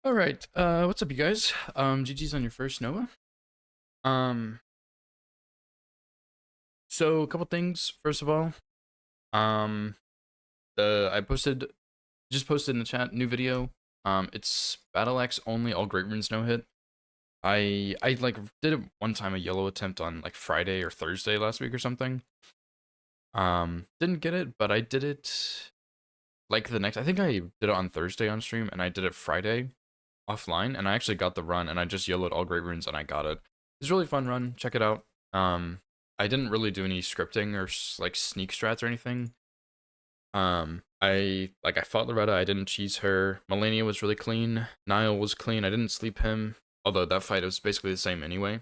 All right, what's up, you guys? GG's on your first Noah. Um, so a couple things. First of all, um, I just posted in the chat new video. It's Battle Axe only, all Great Runes no hit. I like did it one time, a yellow attempt on like Friday or Thursday last week or something. Didn't get it, but I did it like the next. I think I did it on Thursday on stream, and I did it Friday offline, and I actually got the run, and I just yellowed all Great Runes, and I got it. It's a really fun run. Check it out. I didn't really do any scripting or like sneak strats or anything. I fought Loretta. I didn't cheese her. Melania was really clean. Niall was clean. I didn't sleep him, although that fight was basically the same anyway.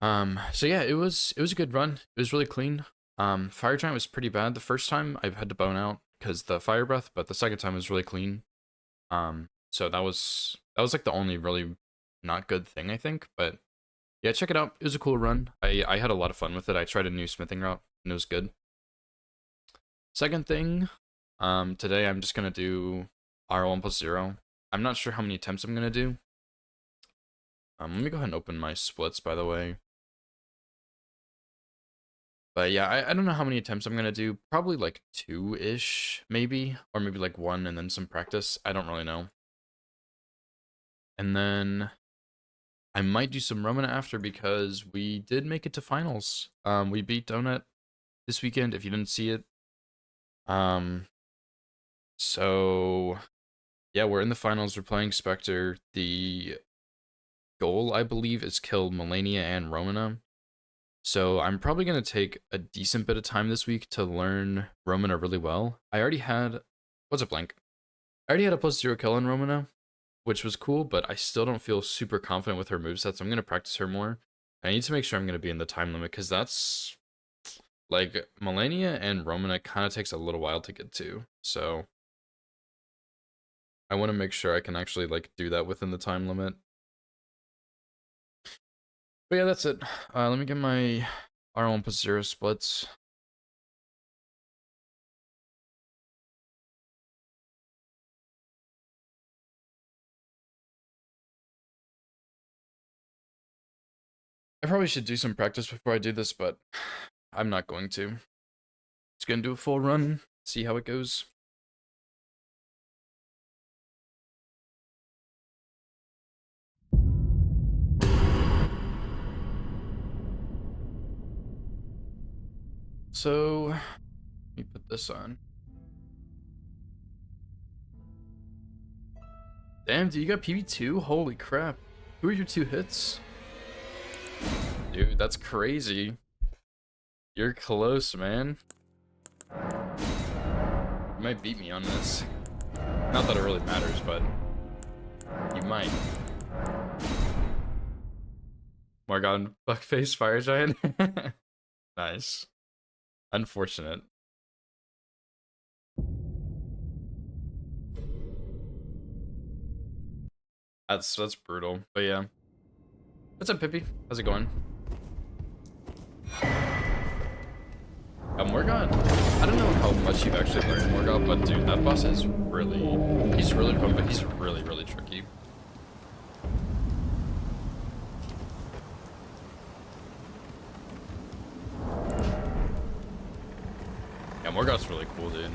So yeah, it was a good run. It was really clean. Fire Giant was pretty bad the first time. I had to bone out because the fire breath, but the second time was really clean. So that was like the only really not good thing, I think. But yeah, check it out. It was a cool run. I had a lot of fun with it. I tried a new smithing route and it was good. Second thing, today I'm just gonna do Rl1+0. I'm not sure how many attempts I'm gonna do. Let me go ahead and open my splits, by the way. But yeah, I don't know how many attempts I'm gonna do. Probably like 2-ish, maybe. Or maybe like 1 and then some practice. I don't really know. And then I might do some Romina after because we did make it to finals. We beat Donut this weekend, if you didn't see it. So yeah, we're in the finals. We're playing Spectre. The goal, I believe, is kill Melania and Romina. So I'm probably going to take a decent bit of time this week to learn Romina really well. I already had... What's up, Blank? I already had a +0 kill on Romina, which was cool, but I still don't feel super confident with her moveset, so I'm going to practice her more. I need to make sure I'm going to be in the time limit, because that's... Like, Melania and Romina kind of takes a little while to get to, so... I want to make sure I can actually, like, do that within the time limit. But yeah, that's it. Let me get my Rl1+0 splits. I probably should do some practice before I do this, but I'm not going to. Just gonna do a full run, see how it goes. So, let me put this on. Damn, dude, you got PB2? Holy crap. Who are your 2 hits? Dude, that's crazy. You're close, man. You might beat me on this. Not that it really matters, but you might. Morgan, Buckface, Fire Giant. Nice. Unfortunate. That's brutal. But yeah. What's up, Pippi? How's it going? Morgan, I don't know how much you've actually learned Morgan, but dude, that boss is really... He's really fun, but he's really, really tricky. Yeah, Morgoth's really cool, dude.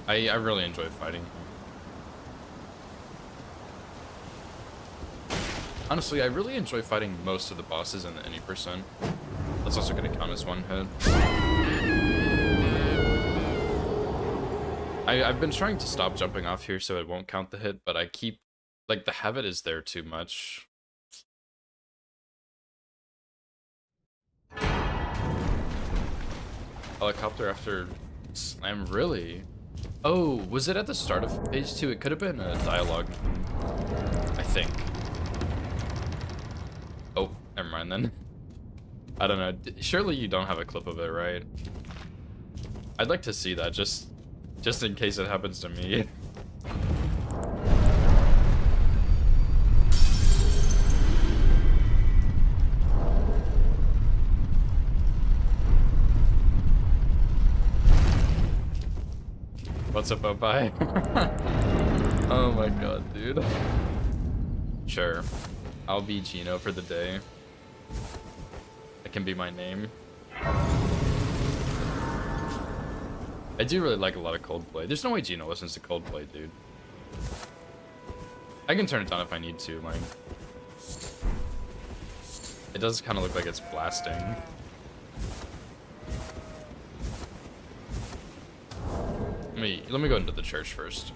I really enjoy fighting him. Honestly, I really enjoy fighting most of the bosses in the any percent. That's also gonna count as 1 hit. I've been trying to stop jumping off here so it won't count the hit, but I keep... Like, the habit is there too much. Helicopter after slam, really? Oh, was it at the start of page 2? It could have been a dialogue, I think. Oh, never mind then. I don't know. Surely you don't have a clip of it, right? I'd like to see that, just in case it happens to me. What's up, bye? Oh my god, dude. Sure. I'll be Gino for the day. That can be my name. I do really like a lot of Coldplay. There's no way Gino listens to Coldplay, dude. I can turn it down if I need to, like. It does kind of look like it's blasting. Let me go into the church first.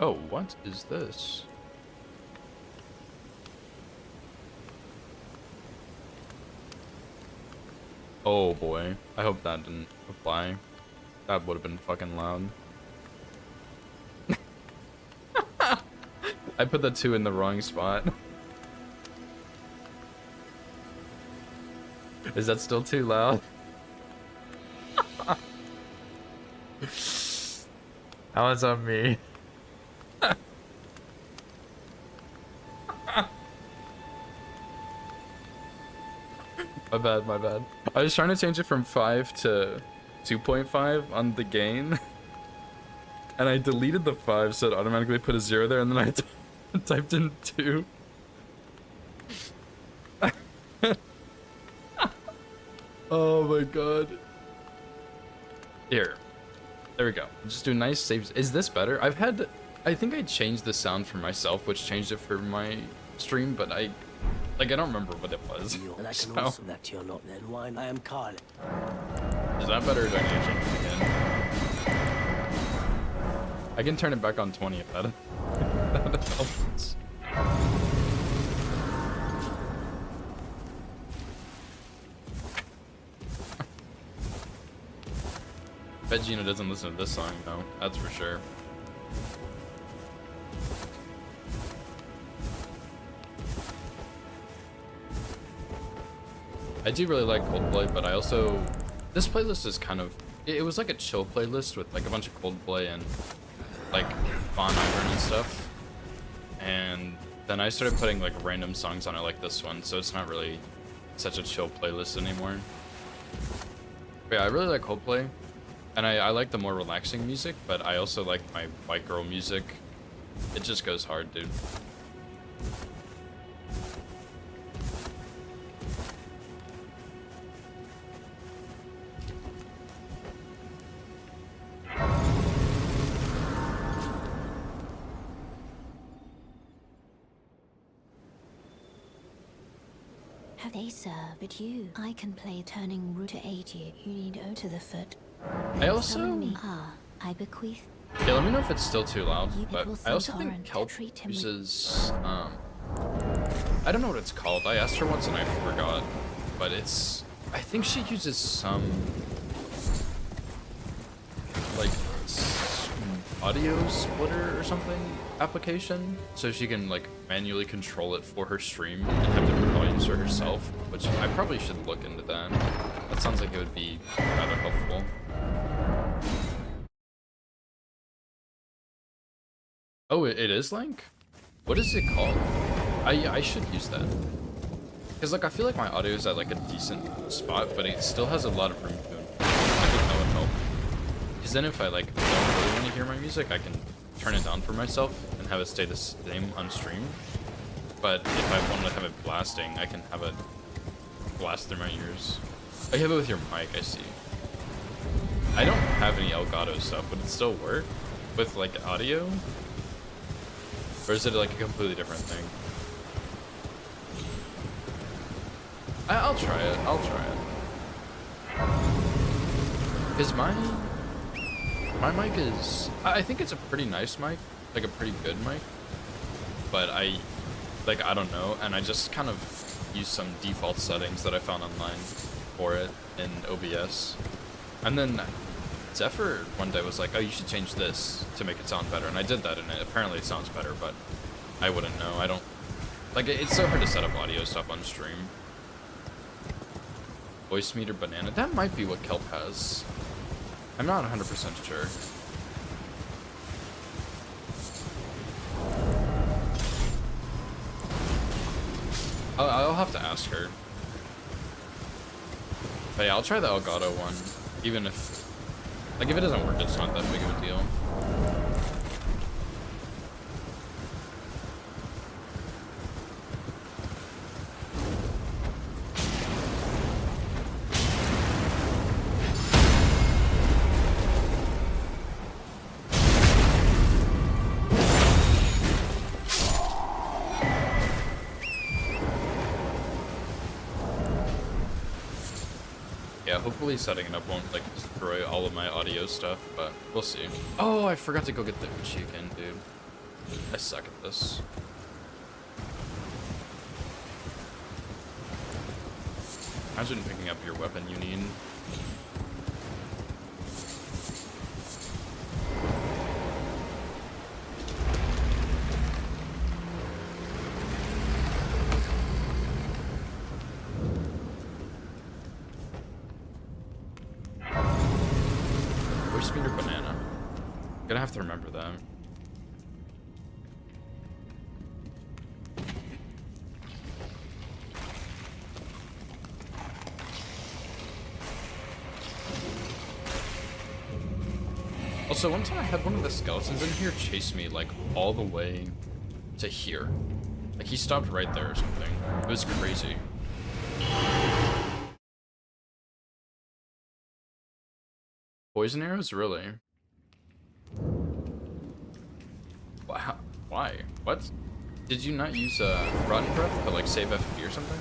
Oh, what is this? Oh boy, I hope that didn't apply. That would have been fucking loud. I put the 2 in the wrong spot. Is that still too loud? That was on me. My bad, my bad. I was trying to change it from 5 to 2.5 on the gain. And I deleted the 5 so it automatically put a 0 there, and then I typed in 2. Oh my god. Here. There we go. Just do nice saves. Is this better? I think I changed the sound for myself, which changed it for my stream, but I don't remember what it was. And I can also that you're not then wine. I am Carl. Is that better, or do I need to change it again? I can turn it back on 20 if that helps. Bet Gina doesn't listen to this song though, that's for sure. I do really like Coldplay, but I also... This playlist is kind of... It was like a chill playlist with like a bunch of Coldplay and like Bon Iver and stuff. And then I started putting like random songs on it like this one, so it's not really such a chill playlist anymore. But yeah, I really like Coldplay. And I like the more relaxing music, but I also like my white girl music. It just goes hard, dude. Have they served but you? I can play turning root to aid you. You need O to the foot. I also... I bequeath. Yeah, let me know if it's still too loud, but I also think Kelp uses, I don't know what it's called. I asked her once and I forgot, but it's... I think she uses some... like... audio splitter or something application, so she can like manually control it for her stream and have different volumes for herself, which I probably should look into that. That sounds like it would be rather helpful. Oh, it is Link? What is it called? I should use that. Because like I feel like my audio is at like a decent spot, but it still has a lot of room to improve. I think that would help. Because then if I like don't really want to hear my music, I can turn it down for myself and have it stay the same on stream. But if I want to have it blasting, I can have it blast through my ears. Oh, you have it with your mic, I see. I don't have any Elgato stuff. Would it still work with like audio? Or is it like a completely different thing? I'll try it. I'll try it. Because my mic is... I think it's a pretty nice mic. Like a pretty good mic. But I don't know. And I just kind of use some default settings that I found online for it in OBS. And then Zephyr one day was like, oh, you should change this to make it sound better. And I did that, and apparently it sounds better, but I wouldn't know. I don't... Like, it's so hard to set up audio stuff on stream. Voice meter banana. That might be what Kelp has. I'm not 100% sure. I'll have to ask her. But yeah, I'll try the Elgato one, even if, like, if it doesn't work, it's not that big of a deal. Yeah, hopefully setting it up won't, like, destroy all of my audio stuff, but we'll see. Oh, I forgot to go get the Uchi again, dude. I suck at this. Imagine picking up your weapon you need. Voice meter banana. Gonna have to remember that. Also, one time I had one of the skeletons in here chase me, like, all the way to here. Like, he stopped right there or something. It was crazy. Poison arrows? Really? Wow. Why? What? Did you not use Rotten Breath, but, like, save FP or something?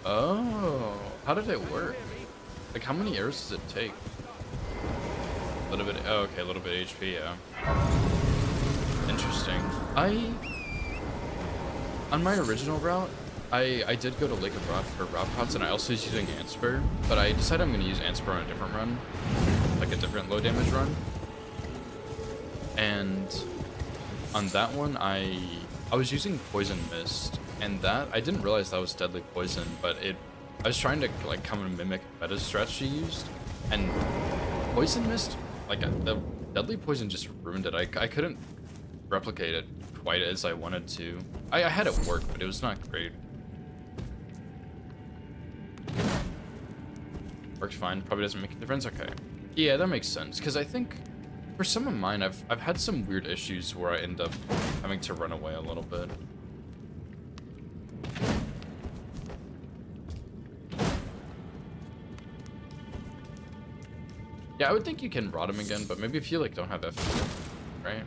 Oh, how did it work? Like, how many arrows does it take? A little bit. Oh, okay, a little bit HP. Yeah. Interesting. On my original route, I did go to Lake of Roth for route pots, and I also was using Antspur, but I decided I'm going to use Antspur on a different run, like a different low damage run. And on that one, I was using Poison Mist, and that I didn't realize that was deadly poison, but I was trying to, like, come and mimic meta strat she used, and Poison Mist, like, the deadly poison just ruined it. I couldn't replicate it quite as I wanted to. I had it work, but it was not great. Works fine. Probably doesn't make a difference. Okay. Yeah, that makes sense. Because I think for some of mine, I've had some weird issues where I end up having to run away a little bit. Yeah, I would think you can rot him again, but maybe if you, like, don't have F, right?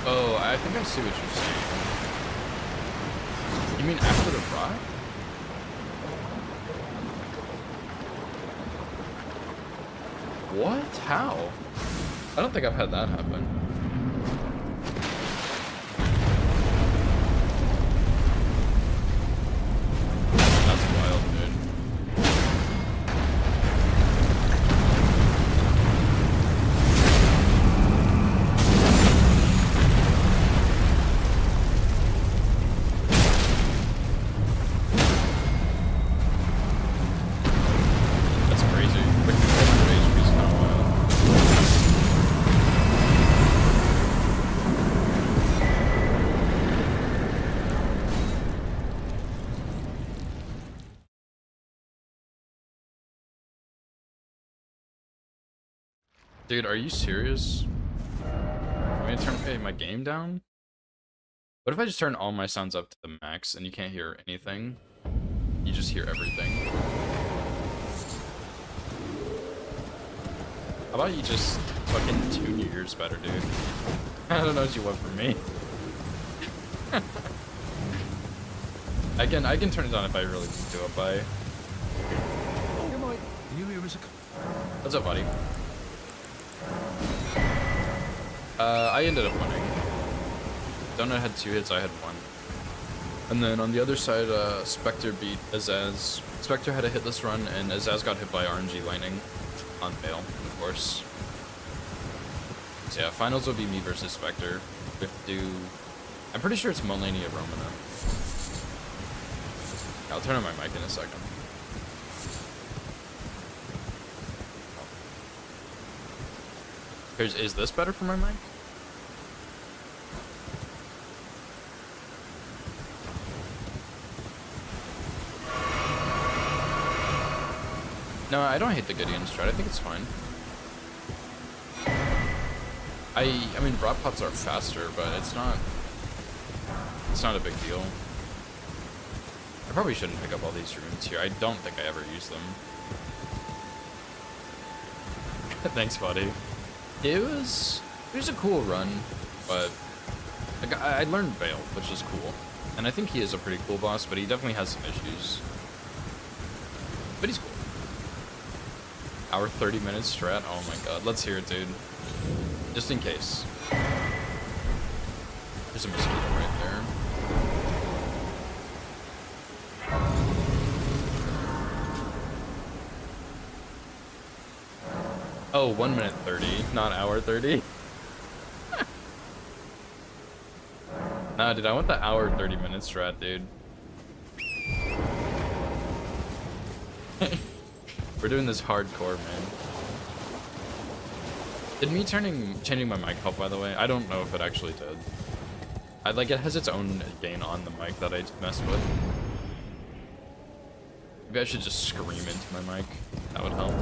Oh, I think I see what you're saying. You mean after the rot? What? How? I don't think I've had that happen. That's wild, dude. That's crazy. Like, the HP is kind of wild. Dude, are you serious? I'm gonna turn my game down? What if I just turn all my sounds up to the max and you can't hear anything? You just hear everything. How about you just fucking tune your ears better, dude? I don't know what you want from me. I can turn it down if I really need to. If I. What's up, buddy? I ended up winning. Donut had 2 hits, I had 1. And then on the other side, Spectre beat Azaz. Spectre had a hitless run, and Azaz got hit by RNG lightning on fail, of course. So yeah, finals will be me versus Spectre. We have to do... I'm pretty sure it's Mullaney of Romina. I'll turn on my mic in a second. Is this better for my mic? No, I don't hate the Gideon strat. I think it's fine. I mean, drop pots are faster, but it's not a big deal. I probably shouldn't pick up all these runes here. I don't think I ever use them. Thanks, buddy. It was a cool run, but like, I learned Veil, which is cool. And I think he is a pretty cool boss, but he definitely has some issues. But he's cool. Our 30-minute strat. Oh my god. Let's hear it, dude. Just in case. There's a mosquito right there. Oh, 1 minute 30, not hour 30. Nah, dude, I want the hour 30-minute strat, dude. We're doing this hardcore, man. Did me changing my mic help, by the way? I don't know if it actually did. It has its own gain on the mic that I messed with. Maybe I should just scream into my mic. That would help.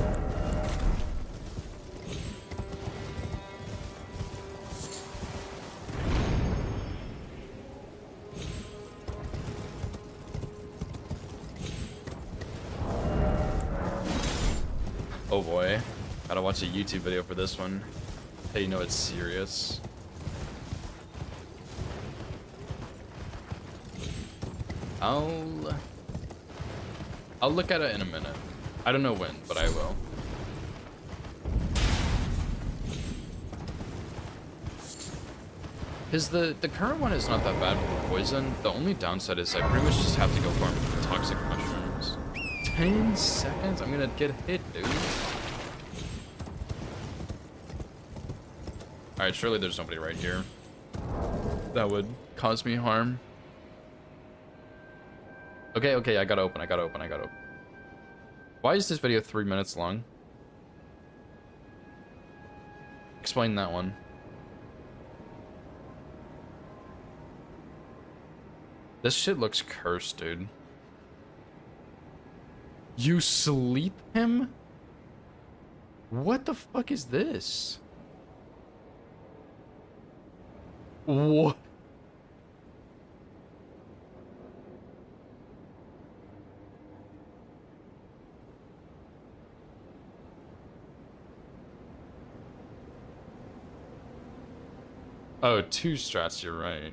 Oh boy, gotta watch a YouTube video for this one. Hey, you know it's serious. I'll look at it in a minute. I don't know when, but I will. Because the current one is not that bad with poison. The only downside is I pretty much just have to go farm toxic mushrooms. 10 seconds? I'm gonna get hit, dude. Alright, surely there's nobody right here that would cause me harm. Okay, I gotta open. Why is this video 3 minutes long? Explain that one. This shit looks cursed, dude. You sleep him? What the fuck is this? What? Oh, 2 strats, you're right.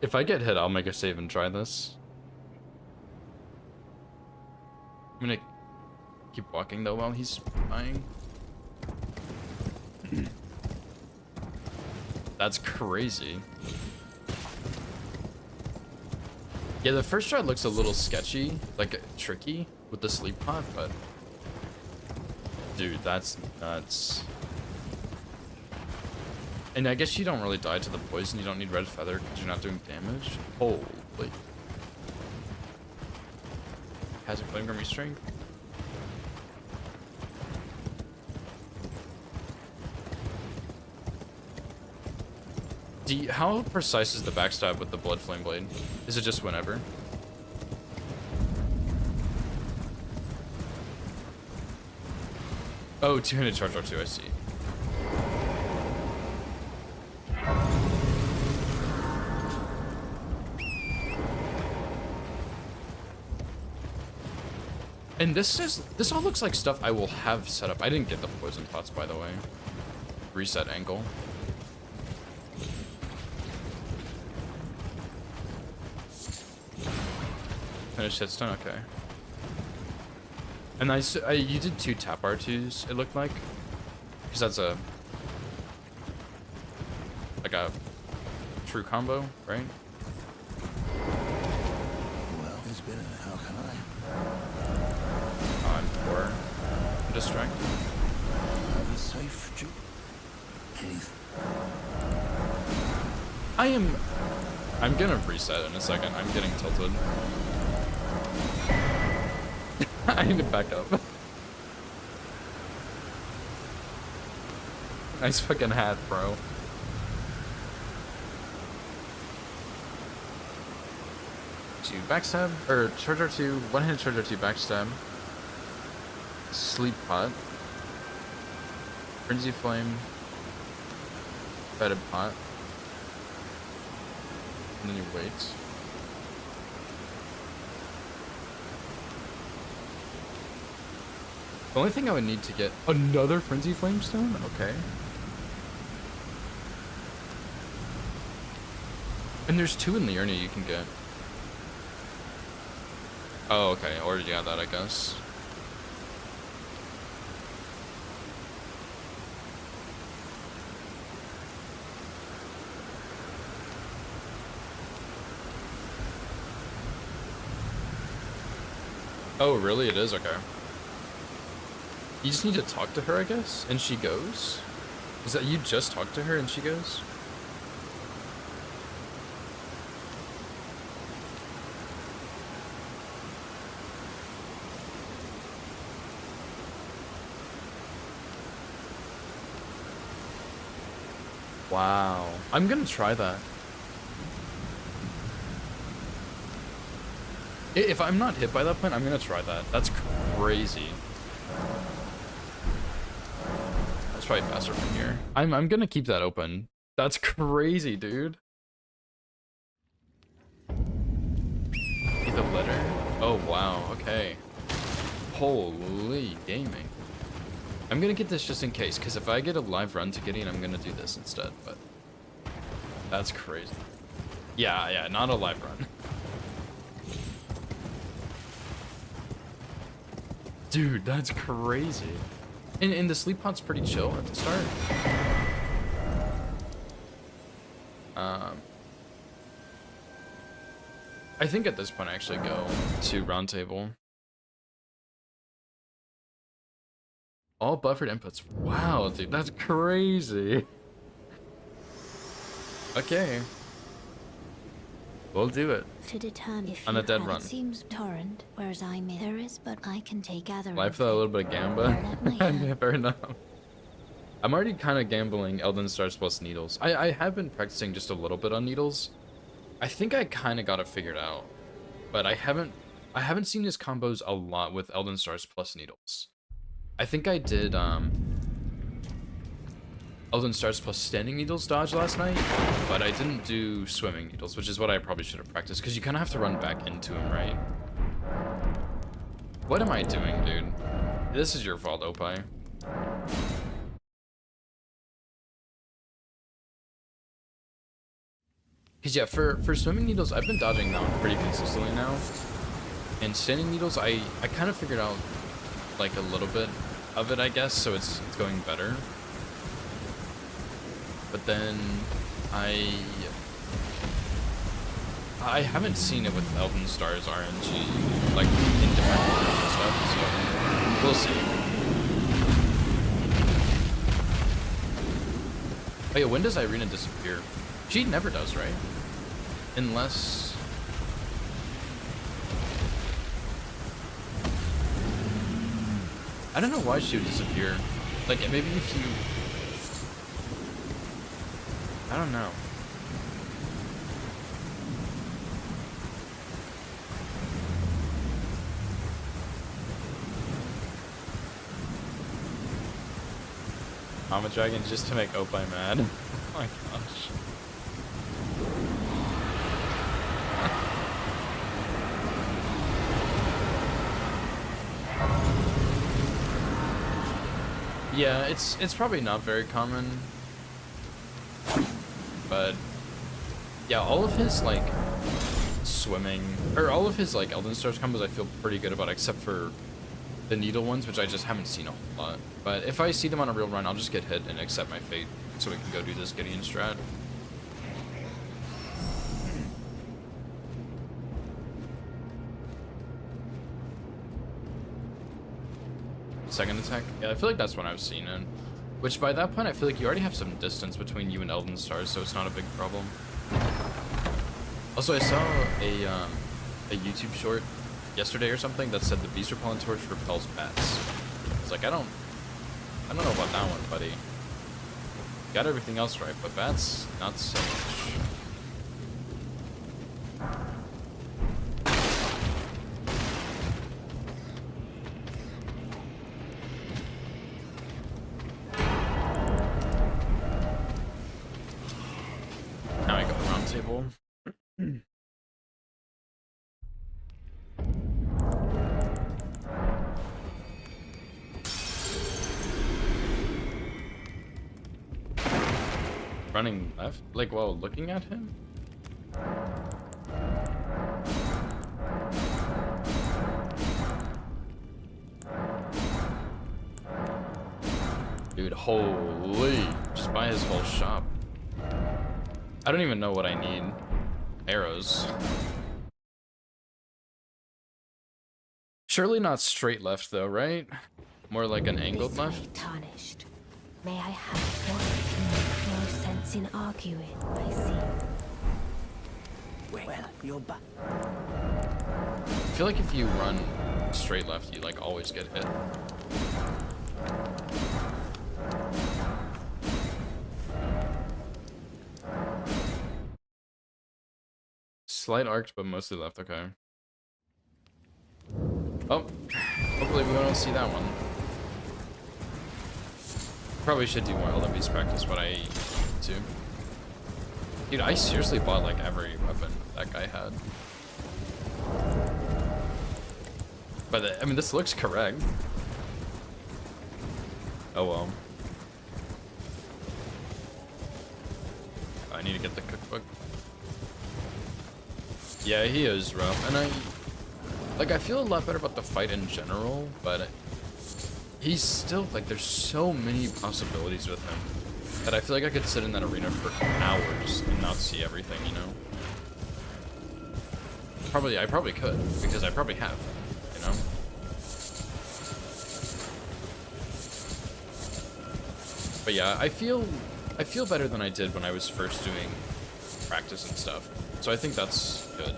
If I get hit, I'll make a save and try this. I'm gonna keep walking though while he's dying. That's crazy. Yeah, the first try looks a little sketchy, like tricky with the sleep pod, but dude, that's nuts. And I guess you don't really die to the poison. You don't need red feather because you're not doing damage. Holy. Has a flame grimmy strength. How precise is the backstab with the blood flame blade? Is it just whenever? Oh, 200 charge R2, I see. And this all looks like stuff I will have set up. I didn't get the poison pots, by the way. Reset angle. Finish hitstone, okay. And you did 2 tap R2s, it looked like. Because that's a like a true combo, right? Well, it's been a how can I? Oh, I'm poor. I'm distracted. Have a safe ju- Anything. I'm gonna reset in a second. I'm getting tilted. I need to back up. Nice fucking hat, bro. Two backstab, or charge R2, one-handed charge R2 backstab. Sleep pot. Frenzy flame. Fetid pot. And then you wait. The only thing I would need to get another Frenzy Flame Stone? Okay. And there's 2 in the Liurnia you can get. Oh, okay. Already got that, I guess. Oh, really? It is? Okay. You just need to talk to her, I guess? And she goes? Is that you just talk to her and she goes? Wow. I'm gonna try that. If I'm not hit by that point, I'm gonna try that. That's crazy. That's probably faster from here. I'm gonna keep that open. That's crazy, dude. Need the letter? Oh wow, okay. Holy gaming. I'm gonna get this just in case, because if I get a live run to Gideon, I'm gonna do this instead, but that's crazy. Yeah, not a live run. Dude, that's crazy. And the sleep pot's pretty chill at the start. I think at this point I actually go to round table. All buffered inputs. Wow, dude, that's crazy. Okay. We'll do it. To determine if On you a dead have, run. It seems torrent, whereas I may. There is, but I can take gathering. Life without a little bit of gamba. Yeah, fair enough. I'm already kind of gambling Elden Stars plus needles. I have been practicing just a little bit on needles. I think I kind of got it figured out, but I haven't seen his combos a lot with Elden Stars plus needles. I think I did Elden Stars plus standing needles dodge last night, but I didn't do swimming needles, which is what I probably should have practiced, because you kind of have to run back into him, right? What am I doing, dude? This is your fault, Opie. Because yeah, for swimming needles, I've been dodging that one pretty consistently now. And standing needles, I kind of figured out like a little bit of it, I guess, so it's going better. But then I haven't seen it with Elden Stars RNG, like in different orders and stuff, so we'll see. Oh yeah, when does Irina disappear? She never does, right? Unless... I don't know why she would disappear. Like, maybe if you... I don't know. I'm a dragon just to make Opie mad. Oh my gosh. Yeah, it's probably not very common. But yeah, all of his like swimming or all of his like Elden Stars combos I feel pretty good about, except for the needle ones, which I just haven't seen a whole lot. But if I see them on a real run, I'll just get hit and accept my fate so we can go do this Gideon strat. Second attack? Yeah, I feel like that's what I've seen in. Which by that point, I feel like you already have some distance between you and Elden Stars, so it's not a big problem. Also, I saw a YouTube short yesterday or something that said the Beast Repellent Torch repels bats. I was like, I don't know about that one, buddy. Got everything else right, but bats, not so much. Now I got the round table. Running left? Like, while looking at him? Dude, holy. Just buy his whole shop. I don't even know what I need. Arrows. Surely not straight left, though, right? More like an angled left? Tarnished. May I have one? No sense in arguing, I see. Well, you're back. I feel like if you run straight left, you like always get hit. Slight arced, but mostly left, okay. Oh, hopefully we don't see that one. Probably should do more Elden practice, but I need to. Dude, I seriously bought like every weapon that guy had. But I mean, this looks correct. Oh well. I need to get the cookbook. Yeah, he is rough, and I feel a lot better about the fight in general, but he's still, like, there's so many possibilities with him that I feel like I could sit in that arena for hours and not see everything, you know? I probably could, because I probably have, you know? But yeah, I feel better than I did when I was first doing practice and stuff. So I think that's good.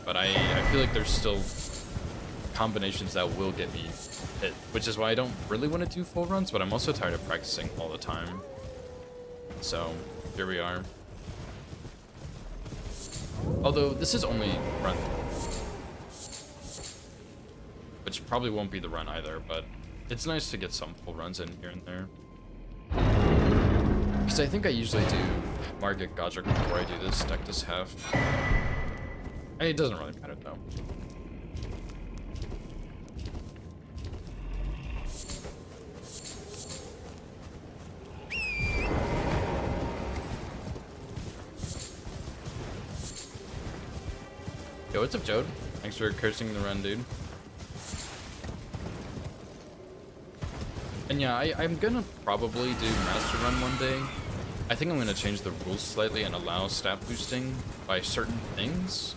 But I feel like there's still combinations that will get me hit, which is why I don't really want to do full runs, but I'm also tired of practicing all the time. So here we are. Although this is only run, which probably won't be the run either, but it's nice to get some full runs in here and there. Because I think I usually do Margit Godric before I do this, deck this half. I mean, it doesn't really matter though. Yo, what's up, Jode? Thanks for cursing the run, dude. And yeah, I'm gonna probably do Master Run one day. I think I'm gonna change the rules slightly and allow stat boosting by certain things.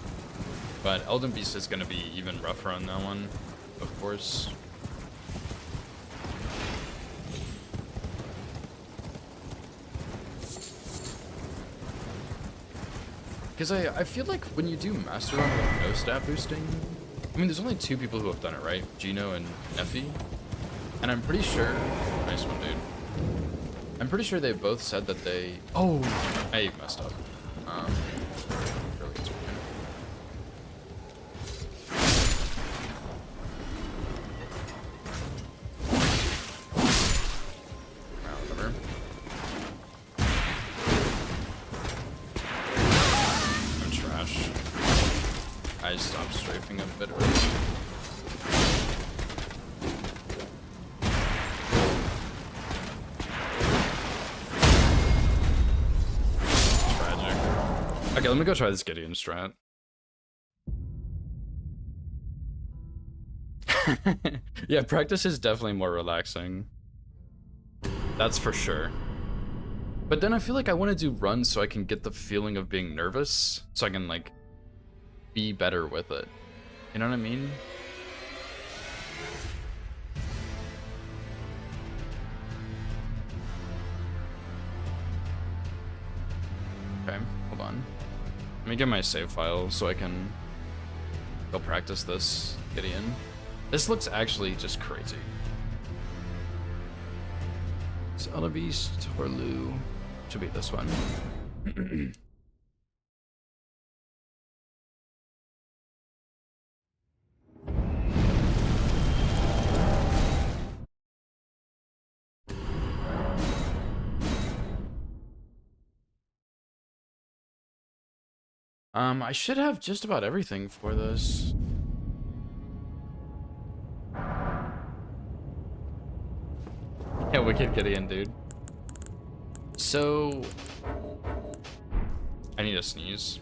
But Elden Beast is gonna be even rougher on that one, of course. Because I feel like when you do Master Run with no stat boosting, I mean, there's only two people who have done it, right? Gino and Effie. And I'm pretty sure, nice one, dude. I'm pretty sure they both said that they, oh, I messed up. Really, it's working. Whatever. I'm trash. I stopped strafing a bit early. Okay, let me go try this Gideon strat. Yeah, practice is definitely more relaxing. That's for sure. But then I feel like I want to do runs so I can get the feeling of being nervous, so I can like be better with it. You know what I mean? Okay, hold on. Let me get my save file so I can go practice this Gideon. This looks actually just crazy. It's Beast or Lu. Should be this one. I should have just about everything for this. Yeah, Wicked Gideon, dude. So, I need to sneeze.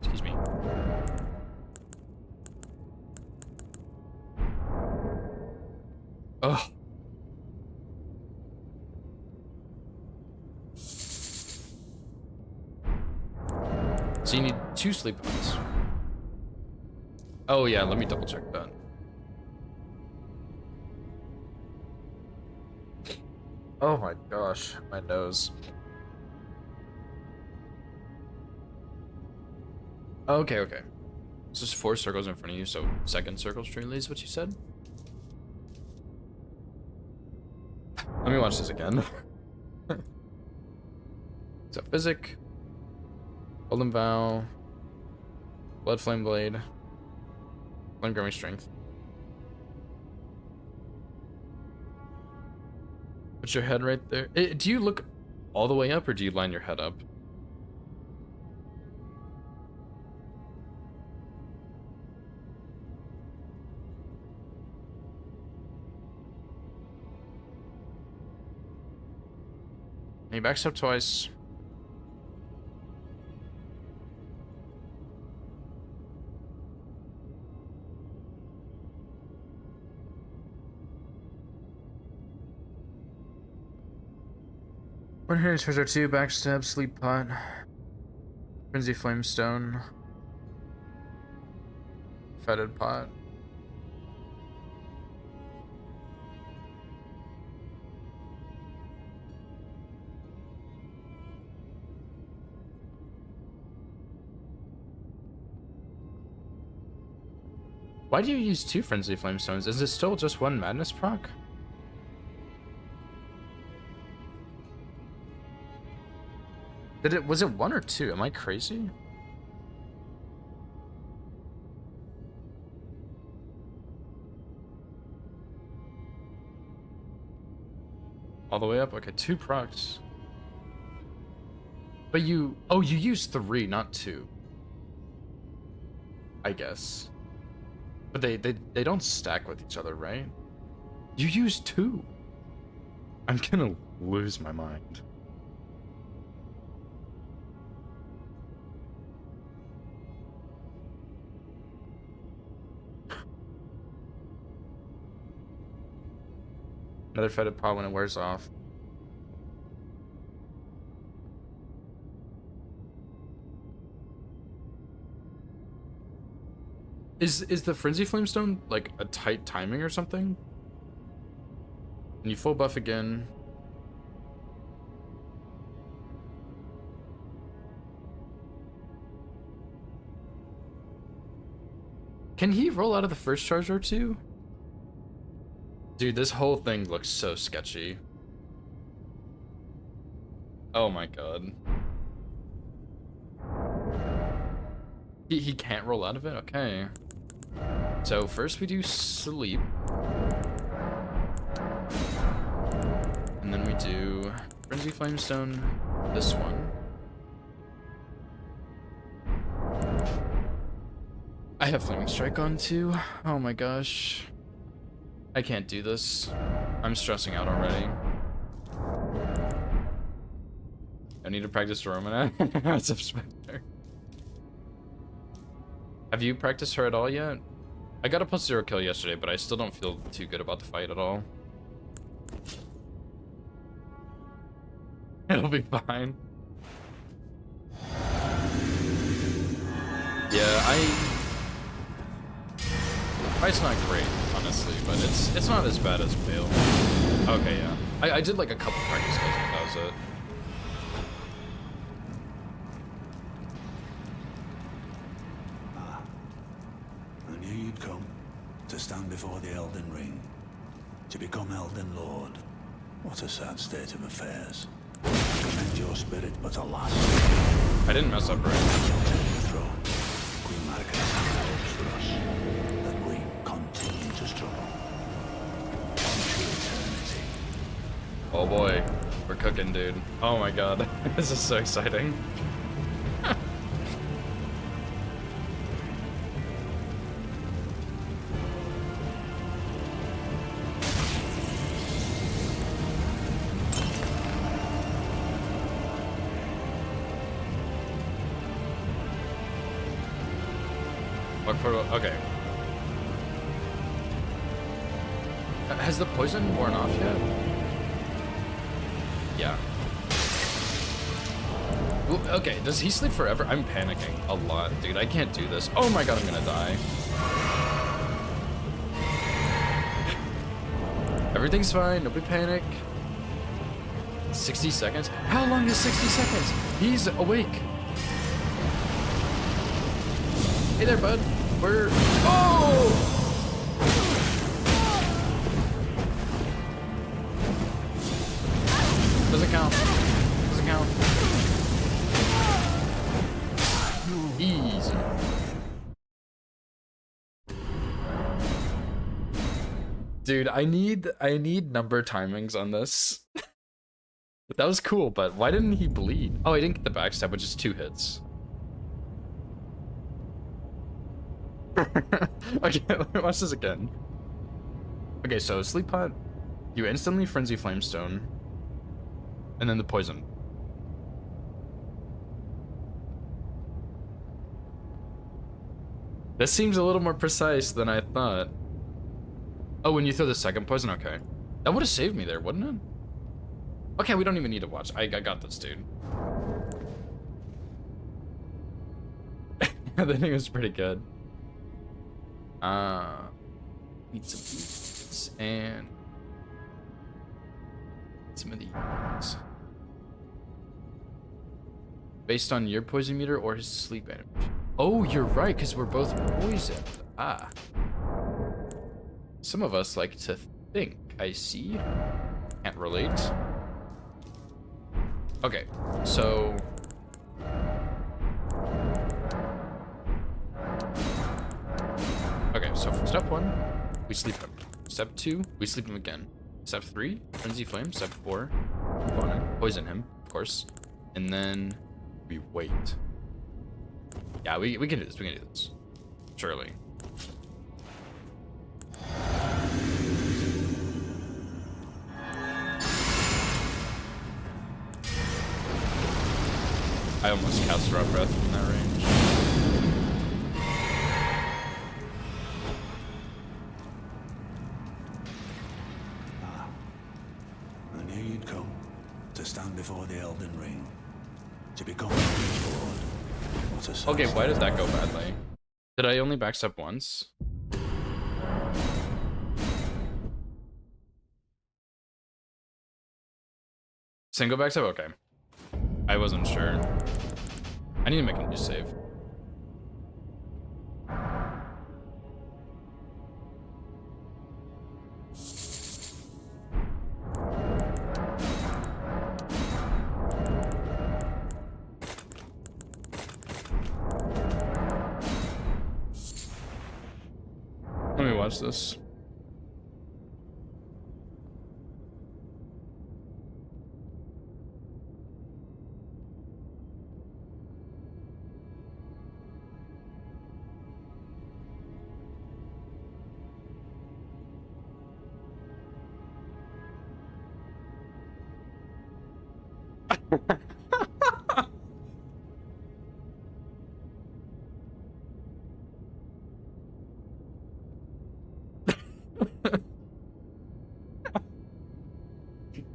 Excuse me. Oh. So you need 2 sleep pods. Oh yeah, let me double check that. Oh my gosh, my nose. Okay, okay. So there's 4 circles in front of you, so second circle straight is what you said? Let me watch this again. So Physic, Golden Vow, Blood Flame Blade, Flame Growing Strength. Put your head right there. Do you look all the way up or do you line your head up? And you backstep twice. One Heritage Treasure 2, Backstep, Sleep Pot, Frenzy Flamestone, Fetid Pot. Why do you use 2 Frenzy Flamestones? Is it still just 1 Madness proc? Was it 1 or 2? Am I crazy? All the way up? Okay, 2 procs. But you used 3, not 2. I guess. But they don't stack with each other, right? You used 2. I'm gonna lose my mind. Another Fetid Pot when it wears off. Is the Frenzy Flamestone like a tight timing or something? And you full buff again. Can he roll out of the first charge or 2? Dude, this whole thing looks so sketchy. Oh my god. He can't roll out of it? Okay. So first we do sleep. And then we do Frenzy Flamestone, this one. I have Flaming Strike on too. Oh my gosh. I can't do this. I'm stressing out already. I need to practice Romina as a Spectre. Have you practiced her at all yet? I got a +0 kill yesterday, but I still don't feel too good about the fight at all. It'll be fine. Yeah, fight's not great, honestly, but it's not as bad as Pale. Okay, yeah. I did like a couple practice kills, but that was it. I knew you'd come to stand before the Elden Ring, to become Elden Lord. What a sad state of affairs. I commend your spirit, but alas. I didn't mess up, right? The throne. Queen Margaret hopes for us that we continue to struggle into eternity. Oh boy, we're cooking, dude. Oh my god, this is so exciting. Okay. Has the poison worn off yet? Yeah. Ooh, okay, does he sleep forever? I'm panicking a lot, dude. I can't do this. Oh my god, I'm gonna die. Everything's fine, nobody panic. 60 seconds? How long is 60 seconds? He's awake. Hey there, bud. We're... Oh! Doesn't count. Doesn't count. Easy. Dude, I need number timings on this. That was cool, but why didn't he bleed? Oh, I didn't get the backstab, which is 2 hits. Okay, let me watch this again. Okay, so Sleep Pot, you instantly Frenzy Flamestone, and then the poison. This seems a little more precise than I thought. Oh, when you throw the second poison? Okay. That would have saved me there, wouldn't it? Okay, we don't even need to watch. I got this, dude. I think it was pretty good. Need some beats and some of these. Based on your poison meter or his sleep animation. Oh, you're right, because we're both poisoned. Ah. Some of us like to think. I see. Can't relate. Okay, so... Okay, so for step 1, we sleep him. Step 2, we sleep him again. Step 3, Frenzy Flame. Step 4, move on him. Poison him, of course. And then we wait. Yeah, we can do this. We can do this. Surely. I almost cast Rough Breath from that range. I knew you'd come to stand before the Elden Ring, to become Elden Lord. What a sad Okay, why did state that go of affairs. badly? Did I only backstep once? Single backstep? Okay. I wasn't sure. I need to make a new save. Let me watch this.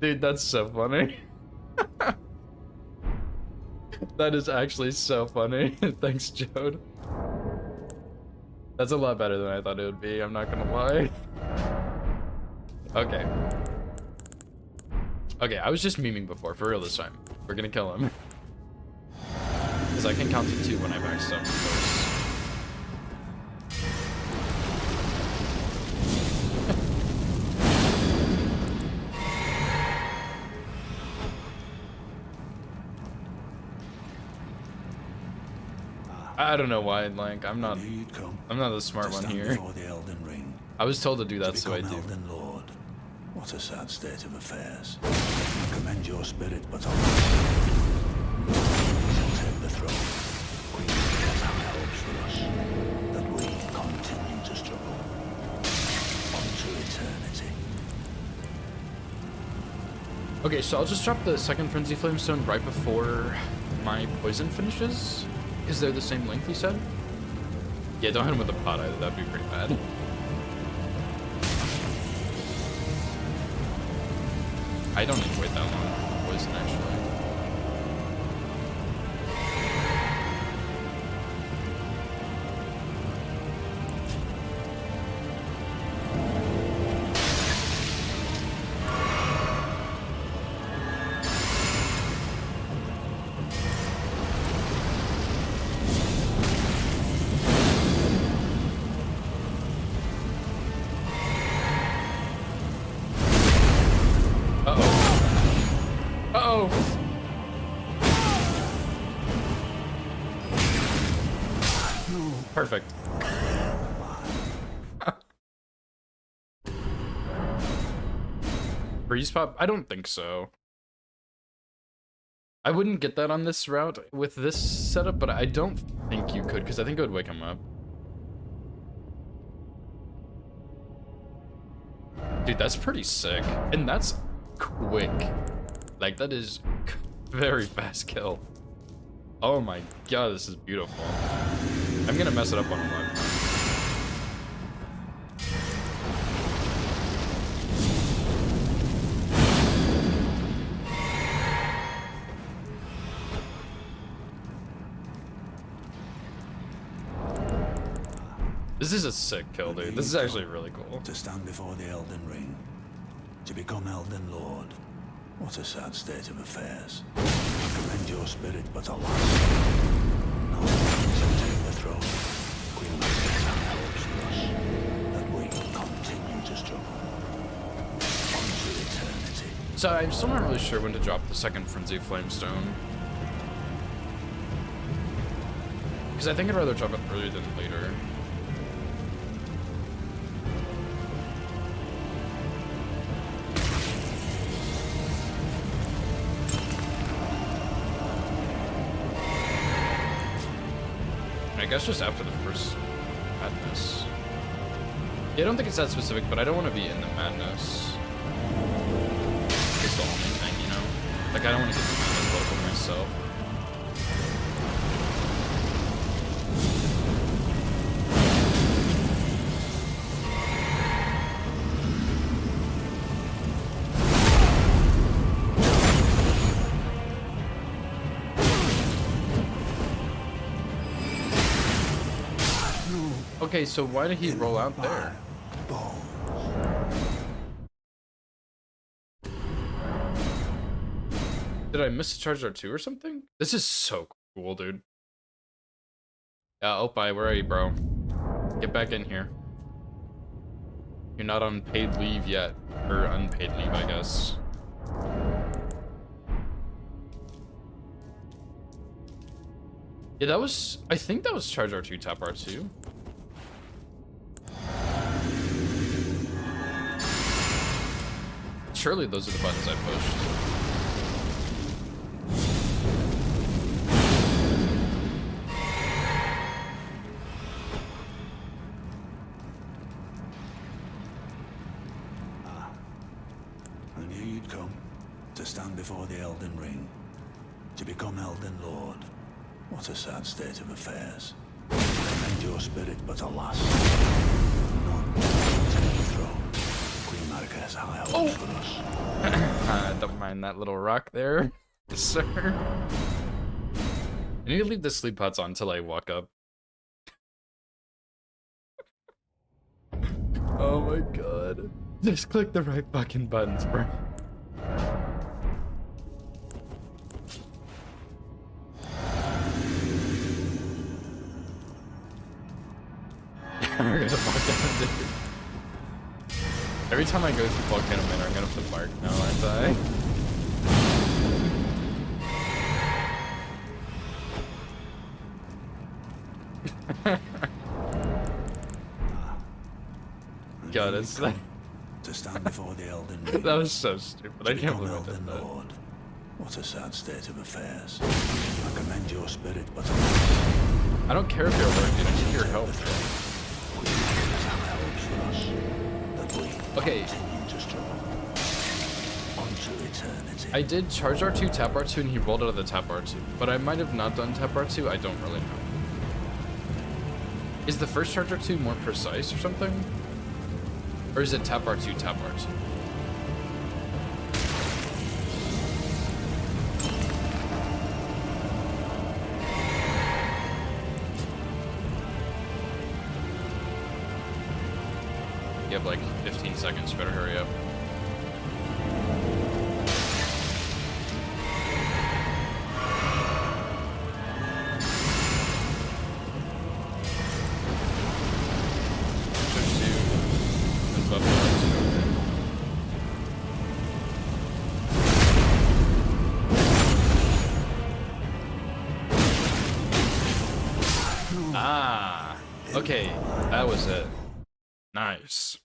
Dude, that's so funny. That is actually so funny. Thanks, Jode. That's a lot better than I thought it would be, I'm not gonna lie. Okay. Okay, I was just memeing before, for real this time. We're gonna kill him. Because I can count to 2 when I back step, of course. I don't know why, like, I'm not the smart one here. The Elden Ring, I was told to do that, so I do. Elden Lord. What a sad state of affairs. I commend your spirit, but I'll take the throne. Queen Elizabeth hopes for us that we continue to struggle unto eternity. Okay, so I'll just drop the second Frenzy Flamestone right before my poison finishes. Is there the same length you said? Yeah, don't hit him with a pot either, that'd be pretty bad. I don't need to wait that long for poison, actually. Perfect. Freeze pop? I don't think so. I wouldn't get that on this route with this setup, but I don't think you could, because I think it would wake him up. Dude, that's pretty sick. And that's quick. Like, that is very fast kill. Oh my god, this is beautiful. I'm gonna mess it up on him live. This is a sick kill, dude. This is actually really cool. To stand before the Elden Ring, to become Elden Lord. What a sad state of affairs. I commend your spirit, but alas, no one shall take the throne. Queen Elizabeth hopes for us that we continue to struggle unto eternity. So I'm still not really sure when to drop the second Frenzy Flamestone. Because I think I'd rather drop it earlier than later. I guess just after the first madness. Yeah, I don't think it's that specific, but I don't want to be in the madness. It's the only thing, you know? Like, I don't want to get the madness local myself. Okay, so why did he roll out there? Did I miss a charge R2 or something? This is so cool, dude. Yeah, Opie, where are you, bro? Get back in here. You're not on paid leave yet. Or unpaid leave, I guess. Yeah, that was... I think that was charge R2, tap R2. Surely those are the buttons I pushed. I knew you'd come to stand before the Elden Ring, to become Elden Lord. What a sad state of affairs. I commend your spirit, but alas, none can take the throne. Queen Marquez high hopes for us. Don't mind that little rock there, sir. I need to leave the sleep pods on until I walk up. Oh my god. Just click the right fucking buttons, bro. We're gonna volcano, dude. Every time I go through Volcano Manor, I'm gonna have to bark now, aren't I? God, it's that. To stand before the Elden Ring. That was so stupid. I can't believe I did Elden that. Lord. What a sad state of affairs. I commend your spirit, but I don't care if you're working. I need your help. Okay. I did charge R2, tap R2, and he rolled out of the tap R2. But I might have not done tap R2. I don't really know. Is the first charge R2 more precise or something? Or is it tap R2, tap R2? You have like 15 seconds, you better hurry up. Ah, okay, that was it. Nice.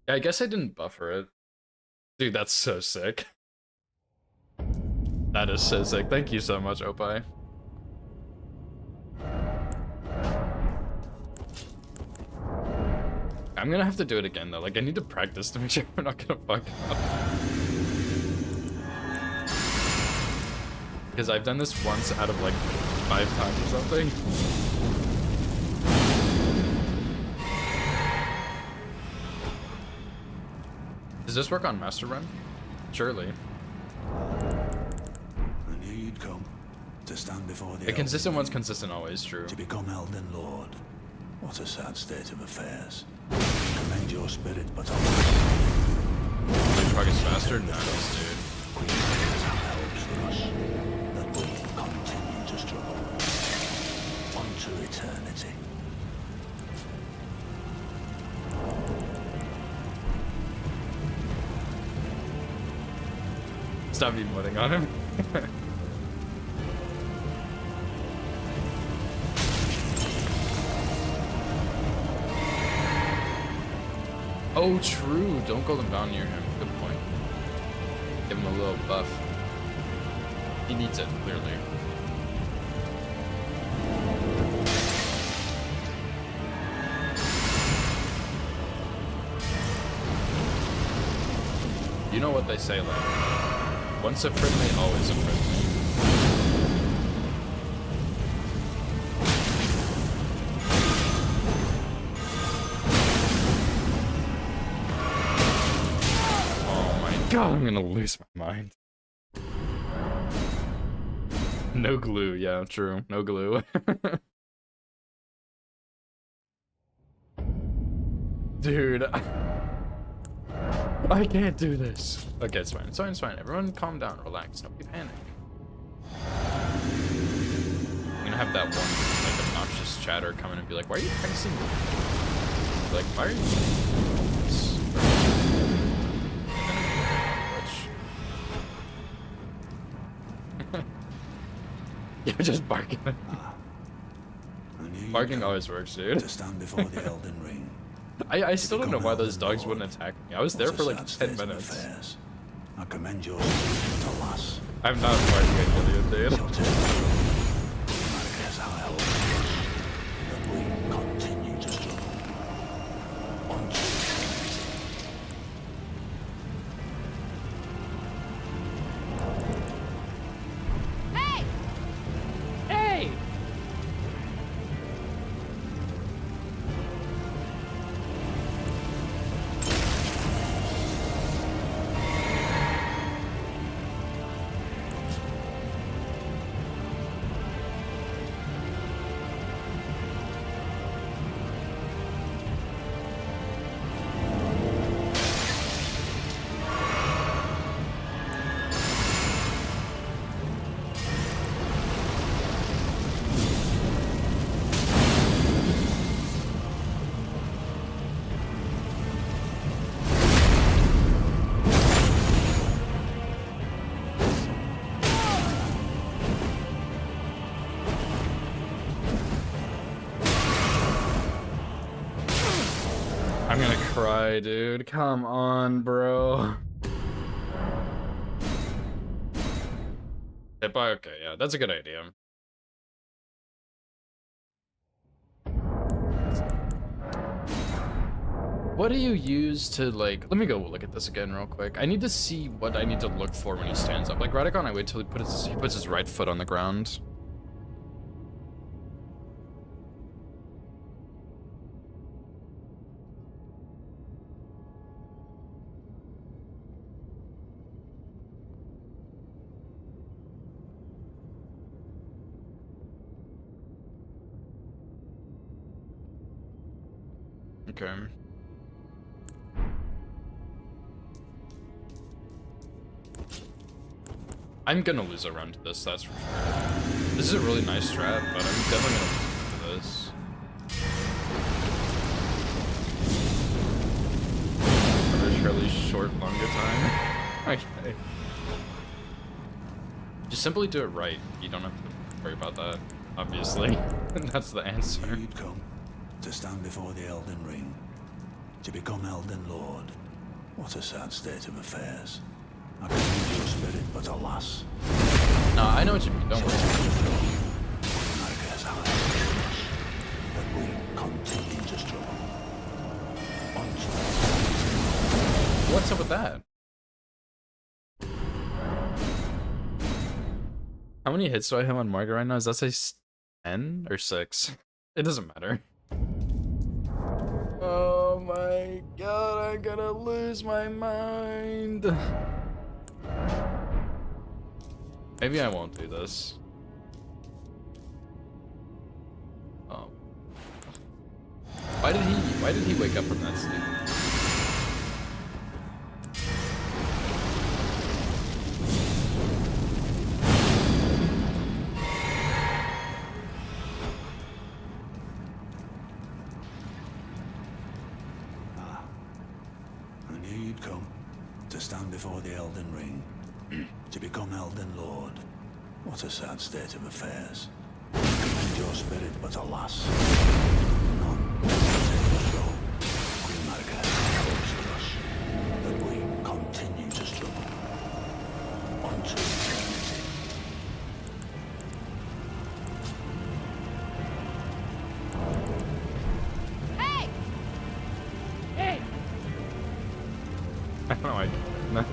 Yeah, I guess I didn't buffer it. Dude, that's so sick. That is so sick. Thank you so much, Opie. I'm gonna have to do it again though. Like, I need to practice to make sure we're not gonna fuck up. Because I've done this once out of like 5 times or something. Does this work on Master Run? Surely. I knew you'd come to stand before the A consistent Elden one's Ring, consistent always, true. to become Elden Lord. What a sad state of affairs. Commend your spirit, but Like progress faster? Nice, dude. helps for us that we continue to struggle unto eternity. Stop emoting on him. Oh, true. Don't go down near him. Good point. Give him a little buff. He needs it, clearly. You know what they say, like, once a friendly, always a friendly. Oh my god, I'm gonna lose my mind. No glue, yeah, true. No glue. Dude. I can't do this. Okay, it's fine. It's fine. It's fine. Everyone calm down. Relax. Nobody panic. I'm gonna have that one, like, obnoxious chatter come in and be like, why are you practicing? Like, why are you doing this? And then I'm like, you're just barking. Barking always works, dude. To stand before the Elden Ring. I still don't know why those dogs wouldn't attack me. I was there for like 10 minutes. I commend your spirit, alas. I'm not fighting a million, dude. Marquez high hopes for us that we continue to struggle unto eternity. Hey! Hey! cry, dude. Come on, bro. Okay, yeah, that's a good idea. What do you use to, like, let me go look at this again real quick. I need to see what I need to look for when he stands up. Like, Radicon, I wait till he puts his right foot on the ground. Okay. I'm gonna lose a run to this, that's for sure. This is a really nice strat, but I'm definitely gonna lose to this. Arbitrarily short longer time. Okay. Just simply do it right. You don't have to worry about that, obviously. That's the answer. You'd come to stand before the Elden Ring, to become Elden Lord. What a sad state of affairs. I can read your spirit, but alas. No, I know what you mean, don't worry. I guess I'll that we continue to struggle. What's up with that? How many hits do I have on Margaret right now? Does that say 10 or 6? It doesn't matter. Oh my god, I'm gonna lose my mind. Maybe I won't do this. Oh. Why did he wake up from that sleep? I knew you'd come to stand before the Elden Ring, to become Elden Lord. What a sad state of affairs. I commend your spirit, but alas, none can take the throne. Queen Margaret hopes for us that we continue to struggle unto eternity. Hey! Hey! I don't know, no.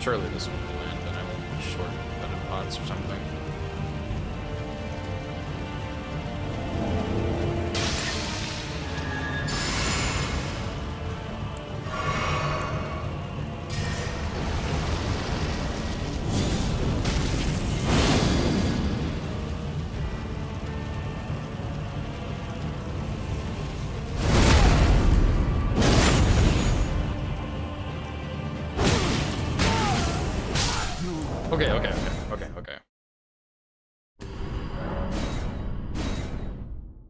Surely this one will land, and I won't be short out of pots or something. Okay.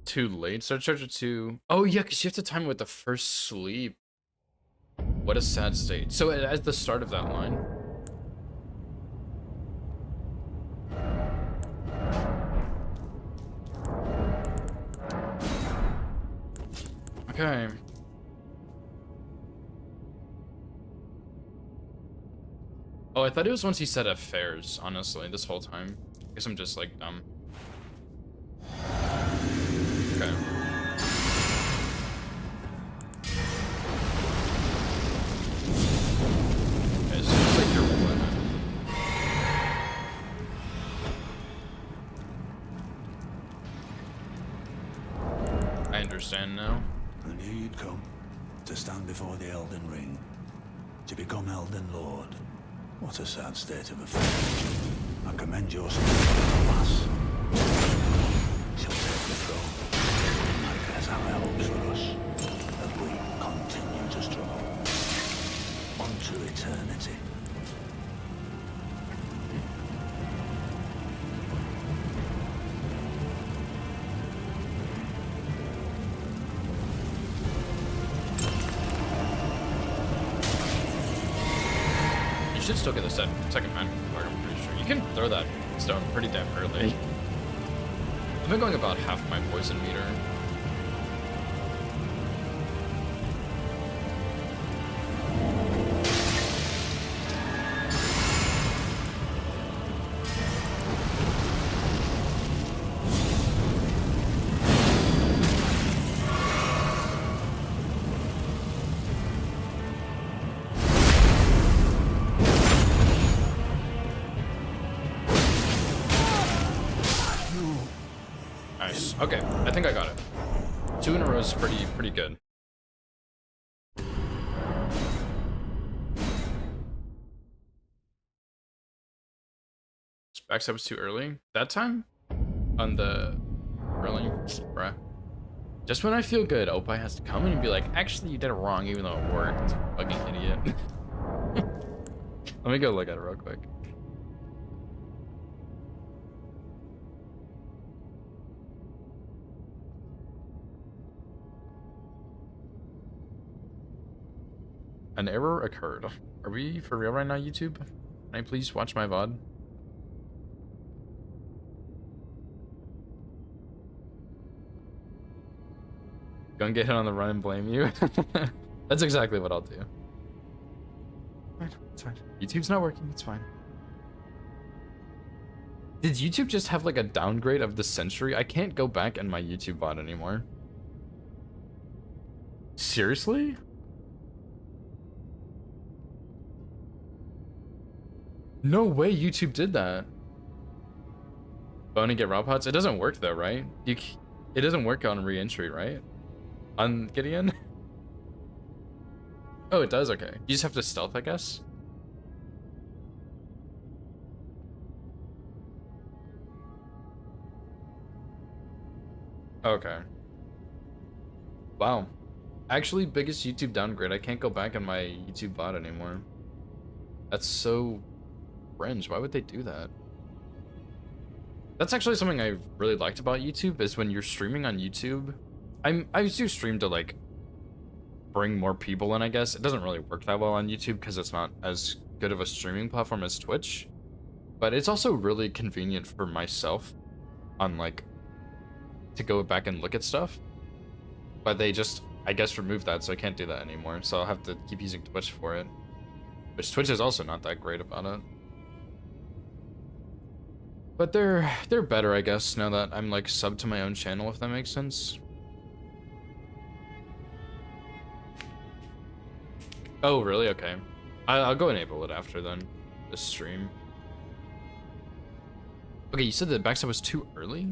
Too late. Start charge at 2. Oh yeah, because you have to time it with the first sleep. What a sad state. So at the start of that line. Okay. Oh, I thought it was once he said affairs, honestly, this whole time. I guess I'm just, like, dumb. Okay. Okay, so it's like your weapon. I understand now. I knew you'd come to stand before the Elden Ring, to become Elden Lord. What a sad state of affairs. I commend your spirit, alas. She'll take the throne. I guess our hopes for us that we continue to struggle unto eternity. should still get the second magic spark, I'm pretty sure. You can throw that stone pretty damn early. I've been going about half my poison meter. Nice. Okay, I think I got it. 2 in a row is pretty good. Backstab was too early. That time? On the early? Bruh. Just when I feel good, Opie has to come in and be like, actually you did it wrong even though it worked. Fucking idiot. Let me go look at it real quick. An error occurred. Are we for real right now, YouTube? Can I please watch my VOD? Gonna get hit on the run and blame you. That's exactly what I'll do. It's fine. YouTube's not working, it's fine. Did YouTube just have like a downgrade of the century? I can't go back in my YouTube VOD anymore. Seriously? No way YouTube did that. Bone and get raw pots? It doesn't work though, right? It doesn't work on re-entry, right? On Gideon? Oh, it does? Okay. You just have to stealth, I guess? Okay. Wow. Actually, biggest YouTube downgrade. I can't go back in my YouTube VOD anymore. That's so cringe. Why would they do that? That's actually something I really liked about YouTube, is when you're streaming on YouTube. I do stream to like bring more people in, I guess. It doesn't really work that well on YouTube because it's not as good of a streaming platform as Twitch. But it's also really convenient for myself on like to go back and look at stuff. But they just, I guess, removed that, so I can't do that anymore. So I'll have to keep using Twitch for it. Which Twitch is also not that great about it. But they're better, I guess, now that I'm like subbed to my own channel, if that makes sense. Oh, really? Okay. I'll go enable it after then, this stream. Okay, you said the backstab was too early?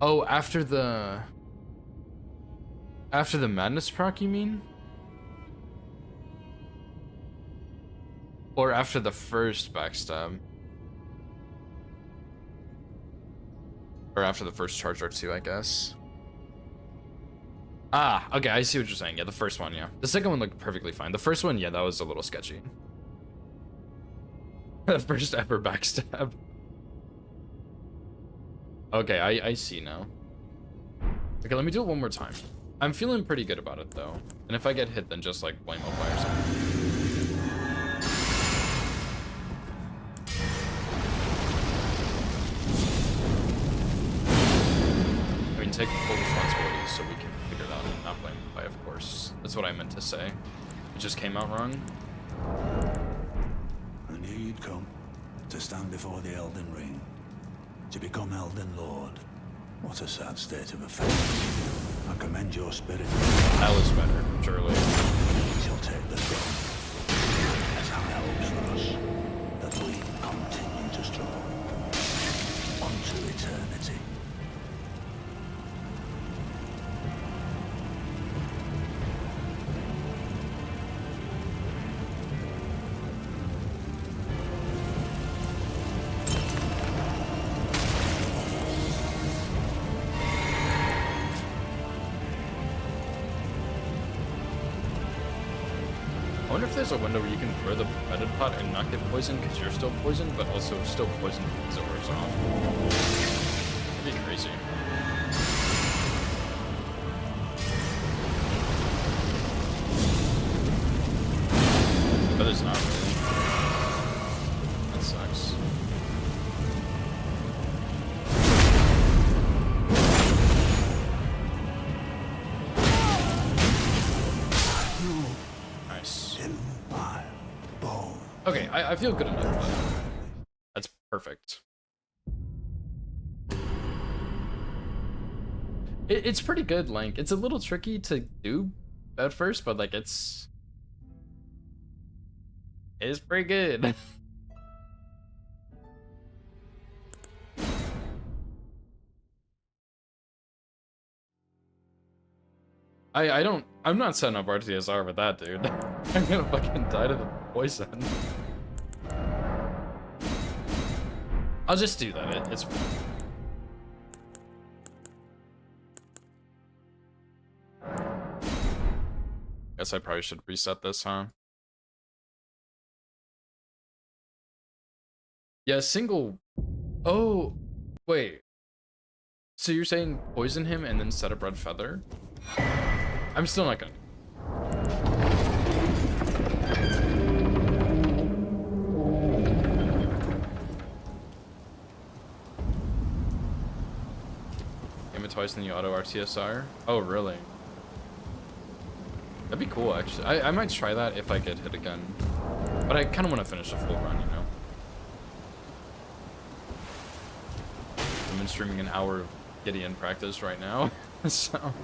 Oh, after the madness proc, you mean? Or after the first backstab? Or after the first charge R2, I guess. Ah, okay, I see what you're saying. Yeah, the first one, yeah. The second one looked perfectly fine. The first one, yeah, that was a little sketchy. The first ever backstab. Okay, I see now. Okay, let me do it one more time. I'm feeling pretty good about it, though. And if I get hit, then just, like, blame Opie or something. I mean, take full responsibility so we can figure it out and not blame Opie, of course. That's what I meant to say. It just came out wrong. I knew you'd come to stand before the Elden Ring, to become Elden Lord. What a sad state of affairs. I commend your spirit. That was better, surely. Shall take the throne. As high hopes for us that we continue to struggle unto eternity. I wonder if there's a window where you can throw the breaded pot and not get poisoned because you're still poisoned, but also still poisoned because it wears off. That'd be crazy. But there's not really. That sucks. Nice. In my bone. Okay, I feel good enough. Though. That's perfect. It's pretty good, like, it's a little tricky to do at first, but, like, it's pretty good. I'm not setting up RTSR with that, dude. I'm gonna fucking die to the poison. I'll just do that, it's guess I probably should reset this, huh? Yeah, single. Oh, wait. So you're saying poison him and then set up red feather? I'm still not gonna. Aim it twice in the auto RTSR? Oh, really? That'd be cool, actually. I might try that if I get hit again. But I kind of want to finish a full run, you know? I've been streaming an hour of Gideon practice right now, so...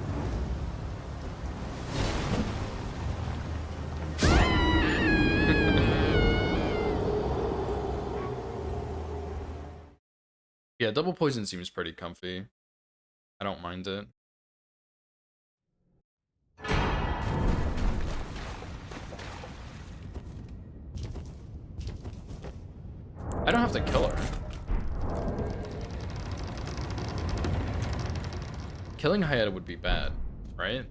Yeah, double poison seems pretty comfy. I don't mind it. I don't have to kill her. Killing Hayata would be bad, right?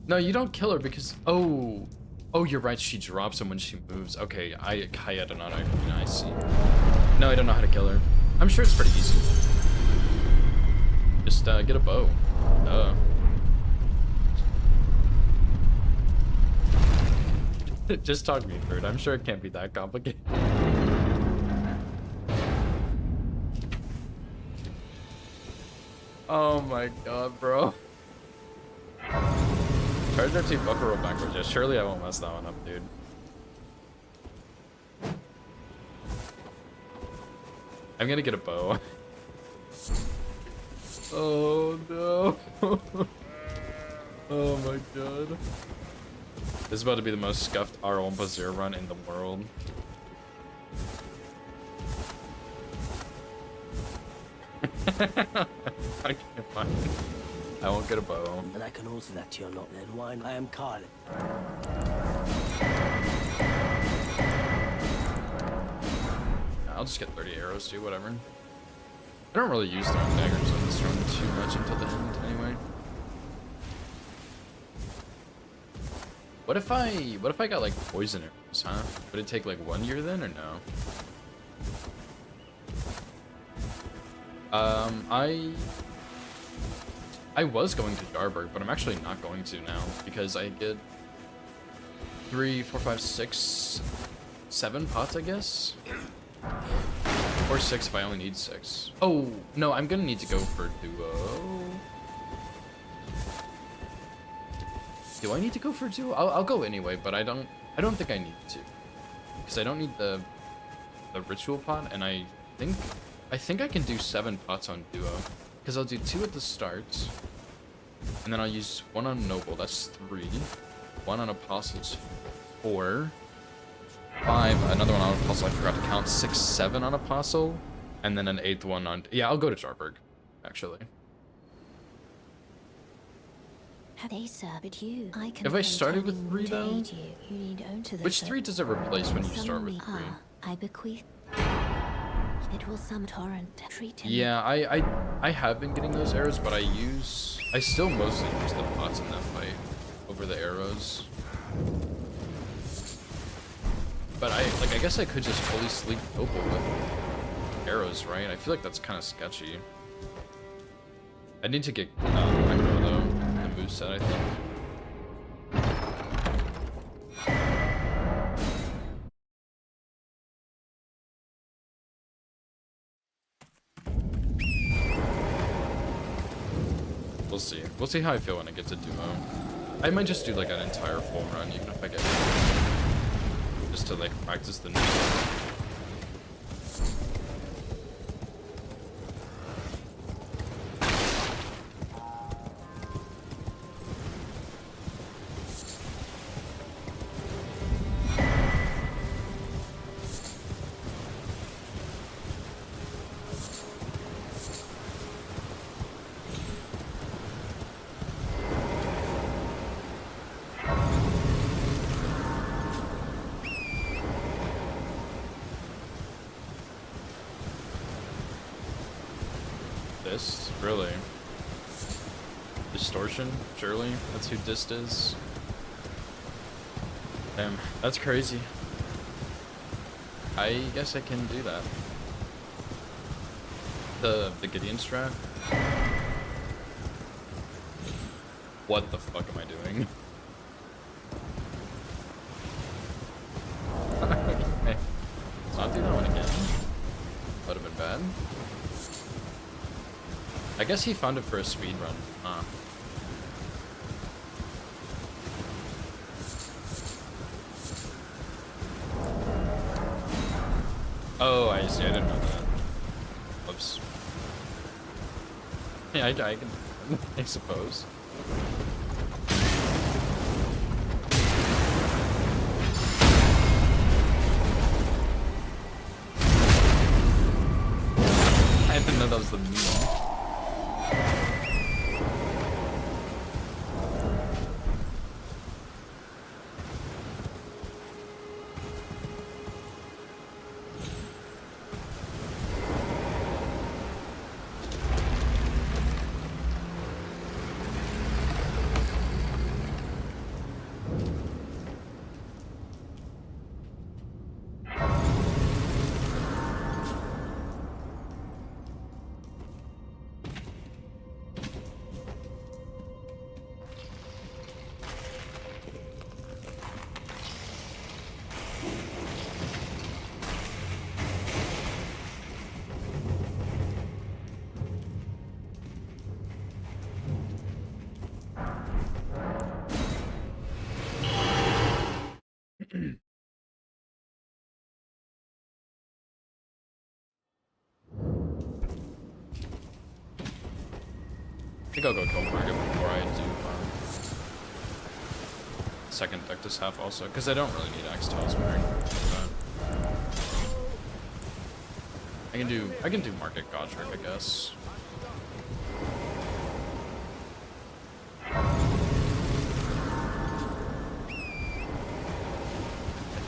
No, you don't kill her because... Oh, you're right. She drops him when she moves. Okay, Hayata, not Irina, I see. No, I don't know how to kill her. I'm sure it's pretty easy. Just get a bow. Just talk me through it. I'm sure it can't be that complicated. Oh my god, bro. Charge our team buckle roll backwards. Yeah, surely I won't mess that one up, dude. I'm gonna get a bow. Oh no. Oh my god. This is about to be the most scuffed Rl1+0 run in the world. I can't find it. I won't get a bow. And I can answer that to your lot then. Why? I am Carlin. I'll just get 30 arrows too, whatever. I don't really use throwing daggers on this run too much until the end, anyway. What if I got like poison arrows, huh? Would it take like 1 year then, or no? I was going to Jarberg, but I'm actually not going to now because I get 3, 4, 5, 6, 7 pots, I guess. Or 6 if I only need 6. Oh no, I'm gonna need to go for duo. Do I need to go for duo? I'll go anyway, but I don't think I need to, because I don't need the ritual pot, and I think I can do 7 pots on duo, because I'll do 2 at the start, and then I'll use 1 on noble. That's 3. 1 on apostles, 4. 5. Another one on apostle. I forgot to count. 6, 7 on apostle, and then an 8th one on. Yeah, I'll go to Jarberg, actually. They served you. I can If I started with 3 to though, aid you. You need onto the which 3 does it replace when you start Summon with me. 3? I bequeath. It will summon torrent. Treat him. Yeah, I have been getting those arrows, but I still mostly use the pots in that fight over the arrows. But I guess I could just fully sleep noble with arrows, right? I feel like that's kind of sketchy. I need to get Echo though, the moveset, I think. We'll see. We'll see how I feel when I get to Duo. I might just do like an entire full run, even if I get just to like practice the new stuff. Dist? Really? Distortion? Surely? That's who Dist is? Damn, that's crazy. I guess I can do that. The Gideon strat? What the fuck am I doing? Okay. Let's not do that one again. That would have been bad. I guess he found it for a speed run. Huh. Oh, I see. I didn't know that. Whoops. Yeah, I can. I suppose. I didn't know that was the meme. I think I'll go kill Market before I do second deck this half also, because I don't really need Axe Talisman. I can do Market Godric, I guess. I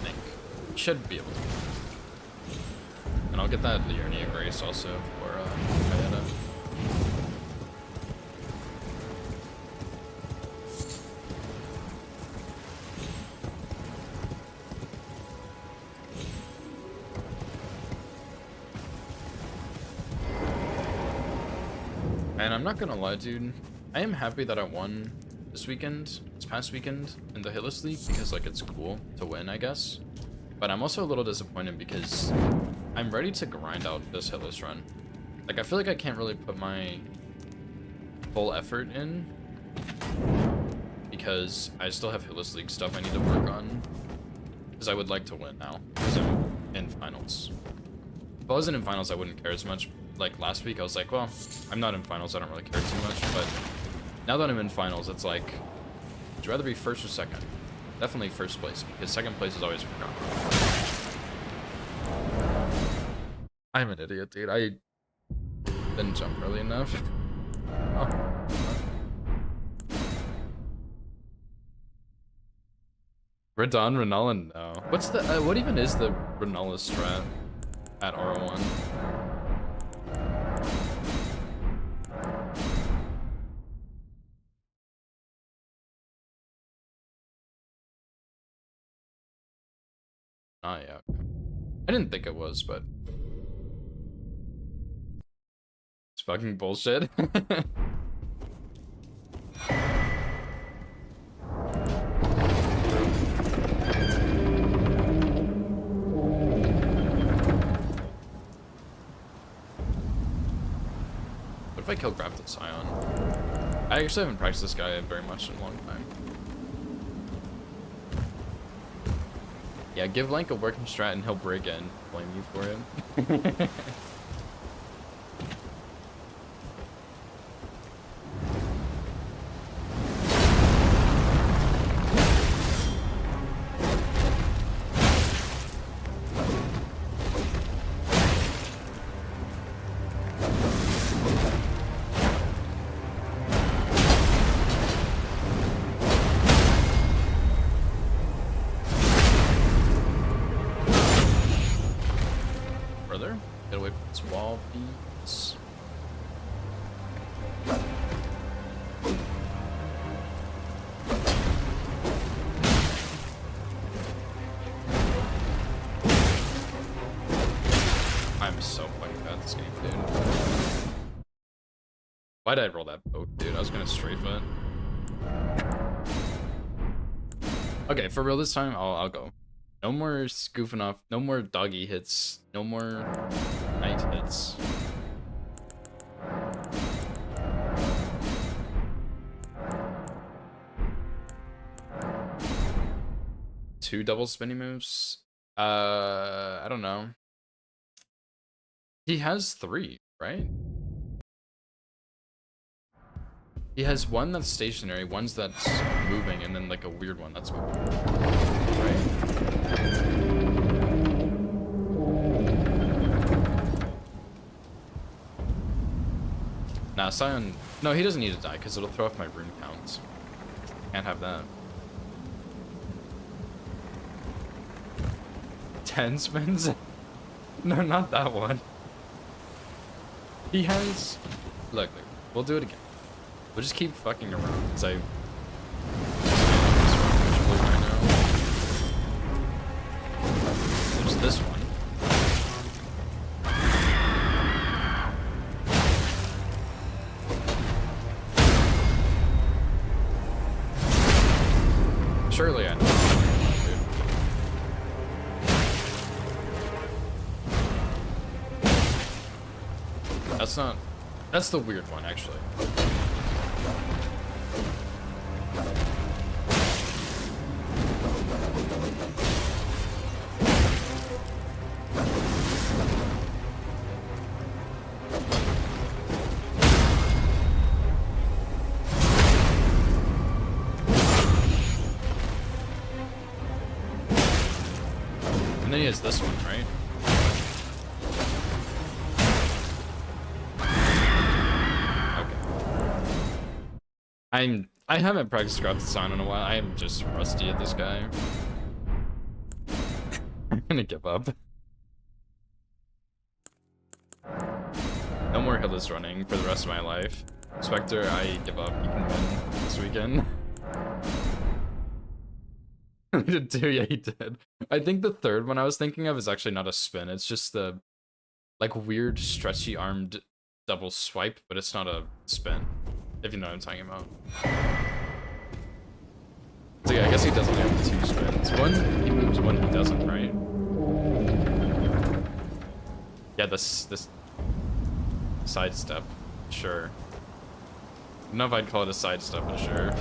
think. Should be able to. And I'll get that Liurnia Grace also for Kayeta. And I'm not gonna lie, dude. I am happy that I won this past weekend, in the Hitless League, because, like, it's cool to win, I guess. But I'm also a little disappointed because I'm ready to grind out this Hitless run. Like, I feel like I can't really put my full effort in because I still have Hitless League stuff I need to work on. Because I would like to win now, because I'm in finals. If I wasn't in finals, I wouldn't care as much. Like last week, I was like, well, I'm not in finals, I don't really care too much, but now that I'm in finals, it's like, would you rather be first or second? Definitely first place, because second place is always forgotten. I'm an idiot, dude. I didn't jump early enough. Oh. Radon, Renala, no. What's the, what even is the Renala strat at Rl1? Oh, yeah. I didn't think it was, but it's fucking bullshit. What if I kill Grafted Scion? I actually haven't practiced this guy very much in a long time. Yeah, give Link a working strat and he'll break it and blame you for it. Brother, get away from this wall, please. I'm so fucking bad at this game, dude. Why did I roll that boat, dude? I was gonna strafe it. Okay, for real this time, I'll go. No more goofing off. No more doggy hits. No more knight hits. Two double spinny moves? I don't know. He has three, right? He has one that's stationary, one's that's moving, and then like a weird one that's moving. Right? Nah, Scion... No, he doesn't need to die, because it'll throw off my rune counts. Can't have that. 10 spins? No, not that one. He has... Look, we'll do it again. We'll just keep fucking around, because I... right now. There's this one. Surely I know. That's not... That's the weird one, actually. And then he has this one, right? I haven't practiced Grab the Sign in a while. I am just rusty at this guy. I'm gonna give up. No more Hillis running for the rest of my life. Spectre, I give up. You can win this weekend. He did too, yeah, he did. I think the third one I was thinking of is actually not a spin. It's just the like weird stretchy armed double swipe, but it's not a spin. If you know what I'm talking about. So yeah, I guess he doesn't have two spins. One he moves, one he doesn't, right? Yeah, this sidestep, sure. I don't know if I'd call it a sidestep, but sure.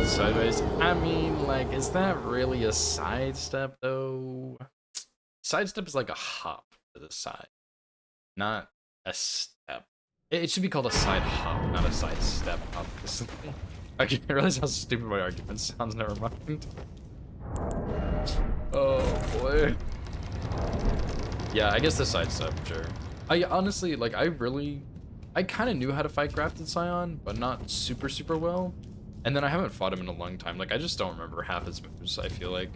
Sideways. I mean, like, is that really a sidestep though? Sidestep is like a hop to the side, not a step. It should be called a side hop, not a side step, obviously. I realize how stupid my argument sounds, never mind. Oh boy. Yeah, I guess the sidestep, sure. I honestly, like, I kind of knew how to fight Grafted Scion, but not super well. And then I haven't fought him in a long time. Like, I just don't remember half his moves, I feel like.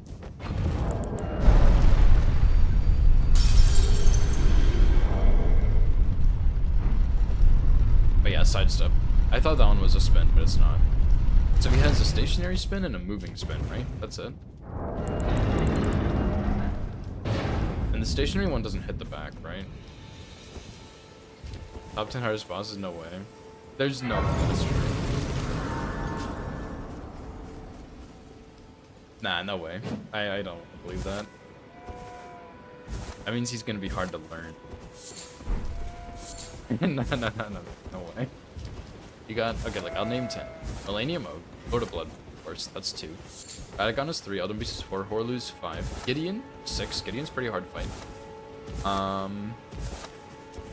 But yeah, sidestep. I thought that one was a spin, but it's not. So he has a stationary spin and a moving spin, right? That's it. And the stationary one doesn't hit the back, right? Top 10 hardest bosses? No way. There's no way that's true. Nah, no way. I don't believe that. That means he's gonna be hard to learn. No way. You got, okay, like, I'll name 10. Millennium Oak, Lord of Blood, of course, that's 2. Radagon is 3, Elden Beast is 4, Horlu is 5. Gideon, 6. Gideon's pretty hard to fight.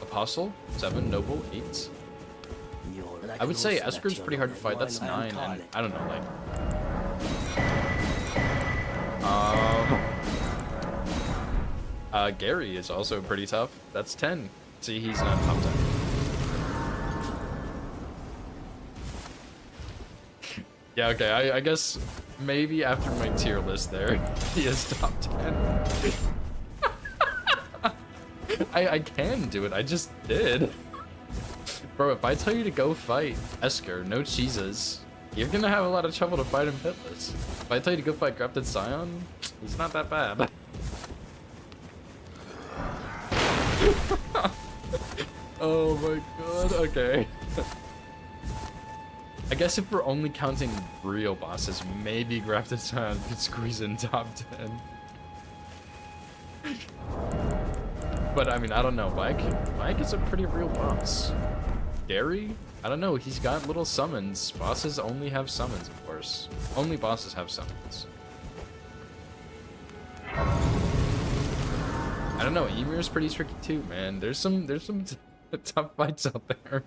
Apostle, 7. Noble, 8. I would say Esker's pretty hard to fight, that's 9, and I don't know, like... Gary is also pretty tough, that's 10. See, he's not top 10. Yeah, okay, I guess maybe after my tier list there, he is top 10. I can do it, I just did. Bro, if I tell you to go fight Esker, no cheeses, you're gonna have a lot of trouble to fight him hitless. If I tell you to go fight Grafted Scion, he's not that bad. Oh my god, okay. I guess if we're only counting real bosses, maybe Grafted Scion could squeeze in top 10. But I mean, I don't know. Mike is a pretty real boss. Gary? I don't know. He's got little summons. Bosses only have summons, of course. Only bosses have summons. I don't know. Ymir's pretty tricky too, man. There's some tough fights out there.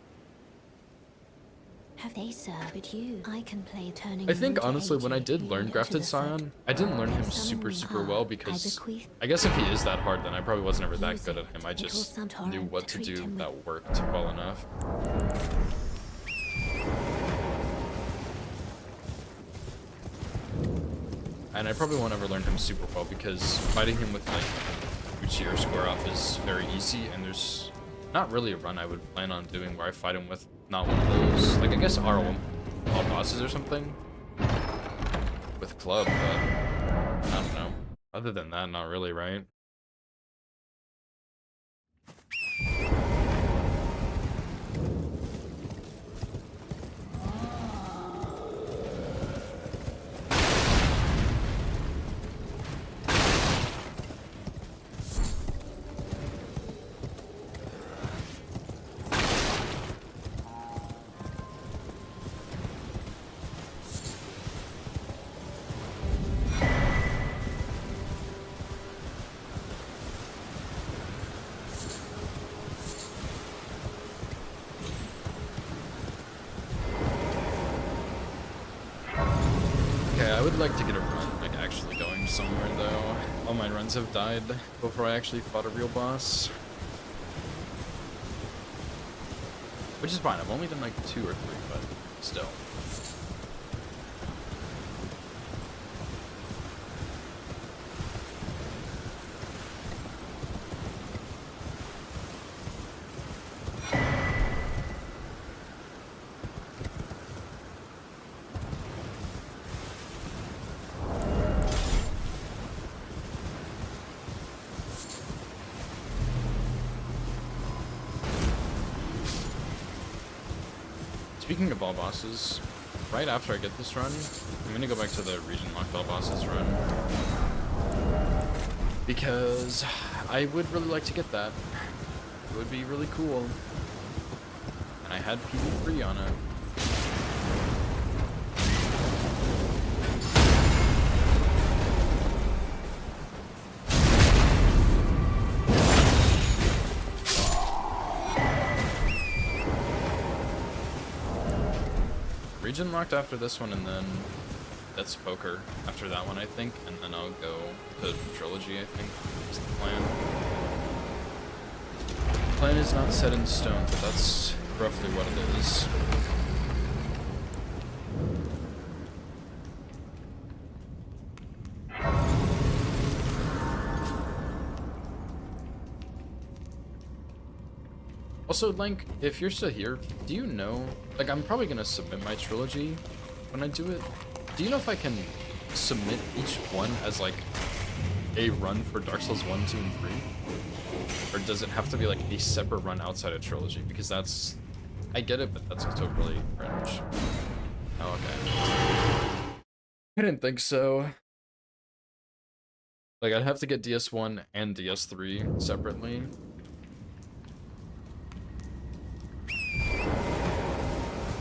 Have they served you? I can play turning. I think honestly, when I did learn Grafted Scion, I didn't learn him super well because I guess if he is that hard, then I probably wasn't ever that good at him. I just knew what to do that worked well enough. And I probably won't ever learn him super well because fighting him with like Uchi or Square Off is very easy, and there's not really a run I would plan on doing where I fight him with not one of those. Like, I guess Rl1+0 all bosses or something with club, but I don't know. Other than that, not really, right? I would like to get a run, like actually going somewhere though. All my runs have died before I actually fought a real boss. Which is fine, I've only done like 2 or 3, but still. Speaking of all bosses, right after I get this run, I'm gonna go back to the region locked all bosses run. Because I would really like to get that. It would be really cool. And I had PV3 on it. Region locked after this one, and then that's poker after that one, I think, and then I'll go to trilogy, I think, is the plan. The plan is not set in stone, but that's roughly what it is. Also, Link, if you're still here, do you know, like, I'm probably gonna submit my trilogy when I do it. Do you know if I can submit each one as, like, a run for Dark Souls 1, 2, and 3? Or does it have to be like a separate run outside of Trilogy? Because that's... I get it, but that's also really cringe. Oh, okay. I didn't think so. Like, I'd have to get DS1 and DS3 separately.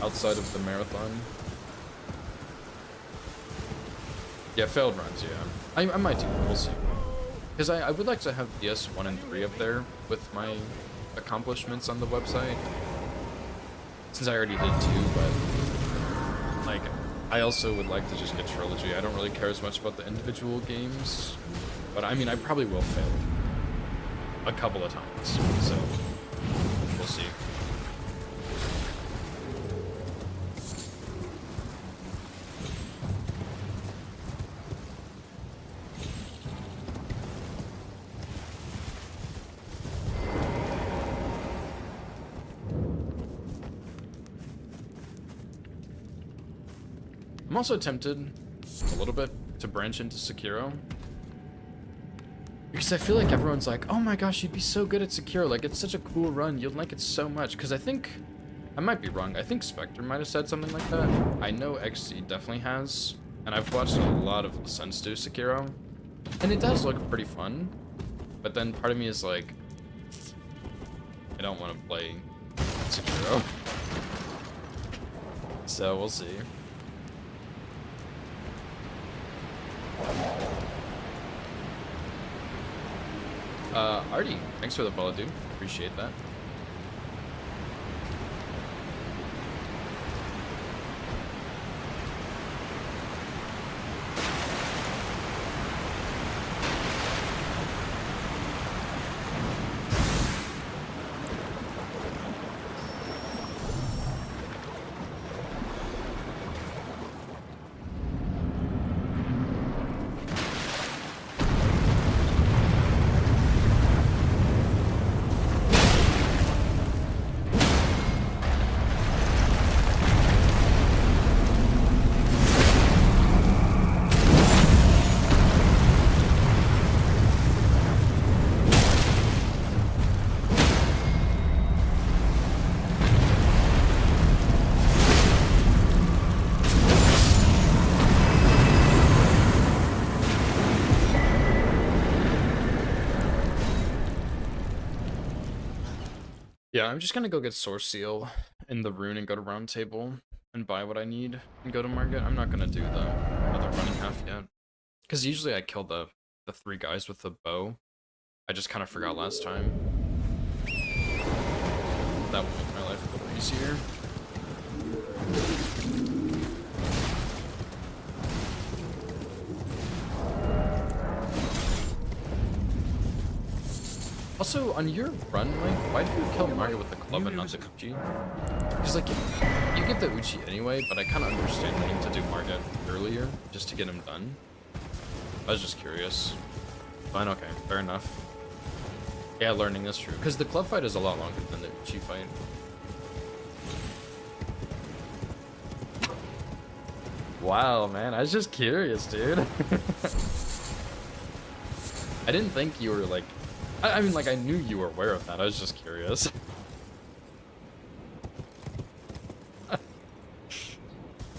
Outside of the marathon. Yeah, failed runs, yeah. I might do, we'll see. Because I would like to have DS1 and 3 up there with my accomplishments on the website. Since I already did 2, but... Like, I also would like to just get Trilogy. I don't really care as much about the individual games. But I mean, I probably will fail a couple of times, so we'll see. I'm also tempted a little bit to branch into Sekiro. Because I feel like everyone's like, oh my gosh, you'd be so good at Sekiro. Like, it's such a cool run. You'll like it so much. Because I think, I might be wrong. I think Spectre might have said something like that. I know XC definitely has. And I've watched a lot of Sense do Sekiro. And it does look pretty fun. But then part of me is like, I don't want to play Sekiro. So we'll see. Artie, thanks for the follow, dude. Appreciate that. Yeah, I'm just gonna go get Source Seal in the rune and go to Round Table and buy what I need and go to Market. I'm not gonna do the other running half yet. Because usually I kill the 3 guys with the bow. I just kind of forgot last time. That would make my life a little easier. Also, on your run, Mike, why did you kill Mario with the club and not the Uchi? Because, like, you get the Uchi anyway, but I kind of understand needing to do Marget earlier, just to get him done. I was just curious. Fine, okay, fair enough. Yeah, learning is true. Because the club fight is a lot longer than the Uchi fight. Wow, man, I was just curious, dude. I didn't think you were, like... I mean, like, I knew you were aware of that. I was just curious.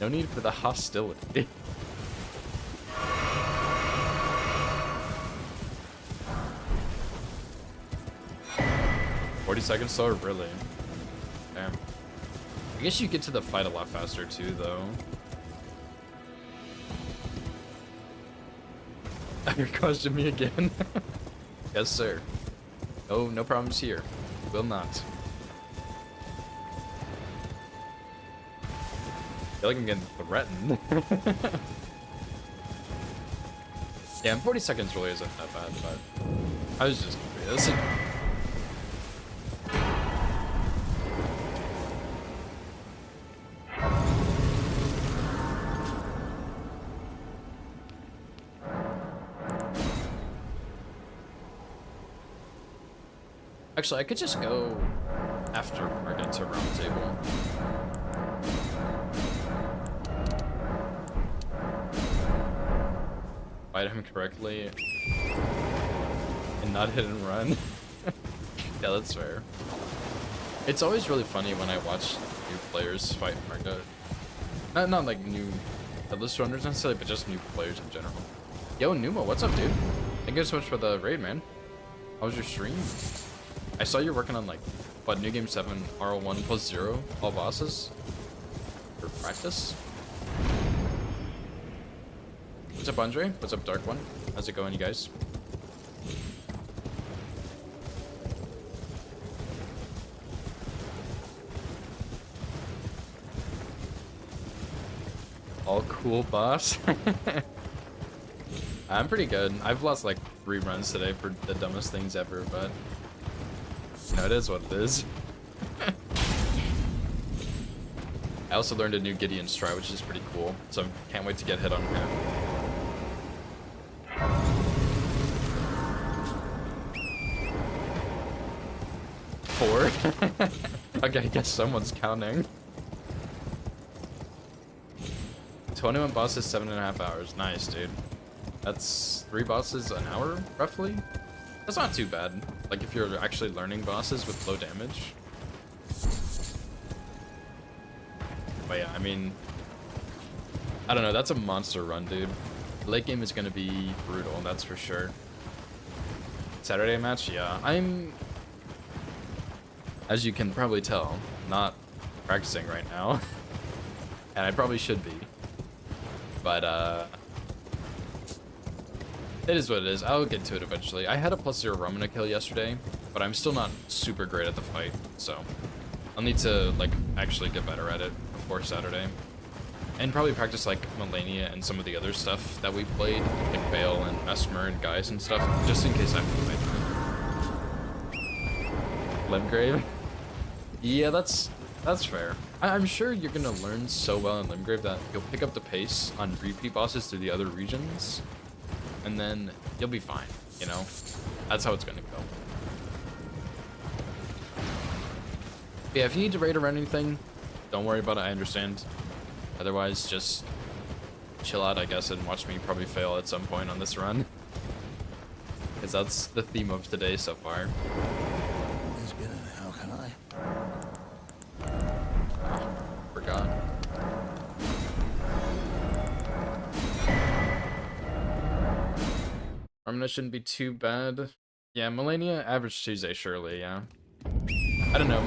No need for the hostility. "40 seconds slower, really? Damn. I guess you get to the fight a lot faster too, though. You're questioning me again? Yes, sir. Oh, no problems here. Will not. I feel like I'm getting threatened. Yeah, and 40 seconds really isn't that bad, but I was just curious. Actually, I could just go after Market to Round Table. fight him correctly and not hit and run. Yeah, that's fair. It's always really funny when I watch new players fight Marco. Not like new headless runners necessarily, but just new players in general. Yo, Numa, what's up, dude? Thank you so much for the raid, man. How was your stream? I saw you're working on like, what, New Game 7, Rl1+0, all bosses? For practice? What's up, Andre? What's up, Dark One? How's it going, you guys? All cool, boss. I'm pretty good. I've lost like 3 runs today for the dumbest things ever, but you know, it is what it is. I also learned a new Gideon strat, which is pretty cool, so I can't wait to get hit on him. Four? Okay, I guess someone's counting. 21 bosses, 7.5 hours. Nice, dude. That's 3 bosses an hour, roughly? That's not too bad. Like, if you're actually learning bosses with low damage. But yeah, I mean, I don't know, that's a monster run, dude. Late game is gonna be brutal, that's for sure. Saturday match? Yeah. I'm, as you can probably tell, not practicing right now. And I probably should be. But, it is what it is. I'll get to it eventually. I had a +0 Romina kill yesterday, but I'm still not super great at the fight, so I'll need to, like, actually get better at it before Saturday. And probably practice, like, Melania and some of the other stuff that we played, like Bale and Mesmer and Guys and stuff, just in case I have to fight them. Limgrave? Yeah, that's fair. I'm sure you're gonna learn so well in Limgrave that you'll pick up the pace on repeat bosses through the other regions, and then you'll be fine, you know? That's how it's gonna go. But yeah, if you need to raid around anything, don't worry about it, I understand. Otherwise, just chill out, I guess, and watch me probably fail at some point on this run. Because that's the theme of today so far. How can I? Forgot. Romina shouldn't be too bad. Yeah, Melania, average Tuesday, surely, yeah. I don't know,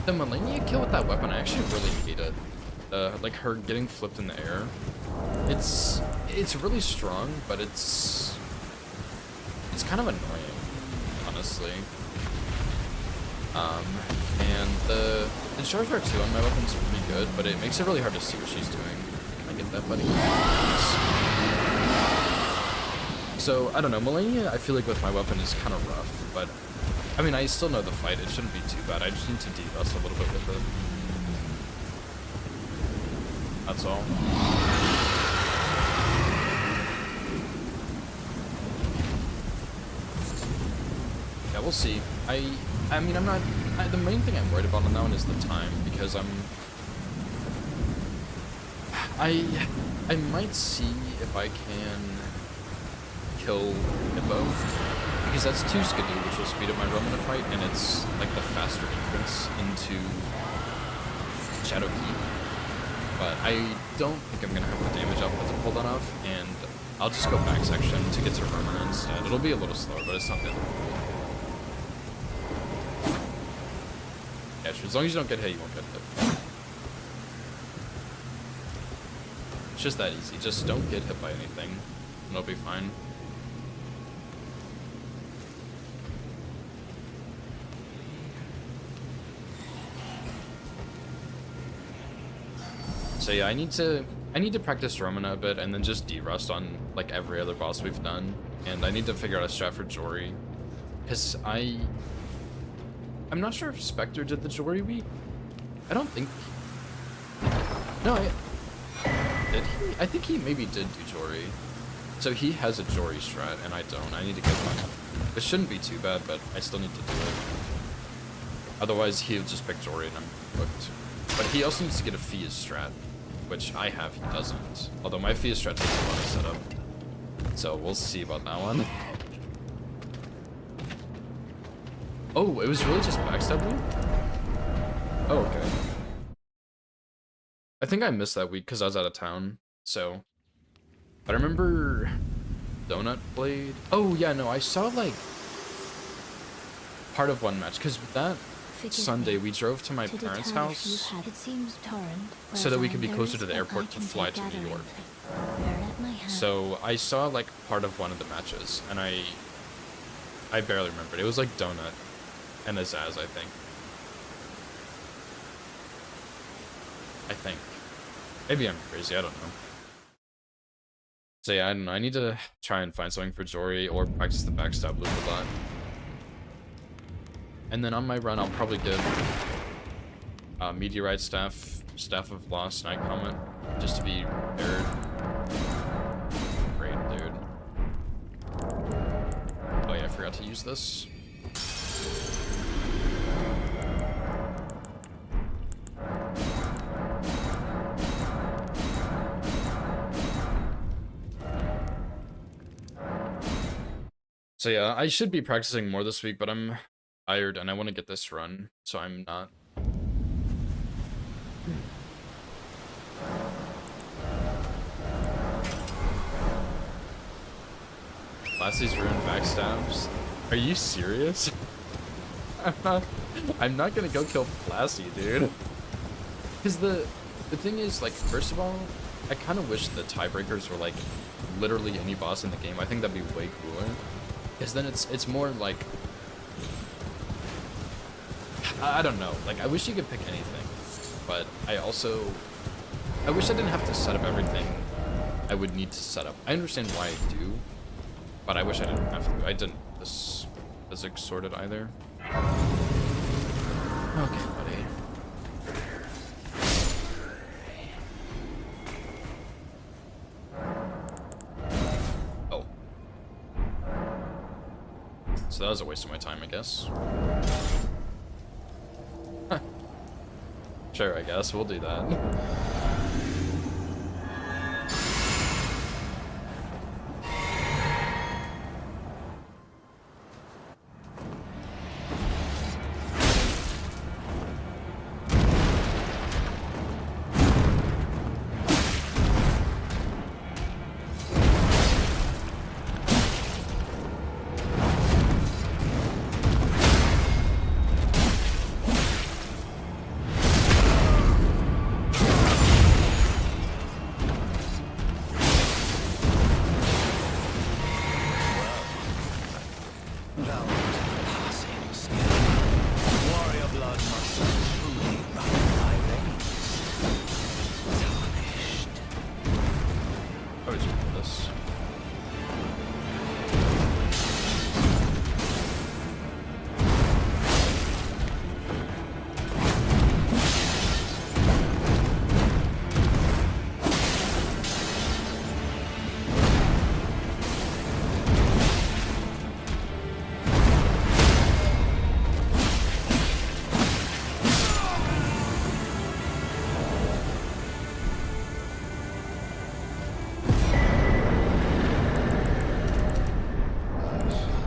the Melania kill with that weapon, I actually really hate it. Like her getting flipped in the air. It's really strong, but it's kind of annoying, honestly. And the charge rate 2 on my weapon's pretty good, but it makes it really hard to see what she's doing. Can I get that, buddy? So, I don't know, Melania, I feel like with my weapon is kind of rough, but I mean, I still know the fight, it shouldn't be too bad, I just need to de-rust a little bit with it. That's all. Yeah, we'll see. I mean, the main thing I'm worried about on that one is the time, because I might see if I can kill Hippo, because that's 2 Skidoo, which will speed up my Romina fight, and it's like the faster entrance into Shadow Keep. But I don't think I'm gonna have the damage output to pull that off, and I'll just go back section to get to Romina instead. It'll be a little slower, but it's not good. Yeah, sure, as long as you don't get hit, you won't get hit. It's just that easy. Just don't get hit by anything, and it'll be fine. So yeah, I need to practice Romina a bit and then just de-rust on like every other boss we've done. And I need to figure out a strat for Jory. Because I'm not sure if Spectre did the Jory week. I don't think... No, did he? I think he maybe did do Jory. So he has a Jory strat and I don't. I need to get one. It shouldn't be too bad, but I still need to do it. Otherwise he'll just pick Jory and I'm hooked. But he also needs to get a Fia strat, which I have, he doesn't. Although my Fia strat takes a lot of setup. So we'll see about that one. Oh, it was really just backstabbing? Oh, okay. I think I missed that week because I was out of town, so. But I remember Donut played. Oh, yeah, no, I saw, like, part of one match, because that Sunday we drove to my parents' house so that we could be closer to the airport to fly to New York. So I saw, like, part of one of the matches, and I barely remembered. It was, like, Donut and Azaz, I think. Maybe I'm crazy, I don't know. So yeah, I don't know. I need to try and find something for Jory or practice the backstab loop a lot. And then on my run, I'll probably give Meteorite Staff of Lost, Night Comet, just to be prepared. Great, dude. Oh yeah, I forgot to use this. So yeah, I should be practicing more this week, but I'm tired and I want to get this run, so I'm not. Lassie's ruined backstabs. Are you serious? I'm not gonna go kill Lassie, dude. Because the thing is, like, first of all, I kind of wish the tiebreakers were like literally any boss in the game. I think that'd be way cooler. Because then it's more like, I don't know, like I wish you could pick anything, but I wish I didn't have to set up everything I would need to set up. I understand why I do, but I wish I didn't have to. I didn't have this physics sorted either. Okay, buddy. So that was a waste of my time, I guess. Sure, I guess. We'll do that.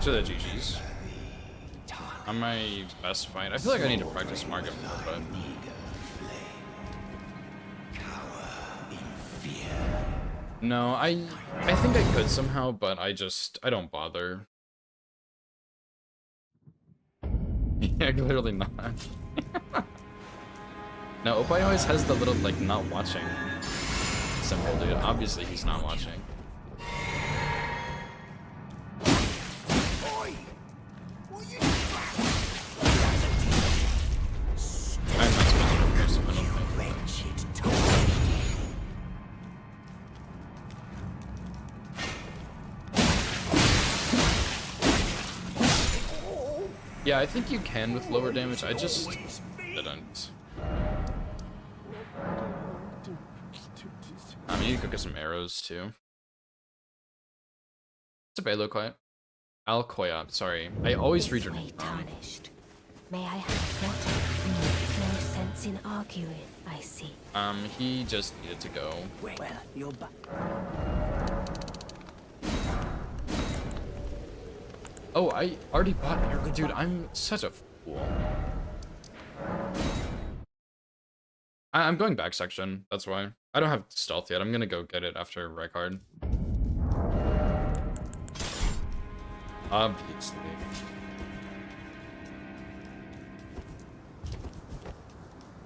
To the GG's. On my best fight, I feel like I need to practice Margit more, but no, I think I could somehow, but I don't bother. Yeah, clearly not. No, Opie always has the little like not watching symbol, dude. Obviously he's not watching. Yeah, I think you can with lower damage. I just didn't. I mean, you could get some arrows too. It's a Balo Alcoyot, sorry. I always read your name wrong. May I have what? No sense in arguing, I see. He just needed to go. Well, you're back. Oh, I already bought arrow. Dude, I'm such a fool. I'm going back section. That's why. I don't have stealth yet. I'm gonna go get it after Rykard. Obviously.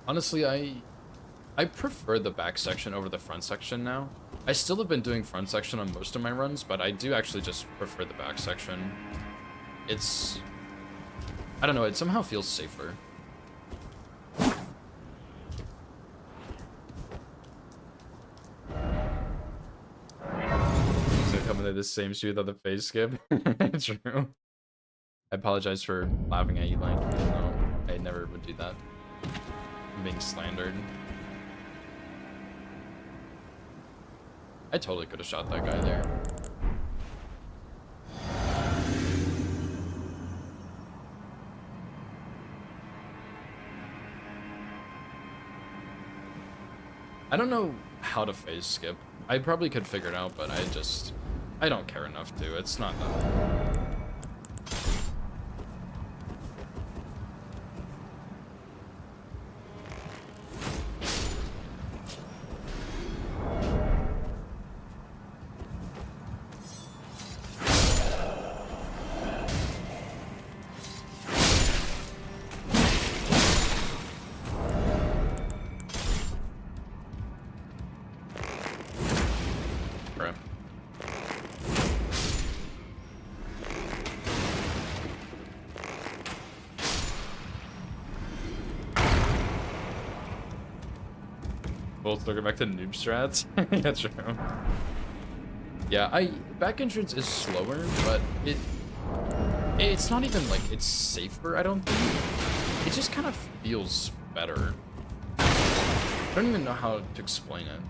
Honestly, I prefer the back section over the front section now. I still have been doing front section on most of my runs, but I do actually just prefer the back section. It's... I don't know, it somehow feels safer. So coming to the same shoe without the face skip. True. I apologize for laughing at you, like, even though I never would do that. I'm being slandered. I totally could have shot that guy there. I don't know how to phase skip. I probably could figure it out, but I don't care enough to. It's not that. Both looking back to noob strats. Yeah, true. Yeah, back entrance is slower, but it's not even like it's safer, I don't think. It just kind of feels better. I don't even know how to explain it.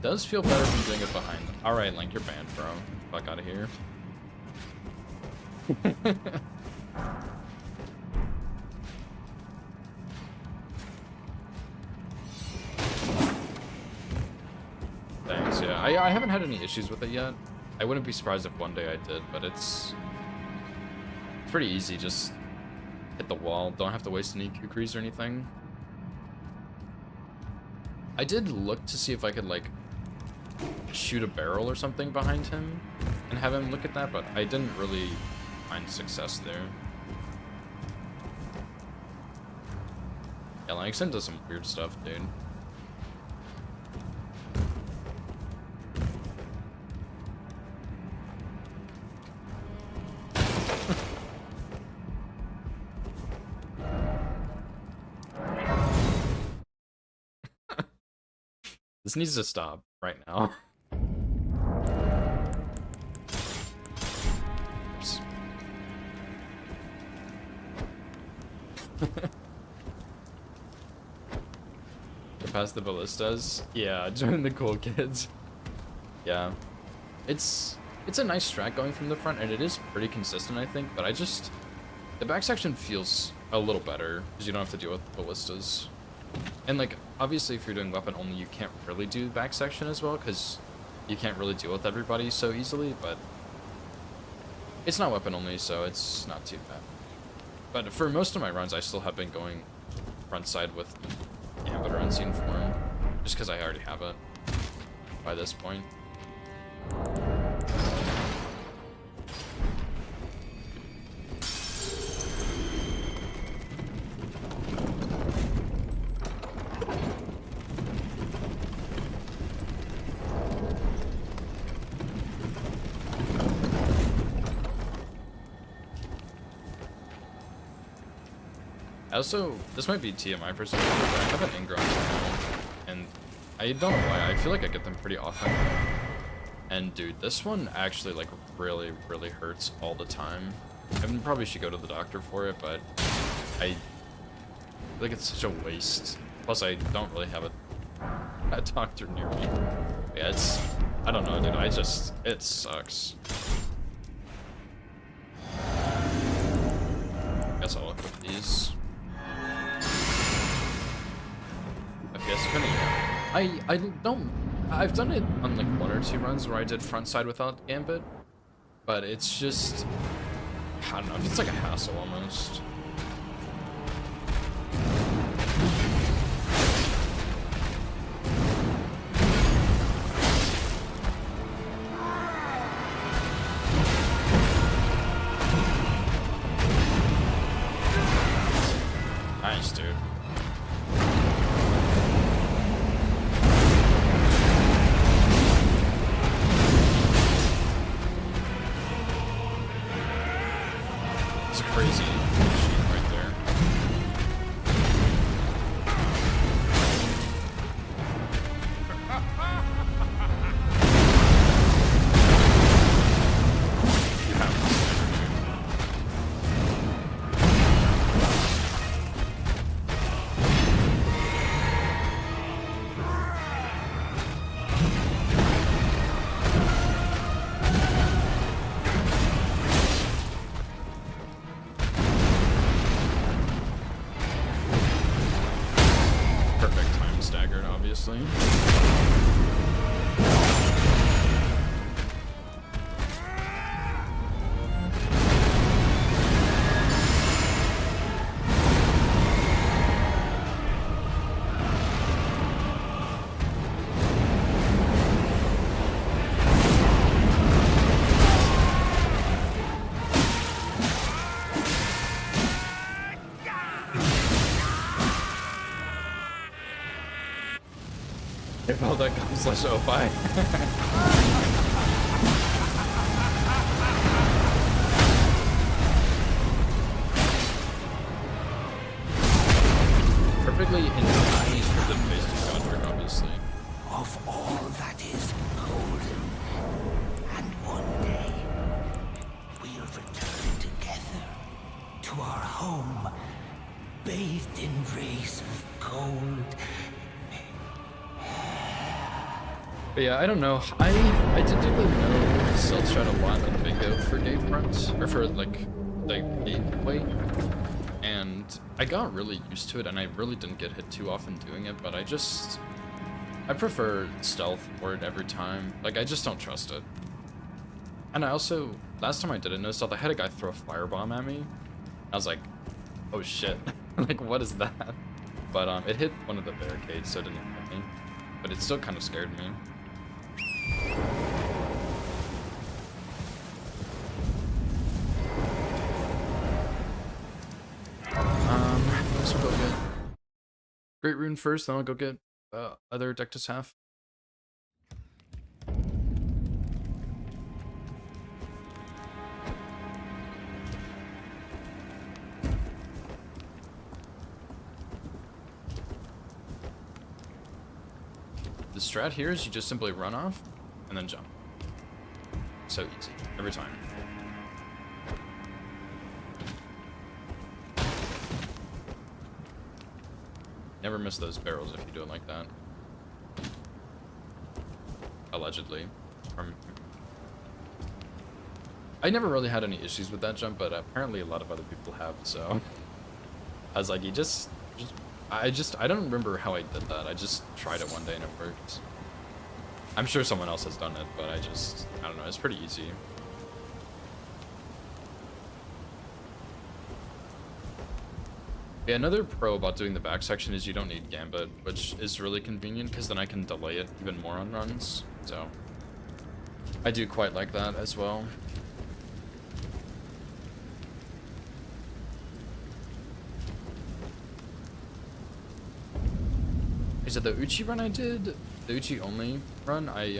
Does feel better from doing it behind. Alright, Link, you're banned, bro. Fuck out of here. Thanks, yeah. I haven't had any issues with it yet. I wouldn't be surprised if one day I did, but it's pretty easy. Just hit the wall. Don't have to waste any kukris or anything. I did look to see if I could, like, shoot a barrel or something behind him and have him look at that, but I didn't really find success there. Yeah, like, does some weird stuff, dude. This needs to stop right now. Oops. Past the ballistas? Yeah, join the cool kids. Yeah. It's a nice strat going from the front, and it is pretty consistent, I think, but the back section feels a little better, because you don't have to deal with ballistas. And, like, obviously if you're doing weapon only, you can't really do back section as well, because you can't really deal with everybody so easily, but it's not weapon only, so it's not too bad. But for most of my runs, I still have been going front side with Gambit or Unseen Form, just because I already have it by this point. Also, this might be TMI for some people, but I have an ingrown channel, and I don't know why, I feel like I get them pretty often. And dude, this one actually, like, really, really hurts all the time. I probably should go to the doctor for it, but I feel like it's such a waste. Plus, I don't really have a doctor near me. Yeah, I don't know, dude, it sucks. Guess I'll equip these. depending. I don't. I've done it on like 1 or 2 runs where I did front side without Gambit, but it's just, I don't know. It's like a hassle almost. Nice, dude. It's crazy machine right there. You have this perfect time staggered, obviously. If all that comes, let's go by. Perfectly in time for the phase 2 contract, obviously. Of all that is golden, and one day we'll return together to our home, bathed in rays of gold. But yeah, I don't know. I typically know stealth strat a lot on bingo for gate fronts, or for like gateway, and I got really used to it, and I really didn't get hit too often doing it. But I prefer stealth for it every time. Like I just don't trust it. And I also, last time I did it, no stealth, I had a guy throw a firebomb at me. I was like, oh shit, like what is that? But it hit one of the barricades, so it didn't hit me. But it still kind of scared me. Let's go get Great Rune first, then I'll go get other Dectus half. The strat here is you just simply run off and then jump. So easy, every time. Never miss those barrels if you do it like that. Allegedly. I never really had any issues with that jump, but apparently a lot of other people have, so I was like, I don't remember how I did that. I just tried it one day and it worked. I'm sure someone else has done it, but I don't know, it's pretty easy. Yeah, another pro about doing the back section is you don't need Gambit, which is really convenient because then I can delay it even more on runs. So I do quite like that as well. Is it the Uchi run I did? The Uchi only run? I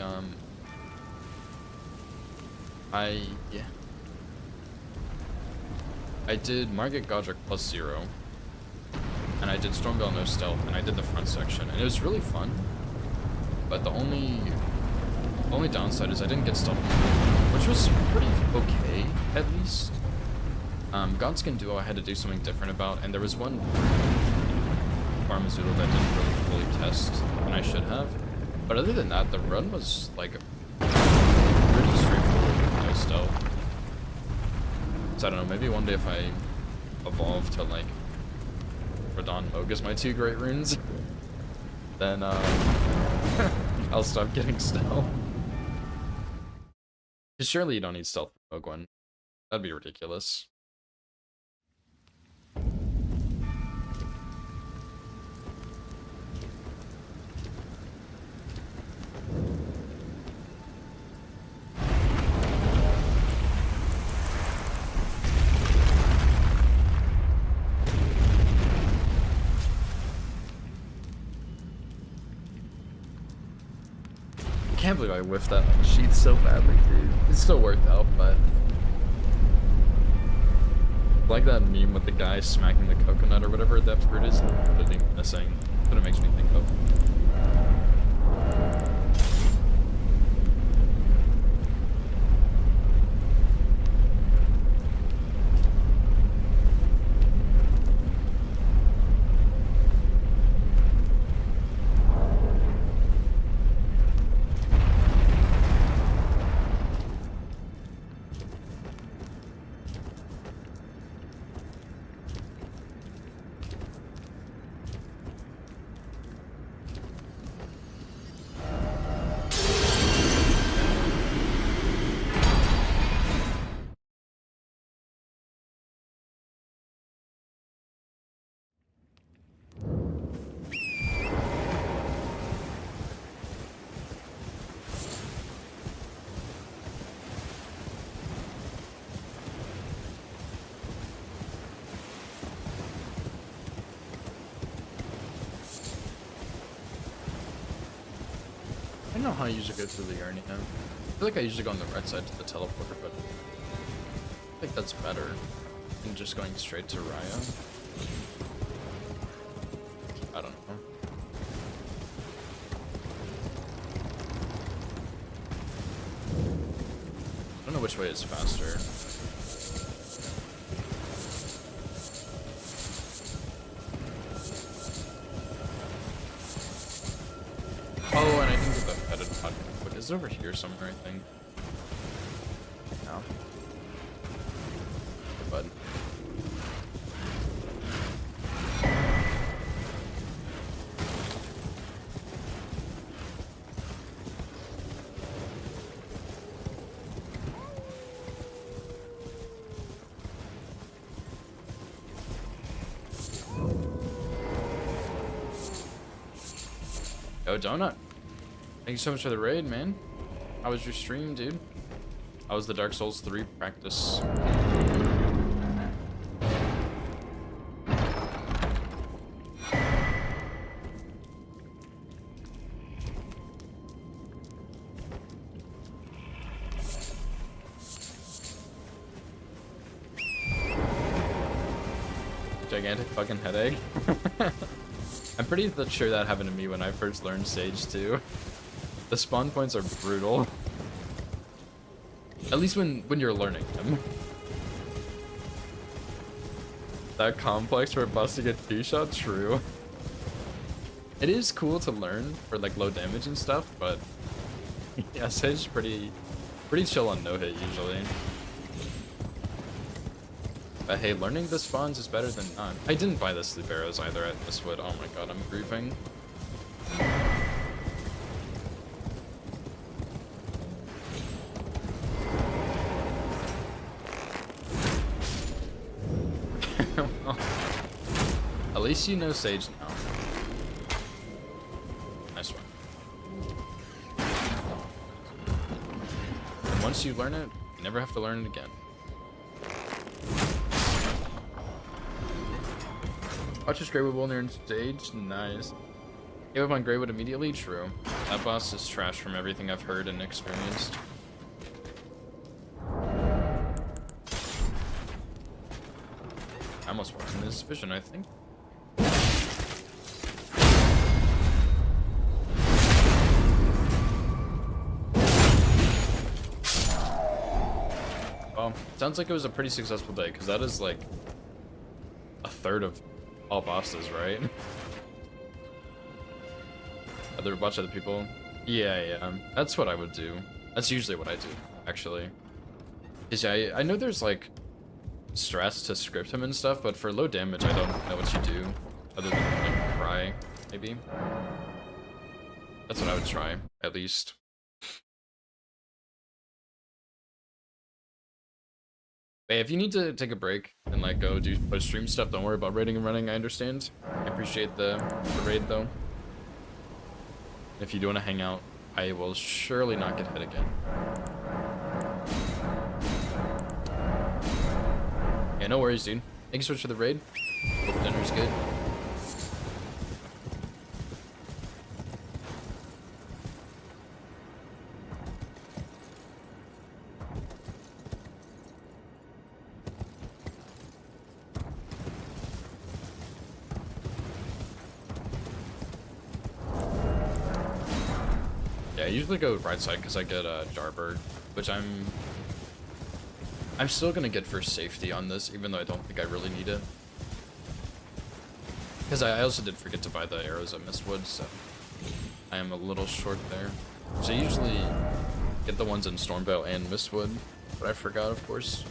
did Margit Godric +0. And I did Stormveil no stealth, and I did the front section, and it was really fun. But the only downside is I didn't get stealth, which was pretty okay, at least. Godskin Duo I had to do something different about, and there was one Pharmaceutical that didn't really fully test, and I should have. But other than that, the run was like pretty straightforward with no stealth. So I don't know, maybe one day if I evolve to like Radon Mogus, my 2 great runes, then I'll stop getting stealth. Because surely you don't need stealth for Rogue One. That'd be ridiculous. I can't believe I whiffed that sheath so badly, dude. It still worked out, but like that meme with the guy smacking the coconut or whatever that fruit is, the thing missing. That's what it makes me think of. I don't know how I usually go through the Yarny now. I feel like I usually go on the right side to the teleporter, but I think that's better than just going straight to Raya. I don't know. I don't know which way is faster. Oh, and I think the headed pod but is over here somewhere, I think. No. Bud. Yo, Donut. Thank you so much for the raid, man. How was your stream, dude? How was the Dark Souls 3 practice? Gigantic fucking headache. I'm pretty sure that happened to me when I first learned Sage too. The spawn points are brutal. At least when you're learning them. That complex for busting a two-shot, true. It is cool to learn for like low damage and stuff, but yeah, Sage's pretty chill on no-hit usually. But hey, learning the spawns is better than none. I didn't buy the sleep arrows either at Westwood. Oh my god, I'm grieving. Well, at least you know Sage now. Nice one. And once you learn it, you never have to learn it again. Watch this Greywood will near Sage. Nice. Gave up on Greywood immediately? True. That boss is trash from everything I've heard and experienced. I almost walked in this vision, I think. Well, sounds like it was a pretty successful day, because that is like a third of all bosses, right? A bunch of other people. Yeah. That's what I would do. That's usually what I do, actually. Cause yeah, I know there's like stress to script him and stuff, but for low damage, I don't know what you do other than like cry, maybe. That's what I would try, at least. Hey, if you need to take a break and like go do post stream stuff, don't worry about raiding and running. I understand. I appreciate the raid though. If you do want to hang out, I will surely not get hit again. Yeah, no worries, dude. Thank you so much for the raid. Hope dinner's good. Yeah, I usually go right side because I get a Jarbird, which I'm still gonna get for safety on this, even though I don't think I really need it. Because I also did forget to buy the arrows at Mistwood, so I am a little short there. So I usually get the ones in Stormvale and Mistwood, but I forgot, of course.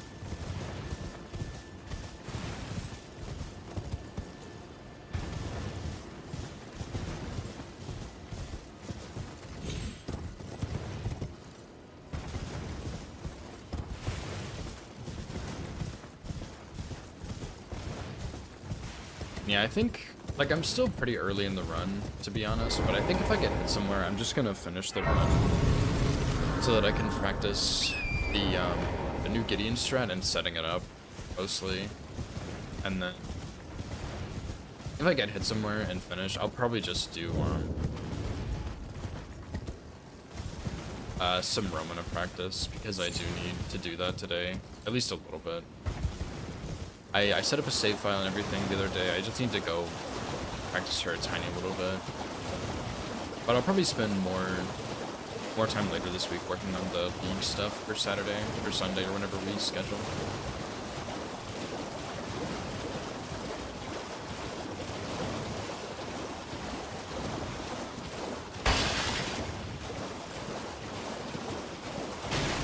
Yeah, I think, like, I'm still pretty early in the run, to be honest, but I think if I get hit somewhere, I'm just gonna finish the run so that I can practice the new Gideon strat and setting it up, mostly. And then, if I get hit somewhere and finish, I'll probably just do some Romina practice, because I do need to do that today, at least a little bit. I set up a save file and everything the other day. I just need to go practice her a tiny little bit. But I'll probably spend more time later this week working on the league stuff for Saturday or Sunday or whenever we schedule.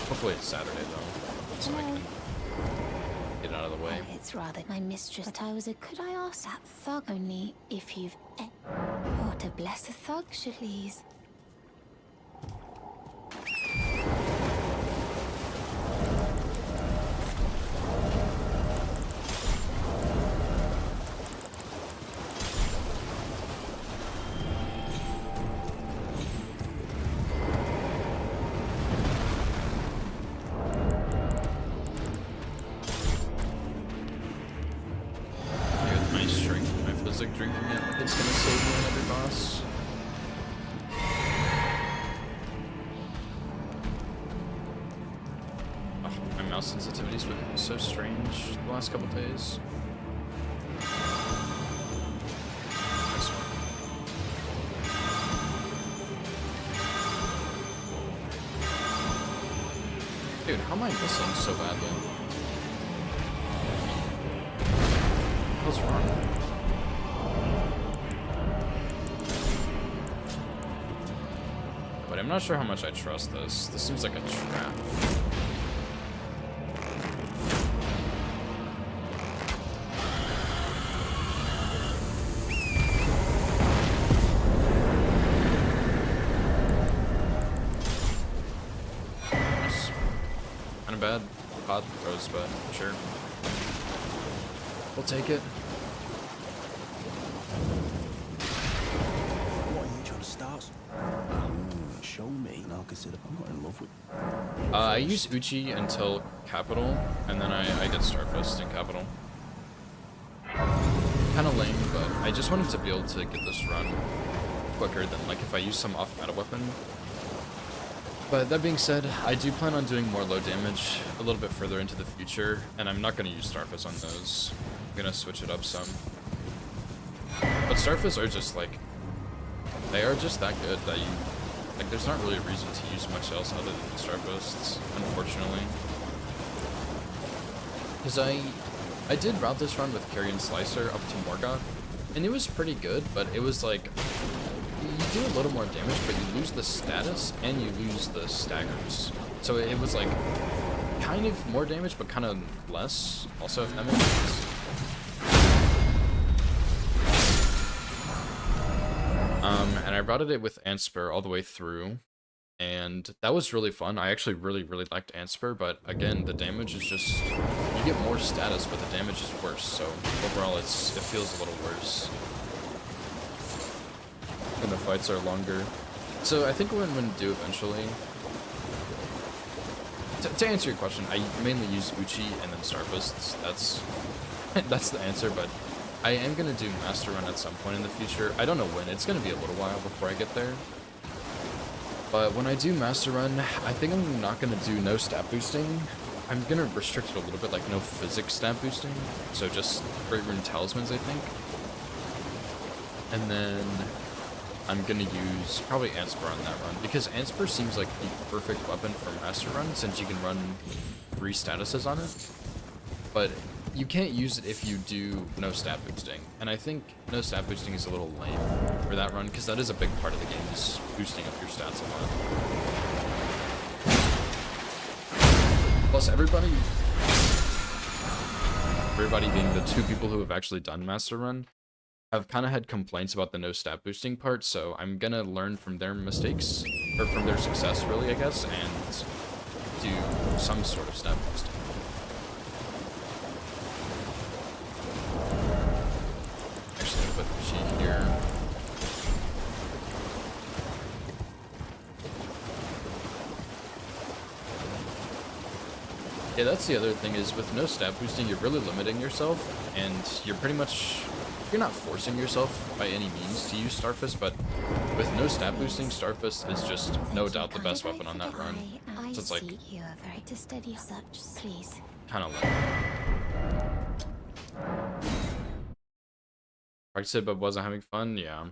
Hopefully it's Saturday though, so I can get it out of the way. It's rather my mistress, but I was a... Could I ask that thug only if you've... What a blessed thug should please. Drinking it like it's gonna save me on every boss. Oh, my mouse sensitivity's been so strange the last couple days. Nice one. Dude, how am I missing so badly? What's wrong? But I'm not sure how much I trust this. This seems like a trap. Nice. Kinda bad pod throws, but sure. We'll take it. What are you trying to start? Show me, and I'll consider I'm not in love with. I use Uchi until Capital, and then I get Starfist in Capital. Kinda lame, but I just wanted to be able to get this run quicker than like if I use some off-meta weapon. But that being said, I do plan on doing more low damage a little bit further into the future, and I'm not going to use Starfist on those. I'm going to switch it up some. But Starfists are just like, they are just that good that you, like, there's not really a reason to use much else other than Starfists, unfortunately. Because I did route this run with Carrion Slicer up to Morgoth, and it was pretty good, but it was like, you do a little more damage, but you lose the status, and you lose the staggers. So it was like, kind of more damage, but kind of less, also, if that makes sense. And and I routed it with Antspur all the way through, and that was really fun. I actually really liked Antspur, but again, the damage is just, you get more status, but the damage is worse, so overall it feels a little worse. And the fights are longer. So I think what I'm going to do eventually, to answer your question, I mainly use Uchi and then Starfists. That's the answer, but I am going to do Master Run at some point in the future. I don't know when. It's going to be a little while before I get there. But when I do Master Run, I think I'm not going to do no stat boosting. I'm going to restrict it a little bit, like no physics stat boosting. So just Great Rune Talismans, I think. And then I'm going to use probably Antspur on that run, because Antspur seems like the perfect weapon for Master Run, since you can run 3 statuses on it. But you can't use it if you do no stat boosting, and I think no stat boosting is a little lame for that run, because that is a big part of the game, is boosting up your stats a lot. Plus, everybody being the 2 people who have actually done Master Run, have kind of had complaints about the no stat boosting part, so I'm gonna learn from their mistakes, or from their success, really, I guess, and do some sort of stat boosting. Actually, I'm gonna put She here. Yeah, that's the other thing, is with no stat boosting, you're really limiting yourself, and you're pretty much, you're not forcing yourself by any means to use Starfist, but with no stat boosting, Starfist is just no doubt the best weapon on that run. So it's like, kind of like, practice it but wasn't having fun, yeah.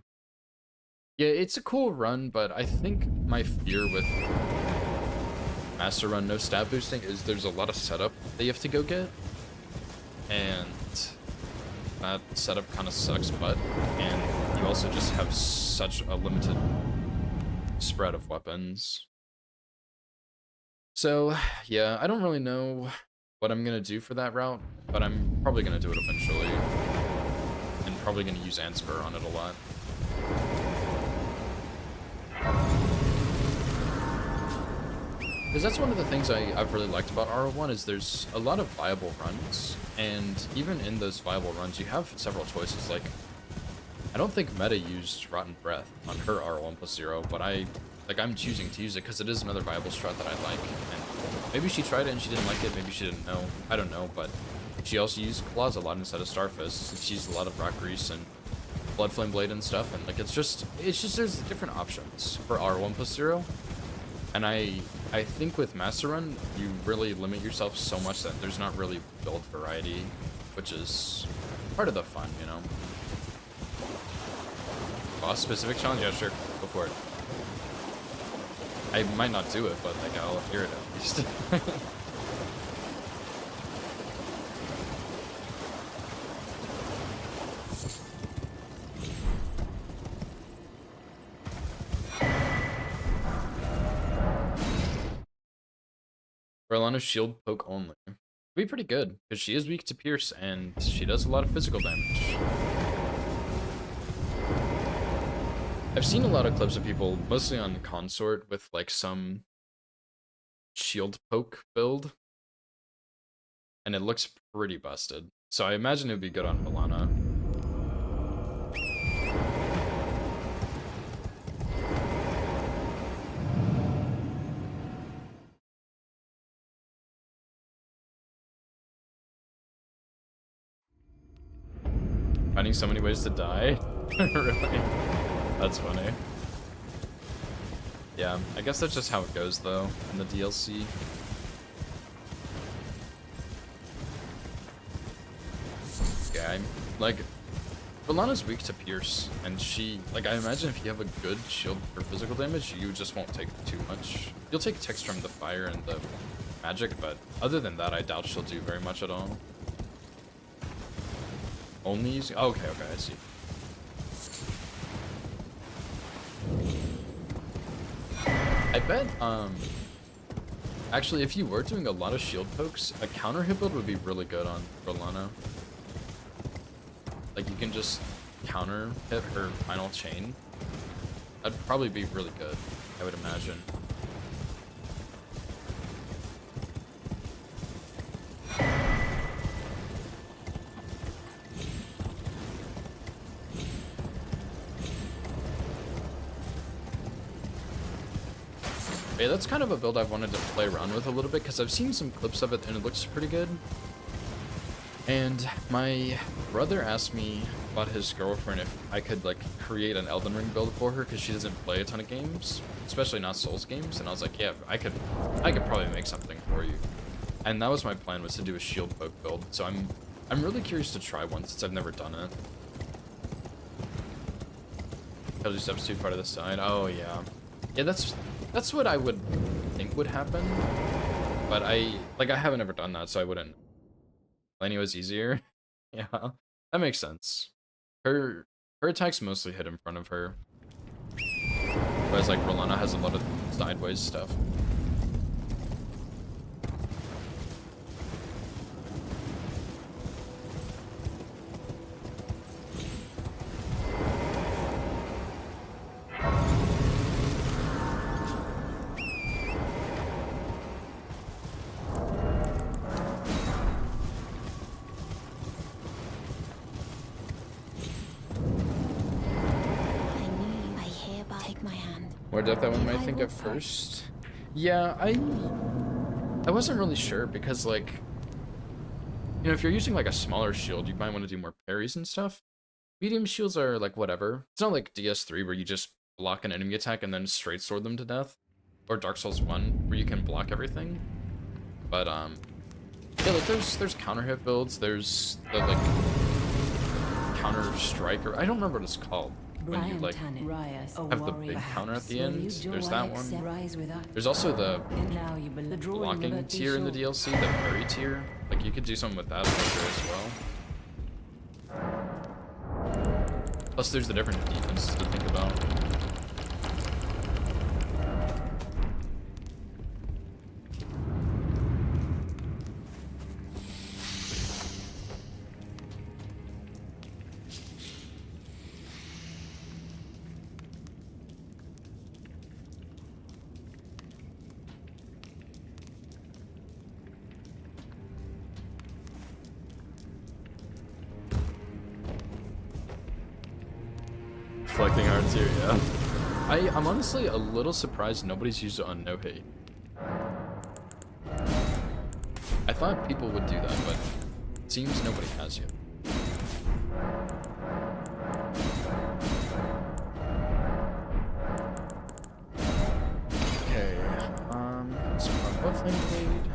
Yeah, it's a cool run, but I think my fear with Master Run no stat boosting is there's a lot of setup that you have to go get, and that setup kind of sucks butt, and you also just have such a limited spread of weapons. So yeah, I don't really know what I'm gonna do for that route, but I'm probably gonna do it eventually, and probably gonna use Antspur on it a lot. Because that's one of the things I've really liked about Rl1, is there's a lot of viable runs, and even in those viable runs, you have several choices. Like, I don't think Meta used Rotten Breath on her Rl1+0, but I'm choosing to use it because it is another viable strat that I like. And maybe she tried it and she didn't like it, maybe she didn't know, I don't know, but she also used Claws a lot instead of Starfist. She used a lot of Rock Grease and Blood Flame Blade and stuff, and like it's just there's different options for R1+0. And I think with Master Run, you really limit yourself so much that there's not really build variety, which is part of the fun, you know? Boss specific challenge? Yeah, sure. Go for it. I might not do it, but like I'll hear it at least. Rl1's shield poke only. It'd be pretty good, because she is weak to pierce, and she does a lot of physical damage. I've seen a lot of clips of people, mostly on Consort, with like some shield poke build, and it looks pretty busted. So I imagine it would be good on Milana. Finding so many ways to die? Really? That's funny. Yeah, I guess that's just how it goes, though, in the DLC. Yeah, like, Rl1's weak to pierce, and she, like, I imagine if you have a good shield for physical damage, you just won't take too much. You'll take ticks from the fire and the magic, but other than that, I doubt she'll do very much at all. Only using, oh, okay, I see. I bet, actually, if you were doing a lot of shield pokes, a counter hit build would be really good on Rl1. Like, you can just counter hit her final chain, That'd probably be really good, I would imagine. Yeah, that's kind of a build I've wanted to play around with a little bit because I've seen some clips of it and it looks pretty good. And my brother asked me about his girlfriend if I could like create an Elden Ring build for her because she doesn't play a ton of games, especially not Souls games. And I was like, yeah, I could probably make something for you. And that was my plan, was to do a shield poke build. So I'm really curious to try one since I've never done it. Kelly steps too far to the side. Oh yeah, yeah. That's what I would think would happen. But I haven't ever done that, so I wouldn't. Lenny was easier. Yeah, that makes sense. Her attacks mostly hit in front of her, whereas like Rolana has a lot of sideways stuff. More depth I one might think at first. Yeah, I wasn't really sure because like, you know, if you're using like a smaller shield, you might want to do more parries and stuff. Medium shields are like whatever. It's not like DS3 where you just block an enemy attack and then straight sword them to death, or Dark Souls 1 where you can block everything. But yeah, like there's counter hit builds. There's the like counter strike, or I don't remember what it's called. When you like have the big counter at the end, there's that one. There's also the blocking tier in the DLC, the parry tier. Like you could do something with that as well. Plus there's the different defenses to think about. Collecting hearts here, yeah. I'm honestly a little surprised nobody's used it on No Hate. I thought people would do that, but it seems nobody has yet. Okay, let's put on Buffling Blade.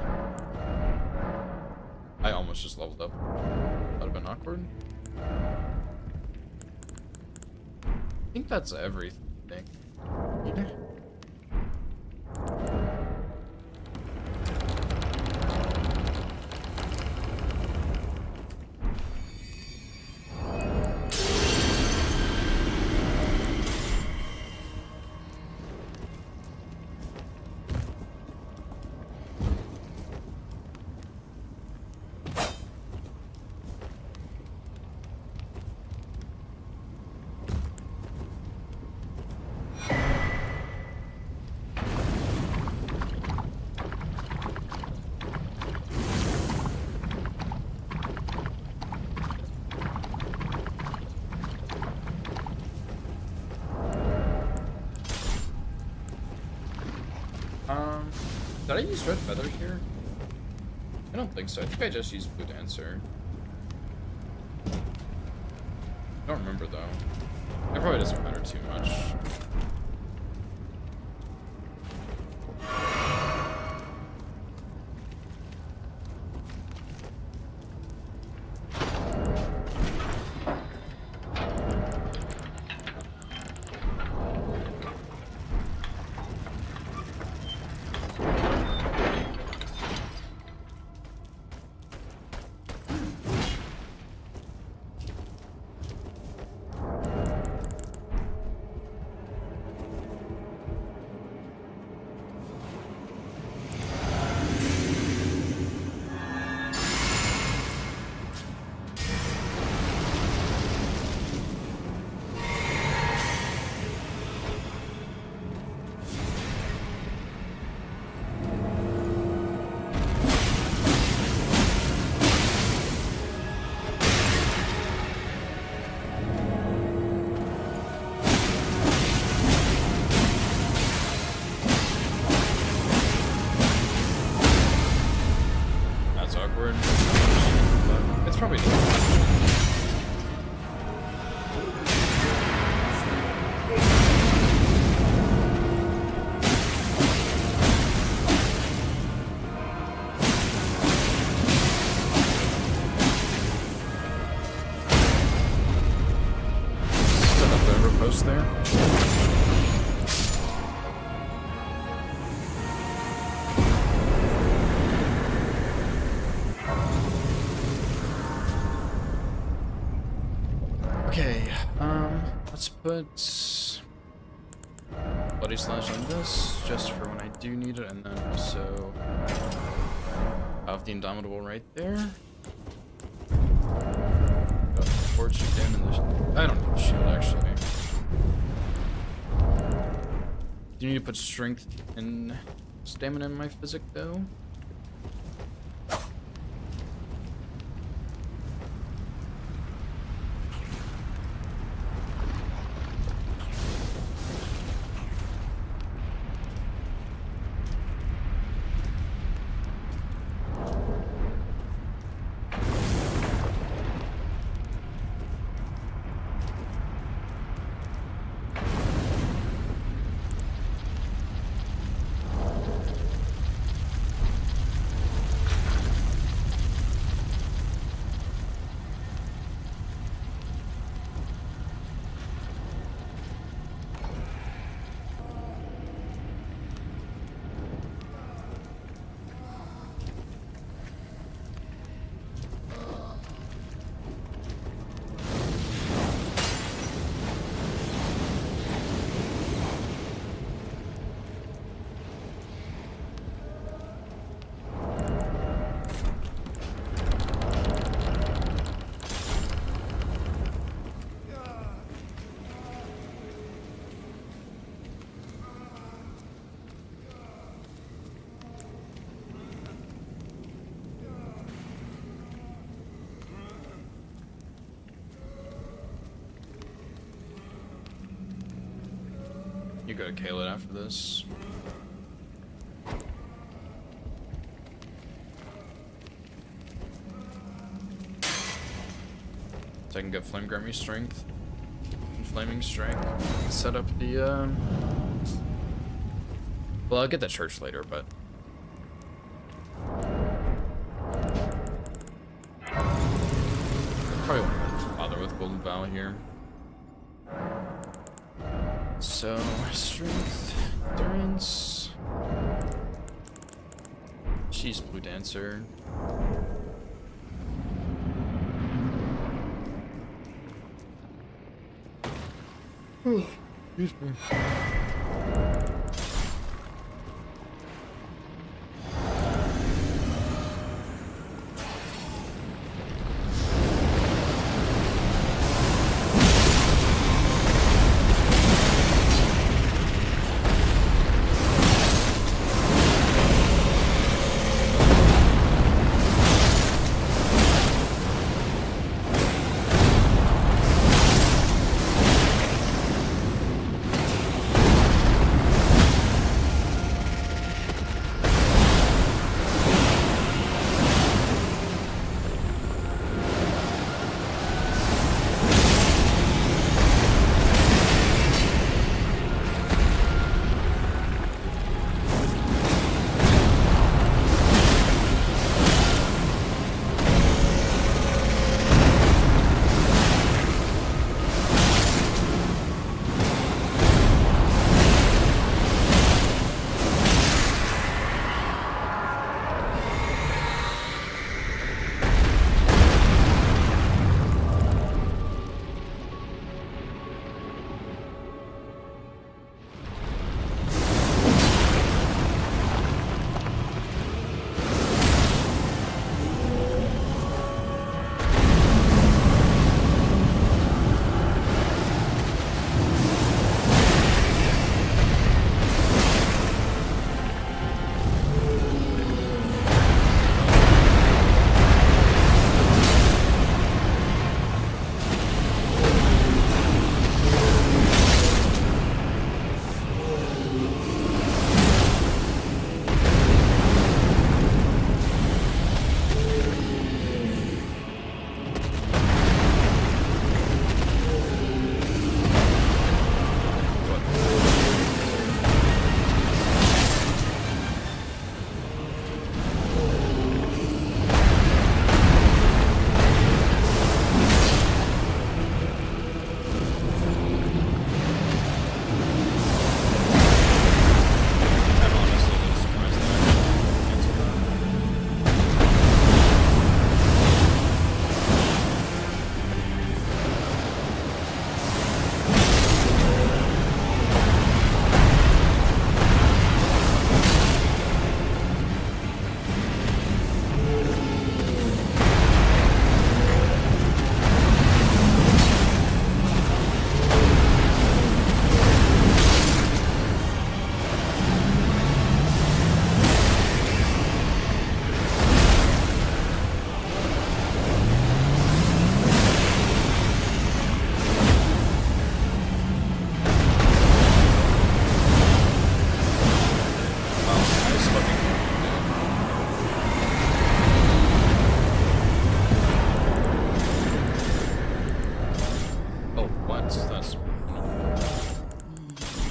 I almost just leveled up. That would have been awkward. I think that's everything. Did I use Red Feather here? I don't think so. I think I just used Blue Dancer. I don't remember though. It probably doesn't matter too much. post there. Okay, let's put Bloody Slash on this, just for when I do need it, and then also have the Indomitable right there. Got the torch again, and I don't need the shield, actually. Do you need to put strength and stamina in my physic, though? You go to kill it after this. So I can get Flame Grant me Strength and Flaming Strike. Set up the, well, I'll get the church later, but... Probably won't bother with Golden Vow here. So, strength, endurance. She's Blue Dancer. Excuse me.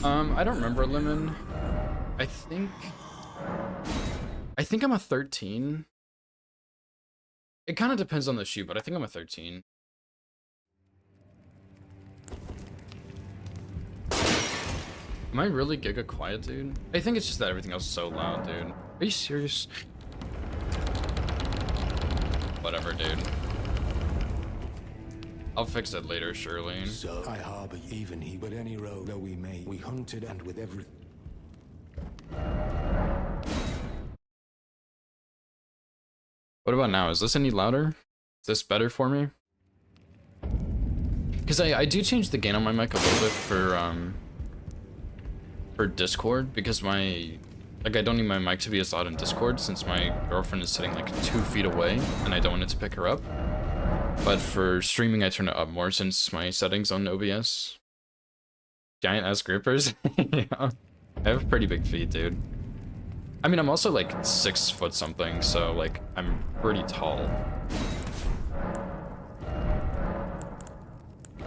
I don't remember lemon. I think I'm a 13. It kind of depends on the shoe, but I think I'm a 13. Am I really Giga quiet, dude? I think it's just that everything else is so loud, dude. Are you serious? Whatever, dude. I'll fix it later, surely. So I harbor even he, but any road that we made, we hunted and with every. What about now? Is this any louder? Is this better for me? Because I do change the gain on my mic a little bit for Discord, because I don't need my mic to be as loud in Discord since my girlfriend is sitting like 2 feet away and I don't want it to pick her up. But for streaming, I turn it up more since my settings on OBS. Giant ass grippers. Yeah. I have pretty big feet, dude. I mean, I'm also like 6 foot something, so like I'm pretty tall.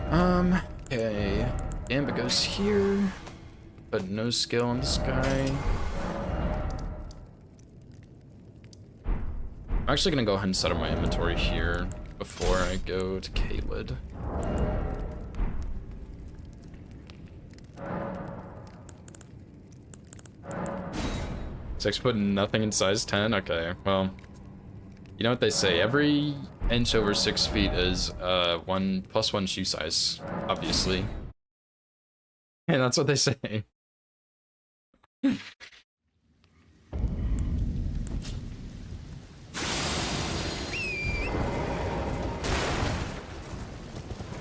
Okay. Gambit goes here, but no skill on this guy. I'm actually gonna go ahead and set up my inventory here before I go to Kaled. Six foot nothing in size 10? Okay, well, you know what they say, every inch over 6 feet is 1 + 1 shoe size, obviously. And that's what they say.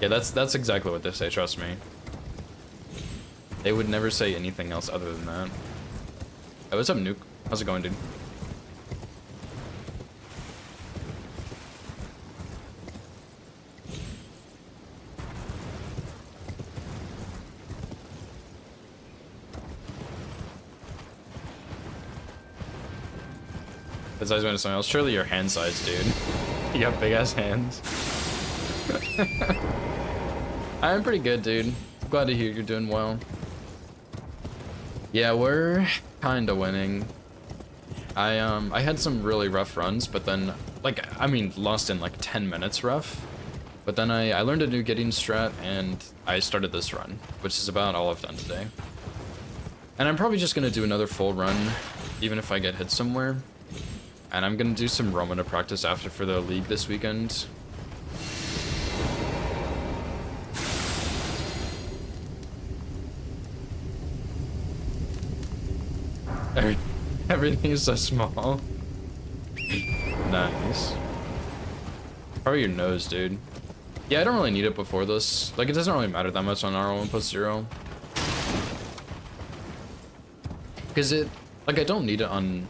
Yeah, that's exactly what they say, trust me. They would never say anything else other than that. Hey, what's up, Nuke? How's it going, dude? His eyes went to something else. Surely your hand size, dude. You got big ass hands. I'm pretty good, dude. Glad to hear you're doing well. Yeah, we're kinda winning. I had some really rough runs, but then, like, I mean, lost in like 10 minutes rough. But then I learned a new Gideon strat, and I started this run, which is about all I've done today. And I'm probably just gonna do another full run, even if I get hit somewhere. And I'm gonna do some Romina practice after for the league this weekend. Everything is so small. Nice. Probably your nose, dude. Yeah, I don't really need it before this. Like, it doesn't really matter that much on Rl1+0. Because like, I don't need it on...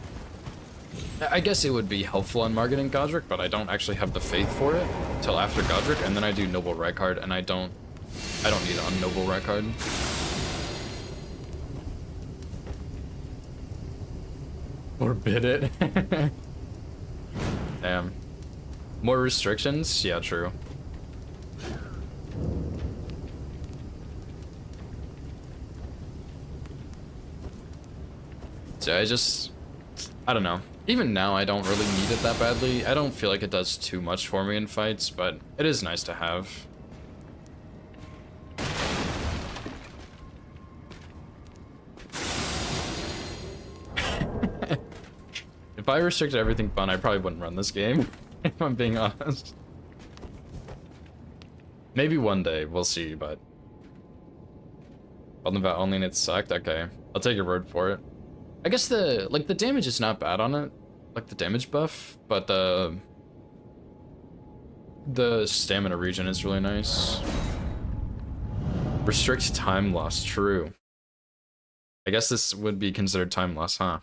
I guess it would be helpful on Margit and Godric, but I don't actually have the faith for it till after Godric, and then I do Noble Rykard, and I don't need it on Noble Rykard. Forbid it. Damn. More restrictions? Yeah, true. So I don't know. Even now, I don't really need it that badly. I don't feel like it does too much for me in fights, but it is nice to have. If I restricted everything fun, I probably wouldn't run this game, if I'm being honest. Maybe one day, we'll see, but... only and it sucked? Okay, I'll take your word for it. I guess the damage is not bad on it, like the damage buff, but the stamina regen is really nice. Restrict time loss, true. I guess this would be considered time loss, huh?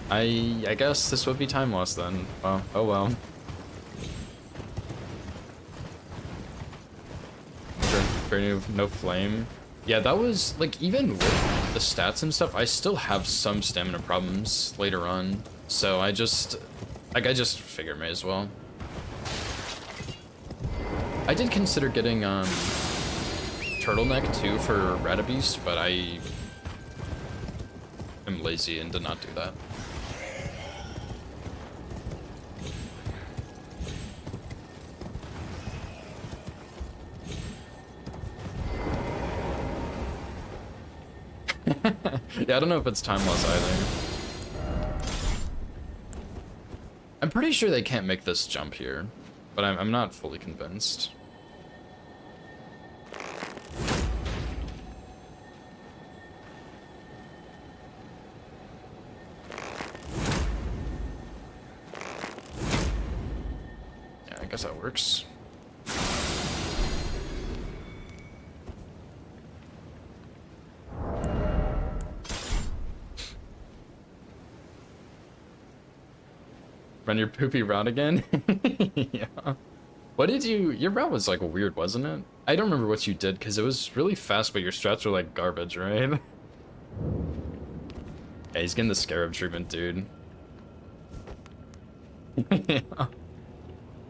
I guess this would be time loss then. Well, oh well. No flame. Yeah, that was like, even with the stats and stuff, I still have some stamina problems later on. So I just figure may as well. I did consider getting turtleneck too for Radabeast, but I am lazy and did not do that. Yeah, I don't know if it's time loss either. I'm pretty sure they can't make this jump here, but I'm not fully convinced. Yeah, I guess that works. Run your poopy route again? Yeah. What did you... Your route was, like, weird, wasn't it? I don't remember what you did, because it was really fast, but your strats were, like, garbage, right? Yeah, he's getting the scarab treatment, dude. Yeah.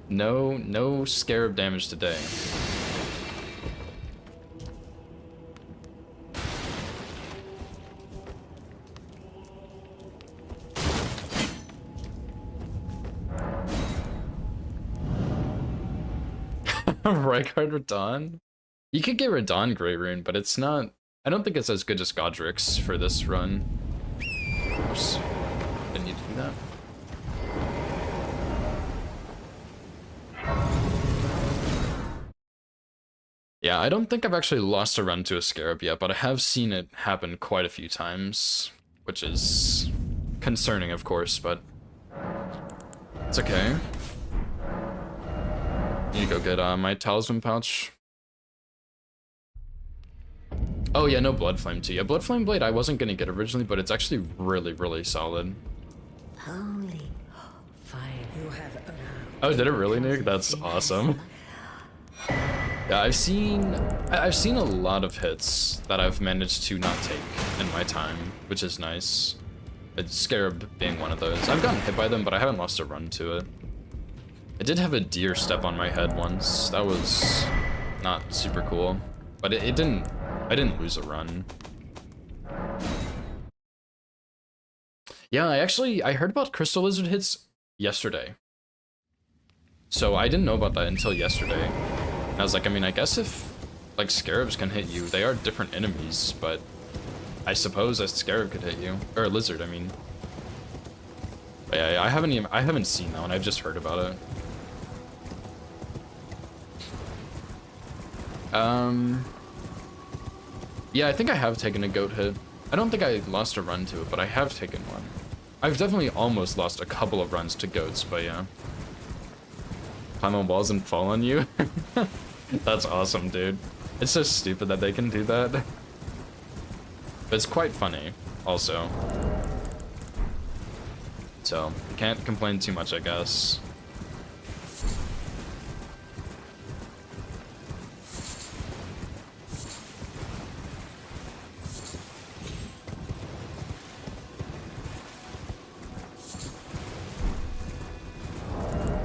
No scarab damage today. Rykard Radon? You could get Radon Grey Rune, but it's not... I don't think it's as good as Godric's for this run. Oops. Didn't need to do that. Yeah, I don't think I've actually lost a run to a Scarab yet, but I have seen it happen quite a few times, which is concerning, of course, but it's okay. Need to go get my talisman pouch. Oh yeah, no Blood Flame too. Yeah, Blood Flame Blade I wasn't gonna get originally, but it's actually really solid. Holy fire. You have Oh, did it really, Nick? That's awesome. Yeah, I've seen a lot of hits that I've managed to not take in my time, which is nice. Scarab being one of those. I've gotten hit by them, but I haven't lost a run to it. I did have a deer step on my head once. That was not super cool, but I didn't lose a run. Yeah, I heard about Crystal Lizard hits yesterday. So I didn't know about that until yesterday. And I was like, I mean, I guess if like scarabs can hit you, they are different enemies, but I suppose a scarab could hit you, or a lizard, I mean. But yeah, I haven't seen that one. I've just heard about it. Yeah, I think I have taken a goat hit. I don't think I lost a run to it, but I have taken one. I've definitely almost lost a couple of runs to goats, but yeah. Climb on walls and fall on you? That's awesome, dude. It's so stupid that they can do that. But it's quite funny, also. So, can't complain too much, I guess.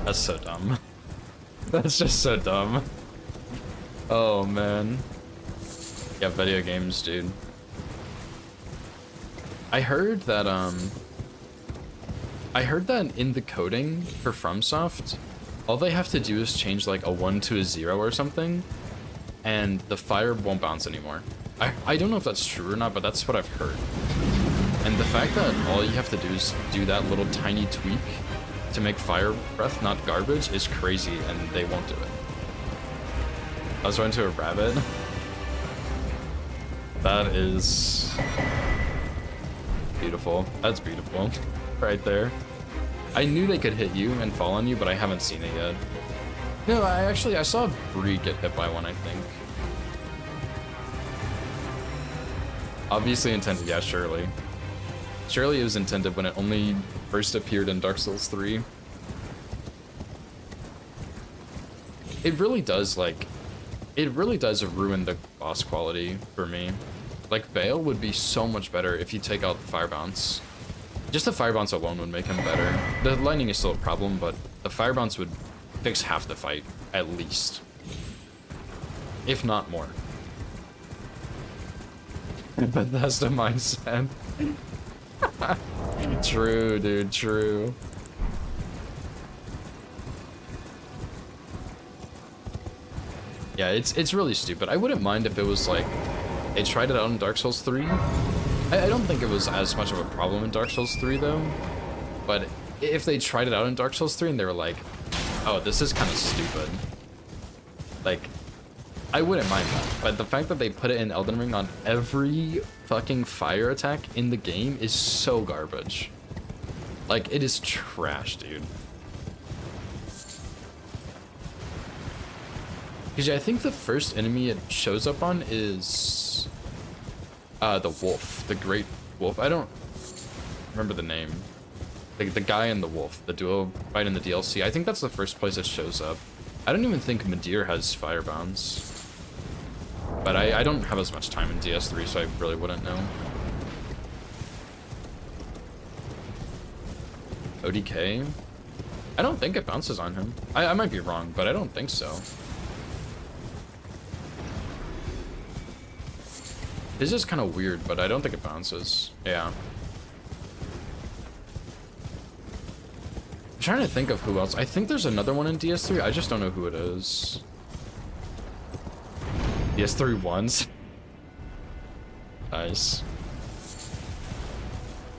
That's so dumb. That's just so dumb. Oh, man. Yeah, video games, dude. I heard that in the coding for FromSoft, all they have to do is change like a 1 to a 0 or something, and the fire won't bounce anymore. I don't know if that's true or not, but that's what I've heard. And the fact that all you have to do is do that little tiny tweak to make fire breath not garbage is crazy, and they won't do it. I was running to a rabbit. That is beautiful. That's beautiful. Right there. I knew they could hit you and fall on you, but I haven't seen it yet. No, I saw Bree get hit by one, I think. Obviously intended, yeah, surely. Surely it was intended when it only first appeared in Dark Souls 3. It really does, like, it really does ruin the boss quality for me. Like, Bale would be so much better if you take out the fire bounce. Just the fire bounce alone would make him better. The lightning is still a problem, but the fire bounce would fix half the fight, at least. if not more. Bethesda mindset. True, dude, true. Yeah, it's really stupid. I wouldn't mind if it was like they tried it out in Dark Souls 3. I don't think it was as much of a problem in Dark Souls 3 though. But if they tried it out in Dark Souls 3 and they were like, oh, this is kind of stupid. Like, I wouldn't mind that. But the fact that they put it in Elden Ring on every fucking fire attack in the game is so garbage. Like, it is trash, dude. Because I think the first enemy it shows up on is the wolf, the great wolf. I don't remember the name. The guy and the wolf, the duo fight in the DLC. I think that's the first place it shows up. I don't even think Midir has fire bounds. But I don't have as much time in DS3, so I really wouldn't know. ODK? I don't think it bounces on him. I might be wrong, but I don't think so. This is kind of weird, but I don't think it bounces. Yeah. I'm trying to think of who else. I think there's another one in DS3. I just don't know who it is. DS3 ones. Nice.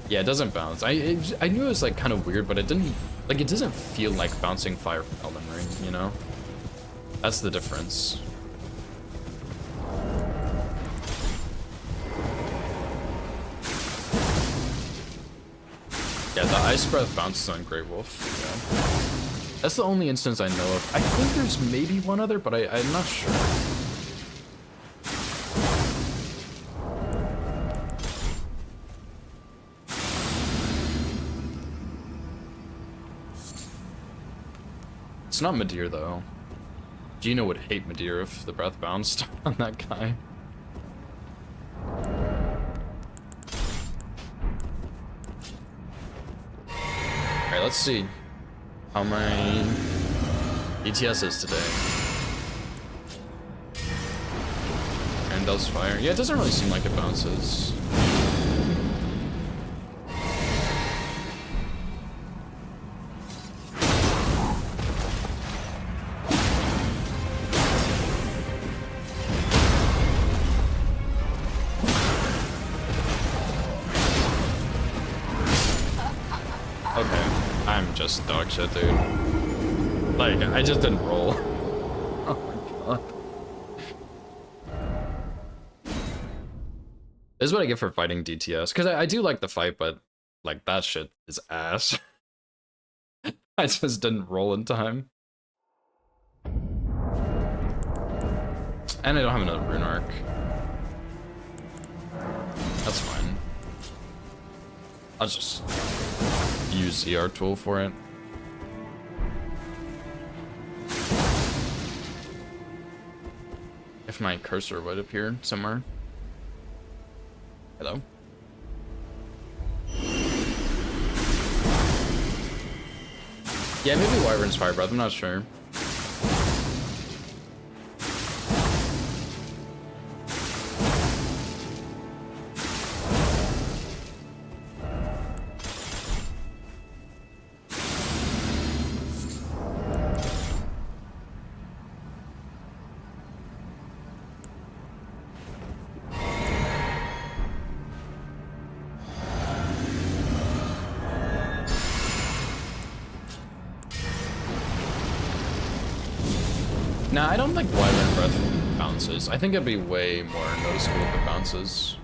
Yeah, it doesn't bounce. I knew it was like kind of weird, but it didn't, like, it doesn't feel like bouncing fire from Elden Ring, you know? That's the difference. Yeah, the ice breath bounces on Grey Wolf. Yeah. That's the only instance I know of. I think there's maybe one other, but I'm not sure. It's not Midir though. Gino would hate Midir if the breath bounced on that guy. Alright, let's see how my ETS is today. And does fire. Yeah, it doesn't really seem like it bounces. Just dog shit, dude. Like, I just didn't roll. Oh my god. This is what I get for fighting DTS. Because I do like the fight, but, like, that shit is ass. I just didn't roll in time. And I don't have another rune arc. That's fine. I'll just use ER tool for it. If my cursor would appear somewhere. Hello? Yeah, maybe Wyvern's Fire Breath, I'm not sure. Nah, I don't think Wyvern Breath bounces. I think it'd be way more noticeable if it bounces.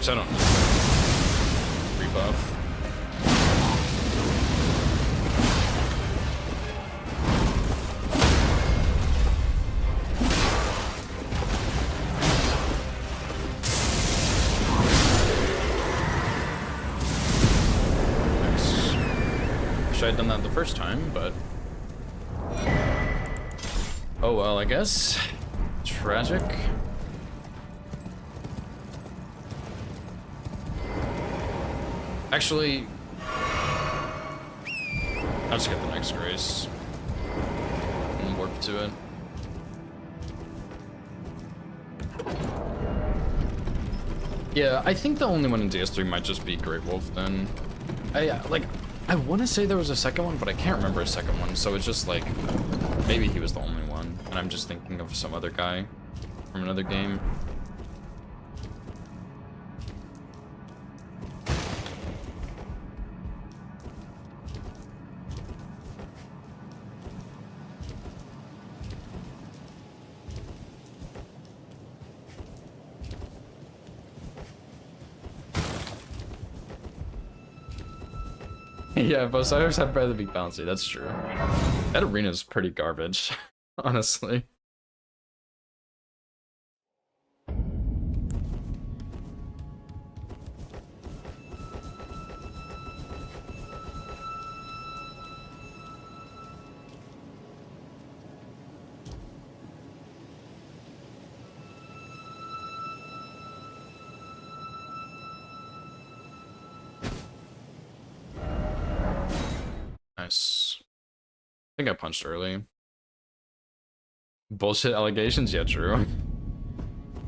Because I don't need rebuff. Nice. Wish I had done that the first time, but... oh well, I guess. Tragic. Actually, I'll just get the next grace and warp to it. Yeah, I think the only one in DS3 might just be Great Wolf then. I want to say there was a second one, but I can't remember a second one, so it's just like, maybe he was the only one, and I'm just thinking of some other guy from another game. Yeah, Bosaios have better be bouncy, that's true. That arena's pretty garbage, honestly. Nice. I think I punched early. Bullshit allegations? Yeah, true.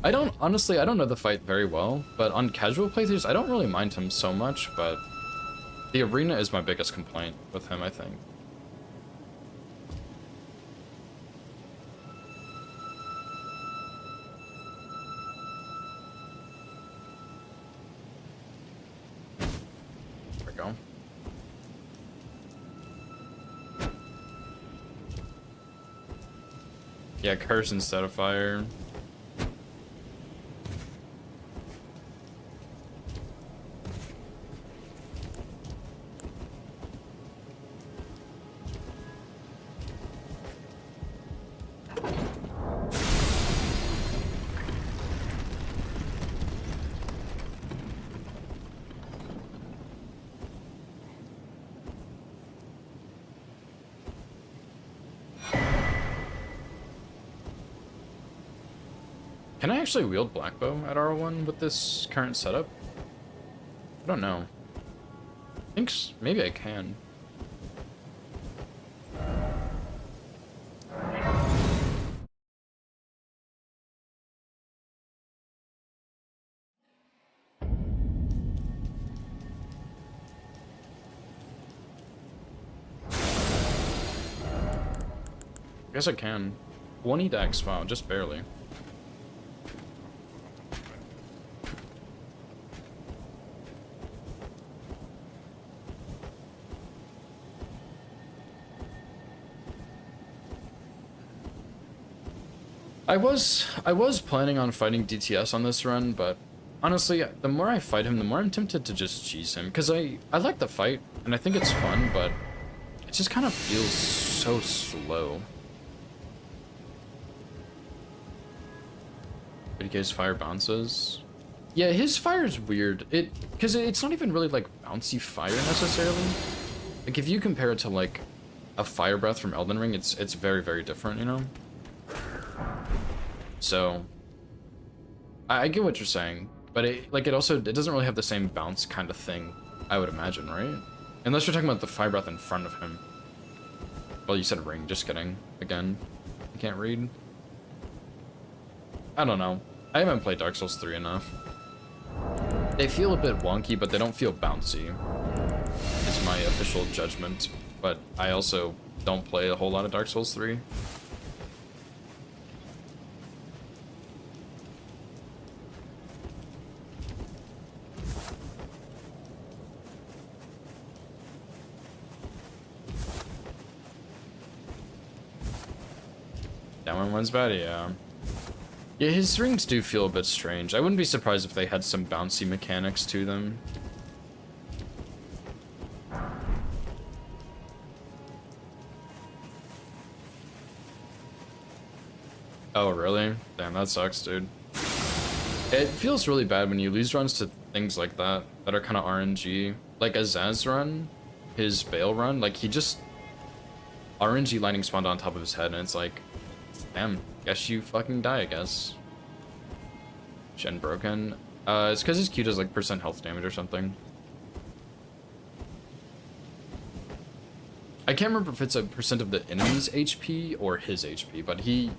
Honestly, I don't know the fight very well, but on casual playthroughs, I don't really mind him so much, but the arena is my biggest complaint with him, I think. There we go. Yeah, curse instead of fire. Can I actually wield Blackbow at R1 with this current setup? I don't know. I think maybe I can. I guess I can. 1 dex, wow, just barely. I was planning on fighting DTS on this run, but honestly, the more I fight him, the more I'm tempted to just cheese him. Because I like the fight, and I think it's fun, but it just kind of feels so slow. BDK's fire bounces. Yeah, his fire is weird. Because it's not even really like bouncy fire necessarily. Like if you compare it to like a fire breath from Elden Ring, it's very, very different, you know? So, I get what you're saying, but it doesn't really have the same bounce kind of thing, I would imagine, right? Unless you're talking about the fire breath in front of him. Well, you said ring, just kidding. Again, I can't read. I don't know. I haven't played Dark Souls 3 enough. They feel a bit wonky, but they don't feel bouncy. Is my official judgment, but I also don't play a whole lot of Dark Souls 3. That one was bad, yeah. Yeah, his rings do feel a bit strange. I wouldn't be surprised if they had some bouncy mechanics to them. Oh, really? Damn, that sucks, dude. It feels really bad when you lose runs to things like that are kind of RNG. Like Azaz run, his Bale run, like he just RNG lightning spawned on top of his head, and it's like, damn, guess you fucking die, I guess. Shen broken. It's because his Q does like % health damage or something. I can't remember if it's a % of the enemy's HP or his HP, but he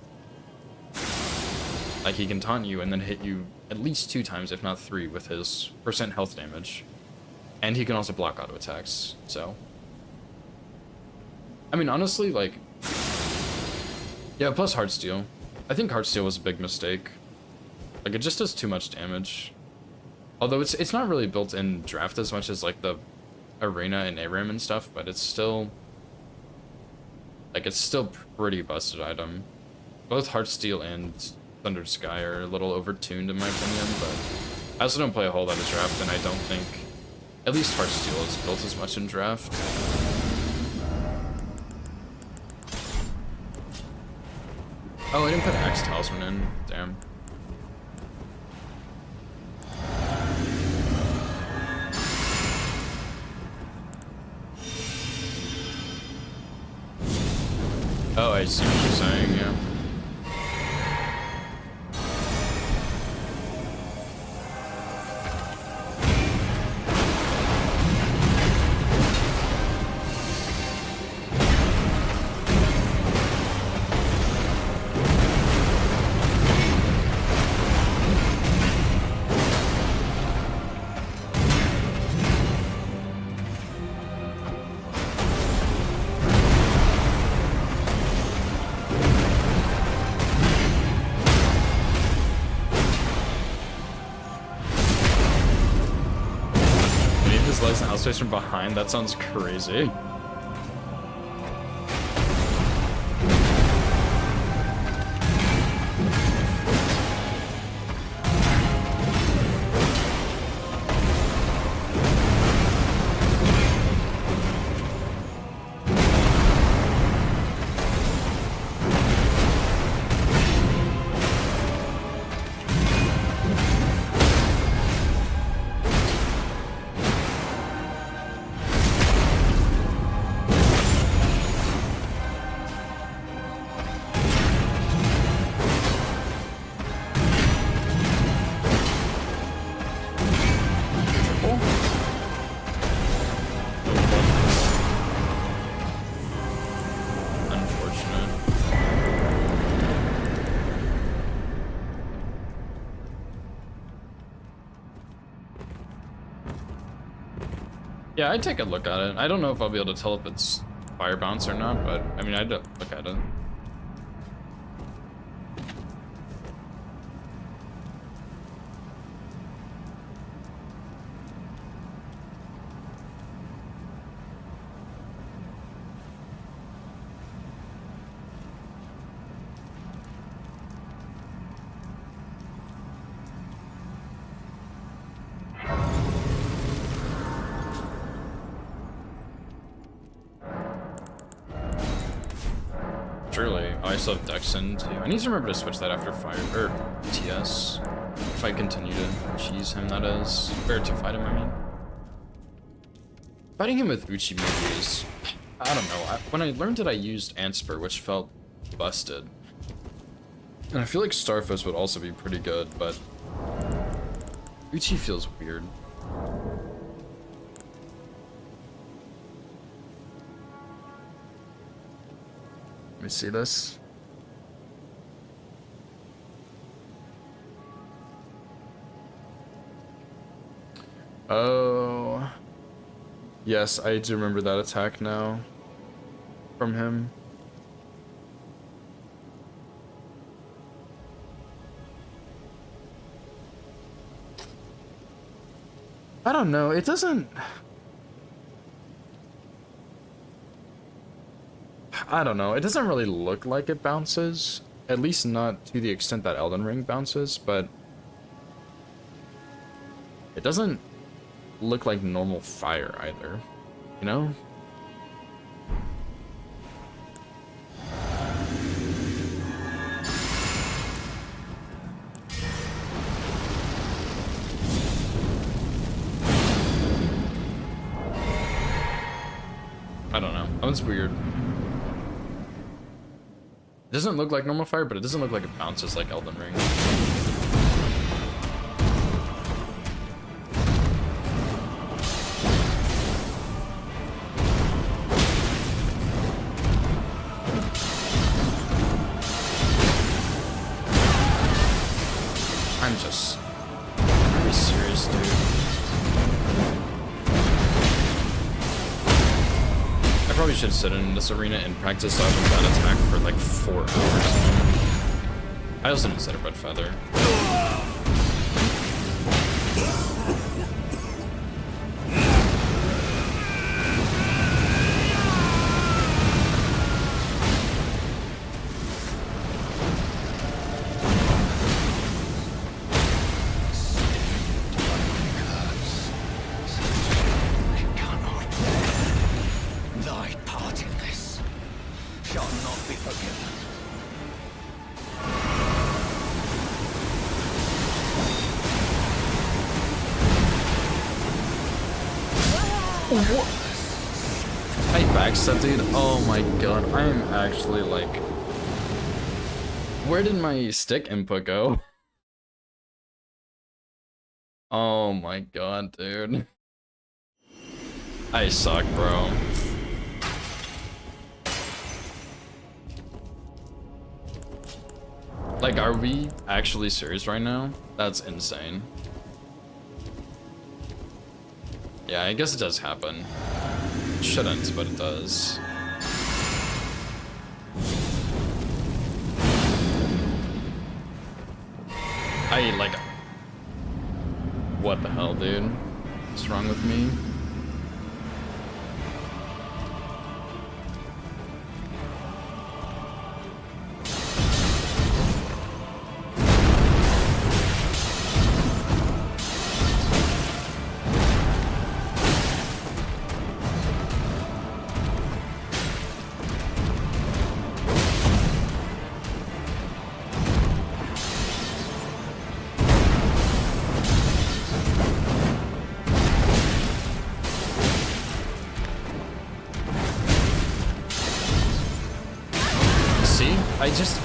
can taunt you and then hit you at least 2 times, if not 3, with his % health damage. And he can also block auto attacks, so. I mean, honestly, like, yeah, plus Heartsteel. I think Heartsteel was a big mistake. Like, it just does too much damage. Although it's not really built in draft as much as like the arena and ARAM and stuff, but it's still like it's still pretty busted item. Both Heartsteel and Thundered Sky are a little overtuned in my opinion, but I also don't play a whole lot of draft, and I don't think at least Heartsteel is built as much in draft. Oh, I didn't put Axe Talisman in. Damn. Oh, I see what you're saying, yeah. Space from behind, that sounds crazy. Yeah, I'd take a look at it. I don't know if I'll be able to tell if it's fire bounce or not, but I mean, I'd look at it. Surely. Oh, I still have Dexin too. I need to remember to switch that after fire or TS. If I continue to cheese him, that is. Or to fight him, I mean. Fighting him with Uchi maybe is, I don't know. When I learned it, I used Antspur, which felt busted. And I feel like Starfist would also be pretty good, but Uchi feels weird. Let me see this. Oh. Yes, I do remember that attack now. From him. I don't know, it doesn't... I don't know, it doesn't really look like it bounces. At least not to the extent that Elden Ring bounces, but it doesn't look like normal fire either, you know? I don't know. That one's weird. It doesn't look like normal fire, but it doesn't look like it bounces like Elden Ring. I'm just... Are you serious, dude? I probably should sit in this arena and practice dodging that attack for like 4 hours. I also didn't set a red feather. Thy part in this shall not be forgiven. I backstep, dude. Oh my god, I am actually like... Where did my stick input go? Oh my god, dude. I suck, bro. Like, are we actually serious right now? That's insane. Yeah, I guess it does happen. It shouldn't, but it does. I, like... What the hell, dude? What's wrong with me? I just...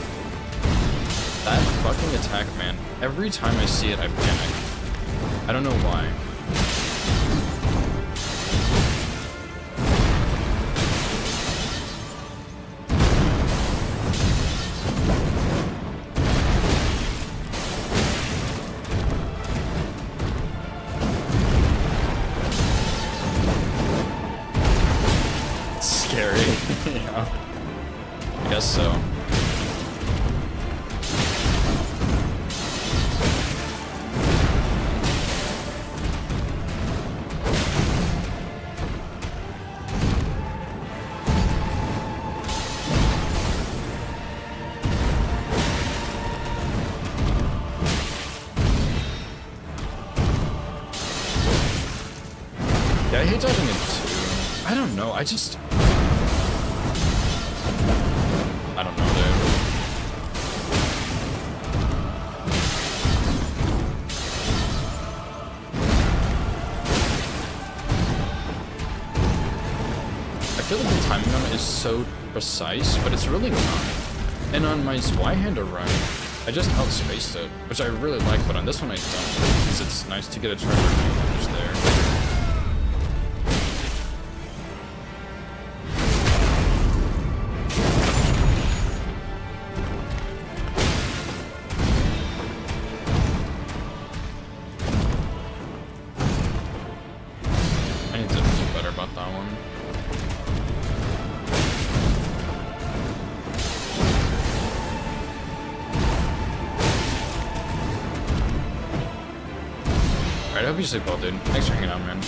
That fucking attack, man. Every time I see it, I panic. I don't know why. It's scary. Yeah. I guess so. Yeah, I hate dodging it too. I don't know, I just... I don't know, dude. I feel like the timing on it is so precise, but it's really not. And on my Y-hander run, I just outspaced it, which I really like, but on this one I don't, because it's nice to get a turn or two just there. I need to do better about that one. Alright, I hope you sleep well, dude. Thanks for hanging out, man.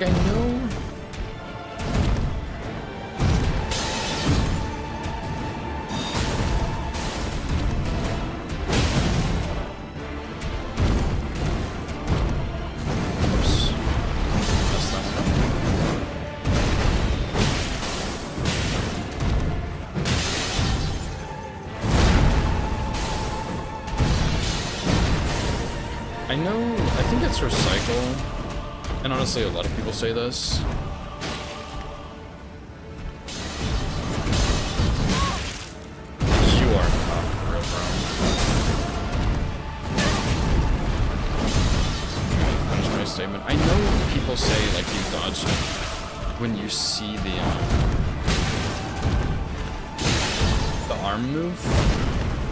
Like, I know... Oops. Messed that one up. I know, I think it's recycle, and honestly a lot of people say this. You are not for real, bro. Finish my statement. I know people say like you dodge when you see the arm move,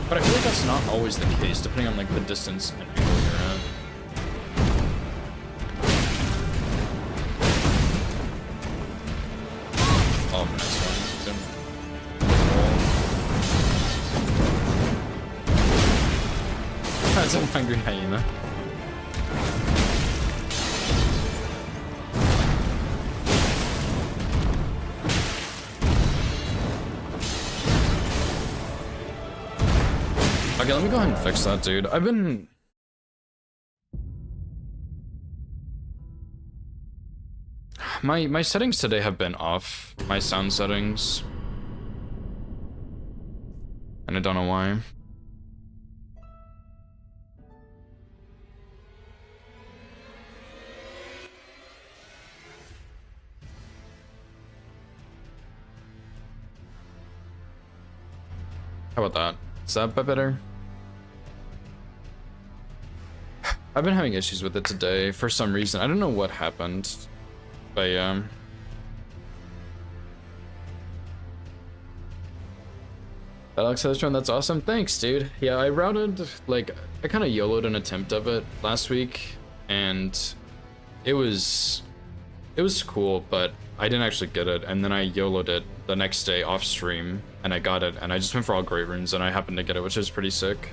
but I feel like that's not always the case, depending on like the distance and angle you're at. Oh, nice one. That's a hungry hyena. Okay, let me go ahead and fix that, dude. I've been... My settings today have been off. My sound settings. And I don't know why. How about that? Is that a bit better? I've been having issues with it today for some reason. I don't know what happened, but yeah. Alex has shown, that's awesome. Thanks, dude. Yeah, I routed, like, I kind of YOLO'd an attempt of it last week, and it was cool, but I didn't actually get it, and then I YOLO'd it the next day off stream, and I got it, and I just went for all great runes, and I happened to get it, which is pretty sick.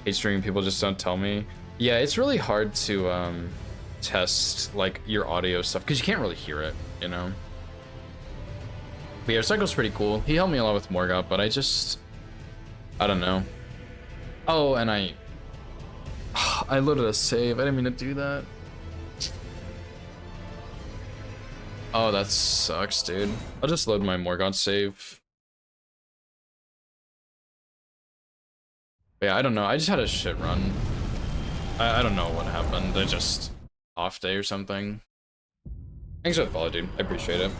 Hate streaming, people just don't tell me. Yeah, it's really hard to test like your audio stuff because you can't really hear it, you know. But yeah, Cycle's pretty cool. He helped me a lot with Morgoth, but I don't know. Oh, and I loaded a save. I didn't mean to do that. Oh, that sucks, dude. I'll just load my Morgoth save. But yeah, I don't know. I just had a shit run. I don't know what happened. I just off day or something. Thanks for the follow, dude. I appreciate it.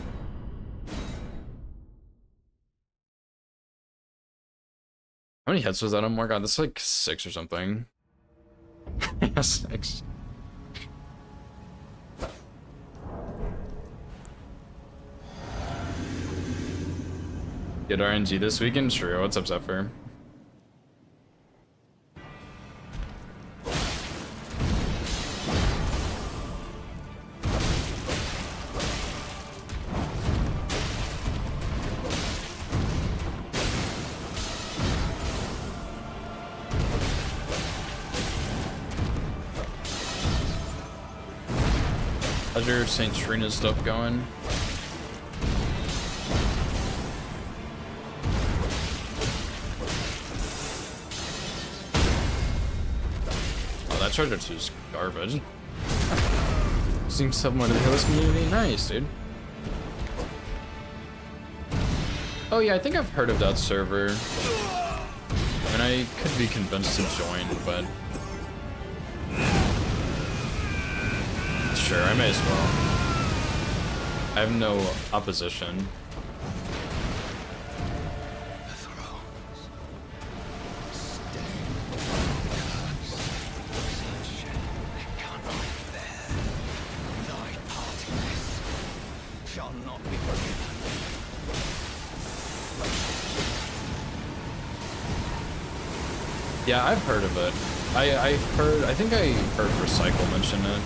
How many hits was that on Morgoth? That's like 6 or something. Yeah, 6. Get RNG this weekend? Sure. What's up, Zephyr? How's your St. Serena stuff going? Oh, that Charger 2 is garbage. Seems somewhat in the Hills community. Nice, dude. Oh yeah, I think I've heard of that server. I mean, I could be convinced to join, but... Sure, I may as well. I have no opposition. Yeah, I've heard of it. I think I heard Recycle mention it.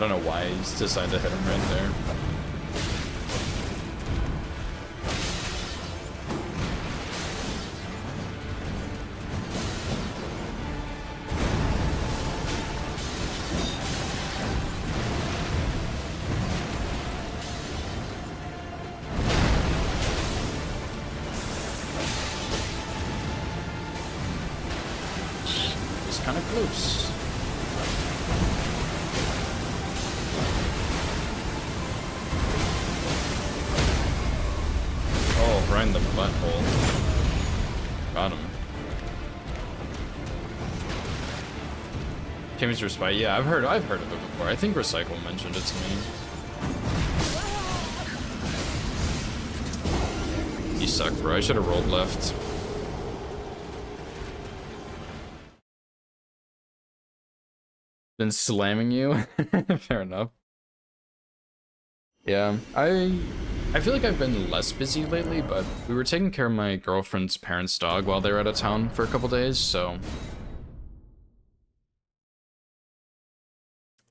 don't know why he's decided to hit him right there. It's kind of close. Oh, right in the butthole. Got him. Chemistry Spy. Yeah, I've heard of it before. I think Recycle mentioned it to me. You suck, bro. I should have rolled left. Then slamming you. Fair enough. Yeah, I feel like I've been less busy lately, but we were taking care of my girlfriend's parents' dog while they were out of town for a couple days, so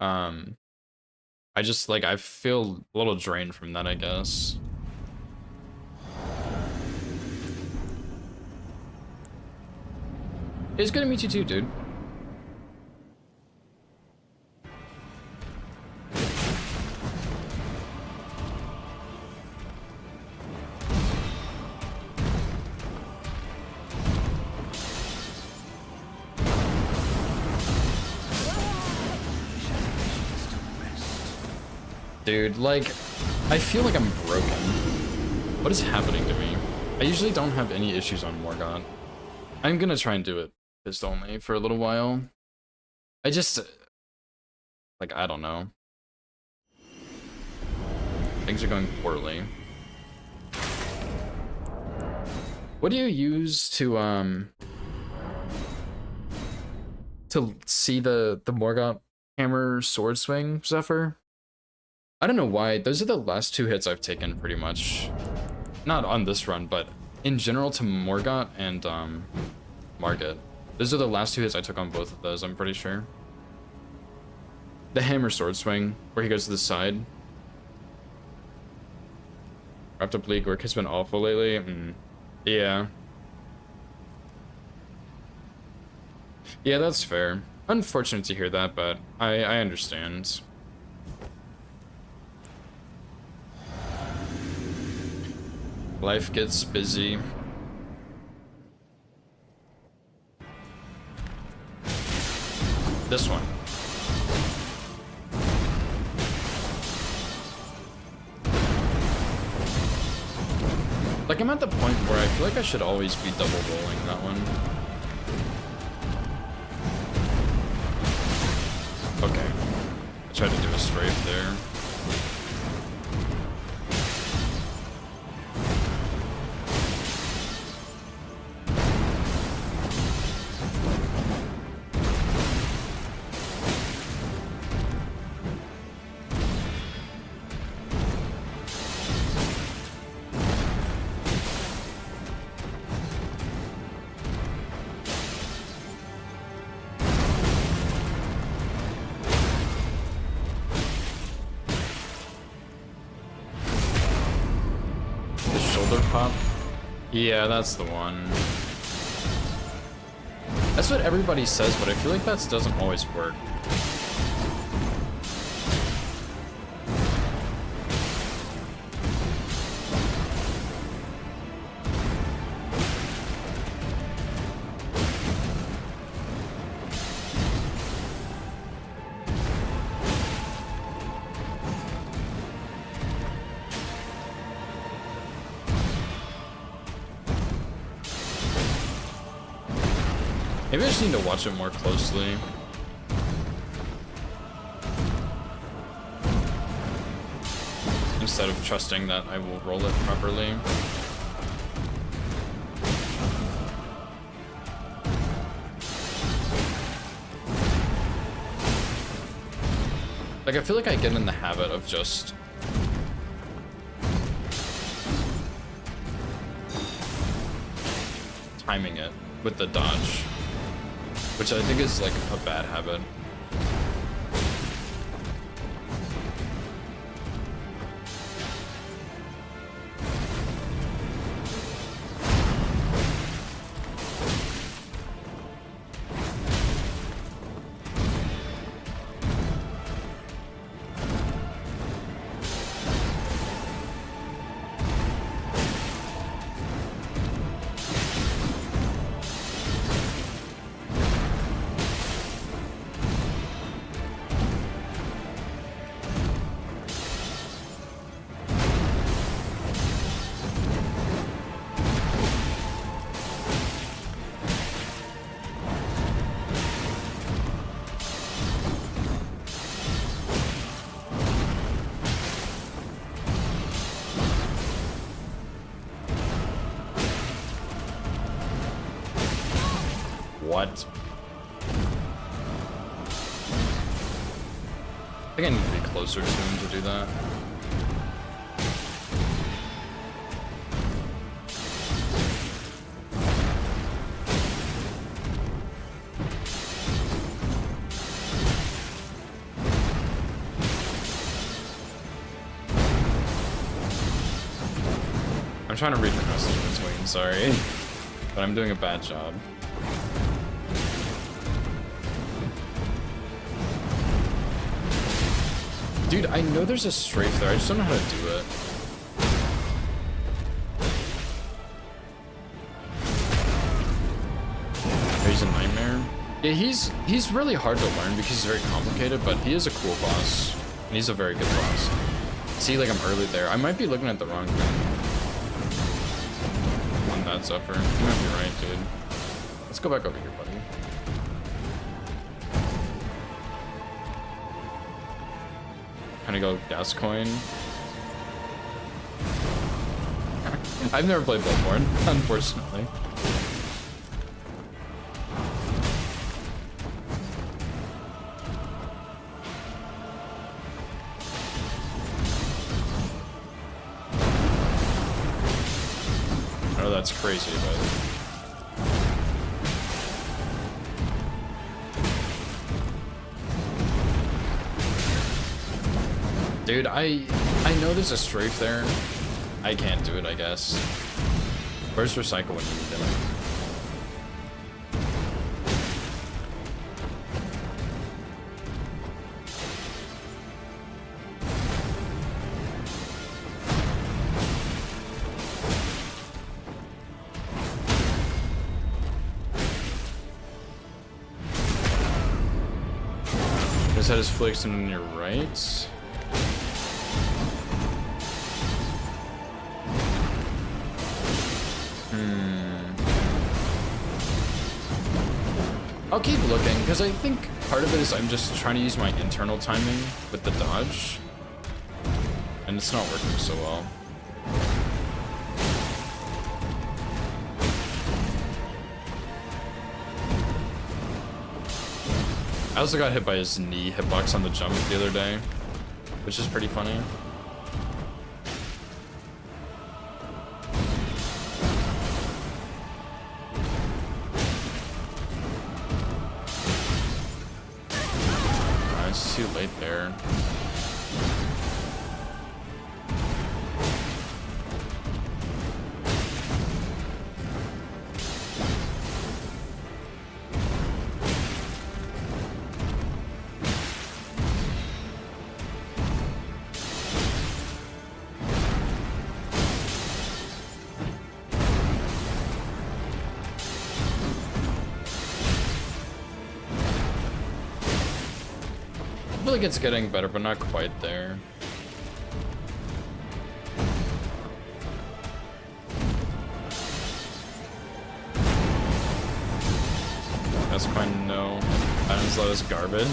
I just like I feel a little drained from that, I guess. It's good to meet you too, dude. Dude, like, I feel like I'm broken. What is happening to me? I usually don't have any issues on Morgott. I'm gonna try and do it pissed only for a little while. I just, like, I don't know. Things are going poorly. What do you use to see the Morgott hammer sword swing, Zephyr? I don't know why. Those are the last two hits I've taken, pretty much. Not on this run, but in general to Morgott and Margit. Those are the last two hits I took on both of those, I'm pretty sure. The hammer sword swing, where he goes to the side. Wrapped up league work has been awful lately. Yeah. Yeah, that's fair. Unfortunate to hear that, but I understand. Life gets busy. This one. Like, I'm at the point where I feel like I should always be double rolling that one. Okay. I tried to do a strafe there. Yeah, that's the one. That's what everybody says, but I feel like that doesn't always work. Maybe I just need to watch it more closely. Instead of trusting that I will roll it properly. Like, I feel like I get in the habit of just timing it with the dodge, which I think is like a bad habit. What? I think I need to be closer to him to do that. I'm trying to read your message in between, sorry. But I'm doing a bad job. Dude, I know there's a strafe there, I just don't know how to do it. He's a nightmare. Yeah, he's really hard to learn because he's very complicated, but he is a cool boss. And he's a very good boss. See, like I'm early there. I might be looking at the wrong thing. On that Zephyr. You might be right, dude. Let's go back over here, buddy. Kind of go gas coin. I've never played Bloodborne, unfortunately. Oh, that's crazy, but... Dude, I know there's a strafe there. I can't do it, I guess. Where's recycle when you need them? His head is flexed on your right. I'll keep looking, because I think part of it is I'm just trying to use my internal timing with the dodge. And it's not working so well. I also got hit by his knee hitbox on the jump the other day, which is pretty funny. It's too late there. I feel like it's getting better, but not quite there. That's fine, no. Adam's low is garbage.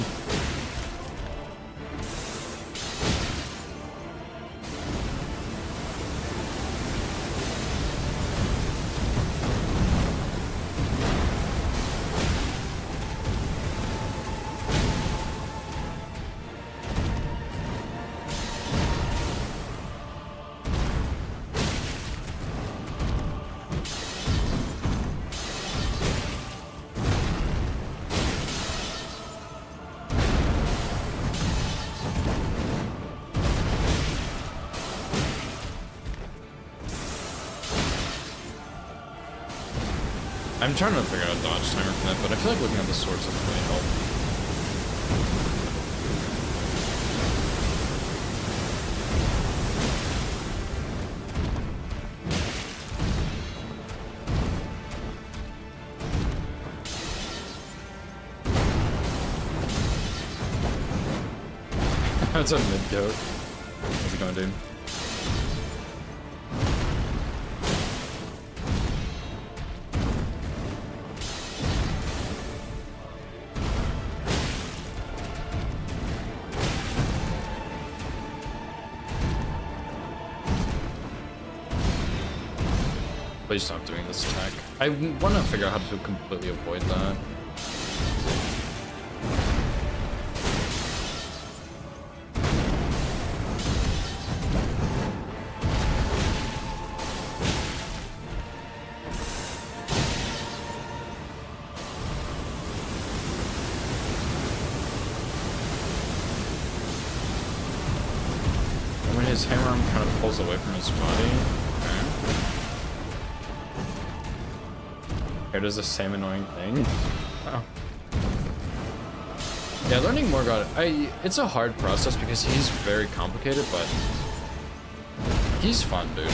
I'm trying to figure out a dodge timer for that, but I feel like looking at the swords doesn't really help. That's a mid goat. How's it going, dude? Please stop doing this attack. I want to figure out how to completely avoid that. When his hammer arm kind of pulls away from his body. Here does the same annoying thing. Oh. Yeah, learning Morgott, it's a hard process because he's very complicated, but he's fun, dude.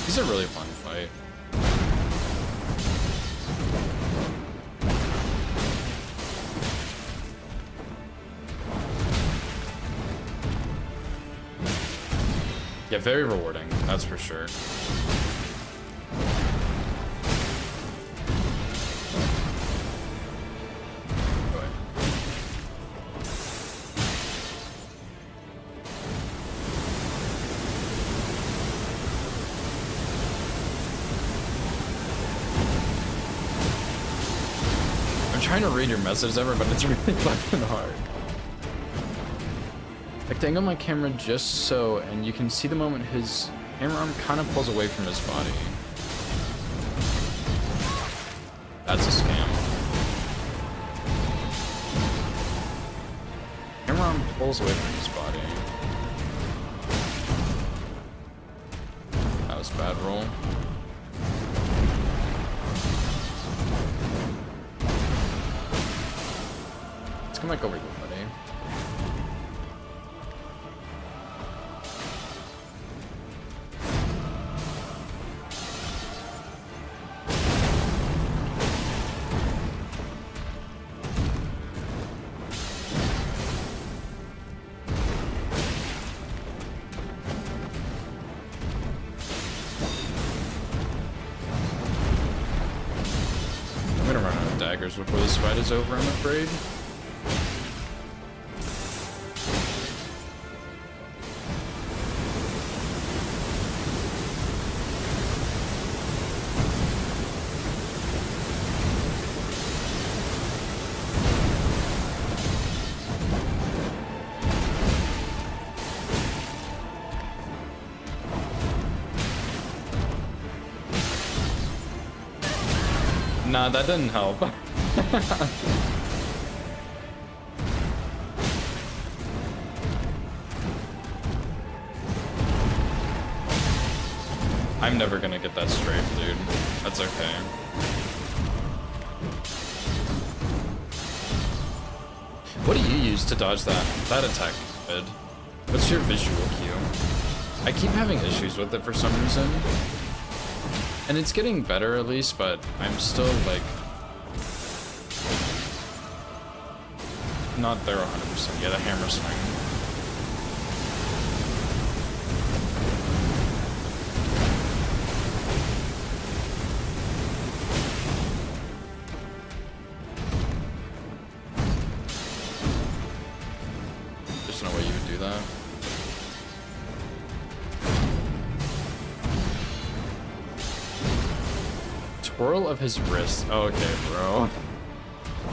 He's a really fun fight. Yeah, very rewarding, that's for sure. I'm trying to read your message ever, but it's really fucking hard. Like, to angle my camera just so, and you can see the moment his hammer arm kind of pulls away from his body. That's a scam. Hammer arm pulls away from his body. That was a bad roll. Let's come back over here, buddy. I'm gonna run out of daggers before this fight is over, I'm afraid. Nah, that didn't help. I'm never gonna get that strafe, dude. That's okay. What do you use to dodge that? That attack, Ed. What's your visual cue? I keep having issues with it for some reason. And it's getting better at least, but I'm still like not there 100%. Yeah, the hammer swing. There's no way you would do that. Twirl of his wrist. Okay, bro.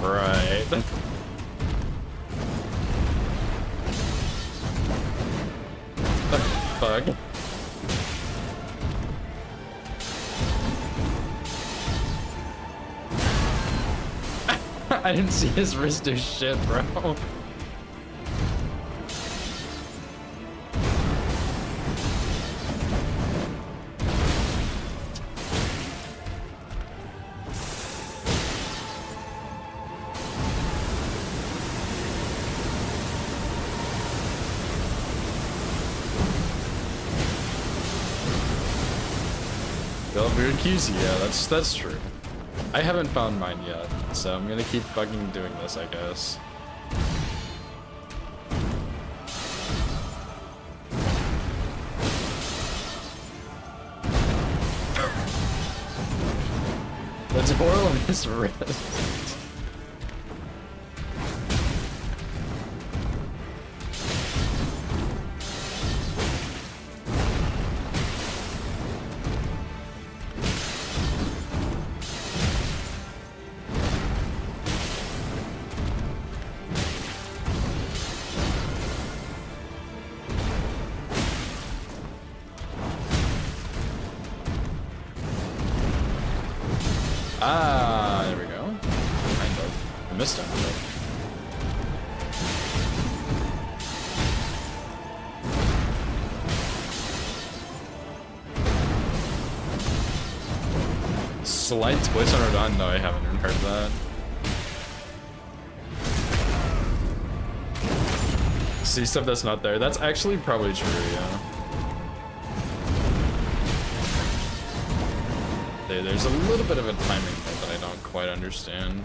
Right. The fuck? I didn't see his wrist do shit, bro. Weird cues, yeah, that's true. I haven't found mine yet, so I'm gonna keep fucking doing this, I guess. The twirl on his wrist. Ah, there we go. Kind of. I missed him, but... Slight twitch on Rodon? No, I haven't even heard that. See stuff that's not there. That's actually probably true, yeah. There's a little bit of a timing thing that I don't quite understand.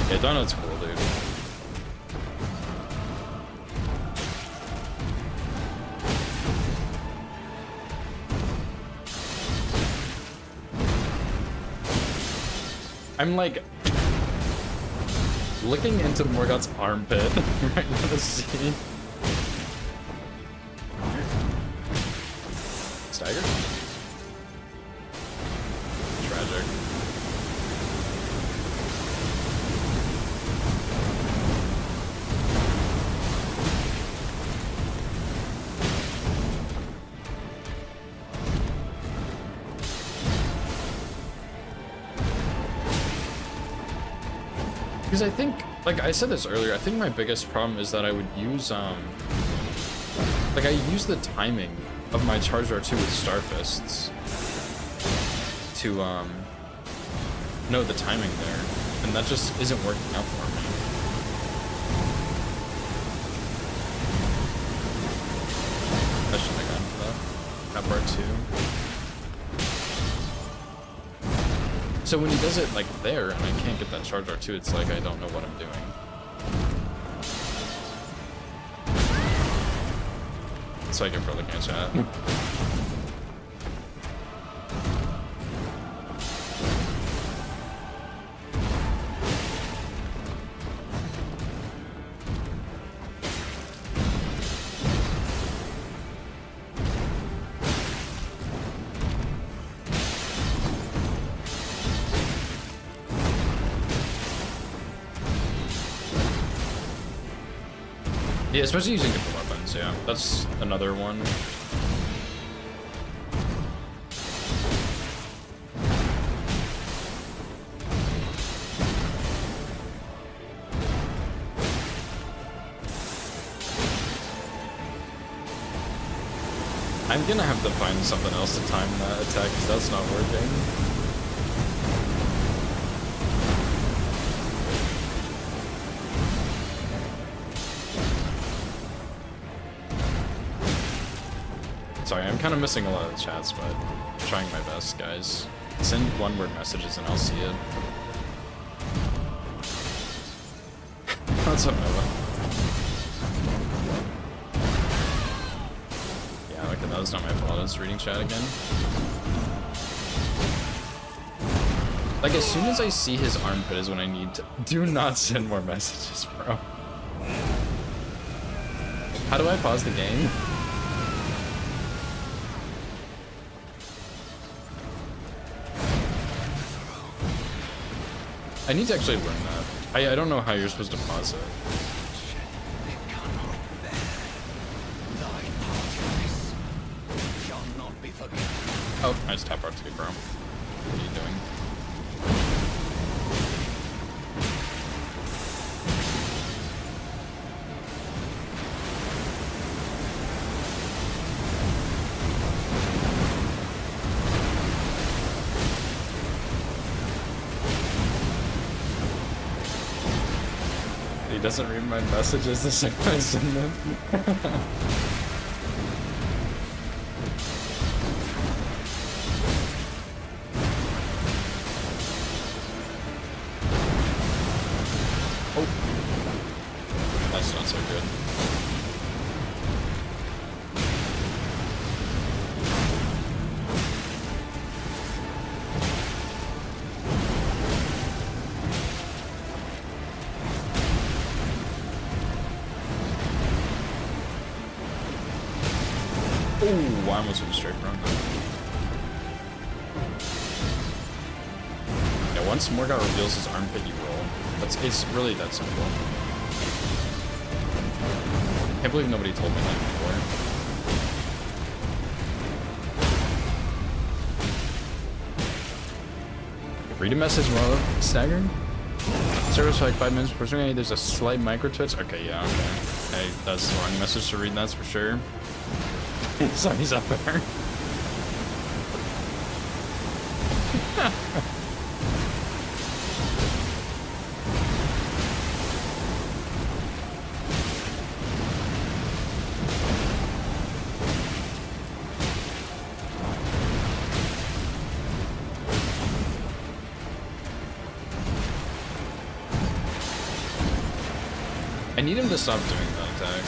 Yeah, Donut's cool, dude. I'm like looking into Morgoth's armpit right now to see. Stagger? Tragic. Because I think, like I said this earlier, I think my biggest problem is that I would use, like I use the timing of my Charge R2 with Starfists to, know the timing there, and that just isn't working out for me. I shouldn't have gone for that. That part 2. So when he does it like there and I can't get that Charge R2, it's like I don't know what I'm doing. That's what I get for looking at chat. Yeah, especially using different weapons, yeah. That's another one. I'm gonna have to find something else to time that attack because that's not working. Sorry, I'm kind of missing a lot of the chats, but I'm trying my best, guys. Send one-word messages and I'll see it. What's up, Nova? Yeah, okay, that was not my fault. I was reading chat again. Like, as soon as I see his armpit is when I need to... Do not send more messages, bro. How do I pause the game? I need to actually learn that. I don't know how you're supposed to pause it. Oh, I just tap R2, bro. What are you doing? He doesn't read my messages the second I send them. Oh. That's not so good. Ooh, I almost went straight from that. Yeah, once Morgoth reveals his armpit, you roll. It's really that simple. Can't believe nobody told me that before. Read a message while staggering? Service for like 5 minutes per second. There's a slight micro twitch. Okay, yeah, okay. Hey, that's the wrong message to read, that's for sure. So he's up there. I need him to stop doing that attack.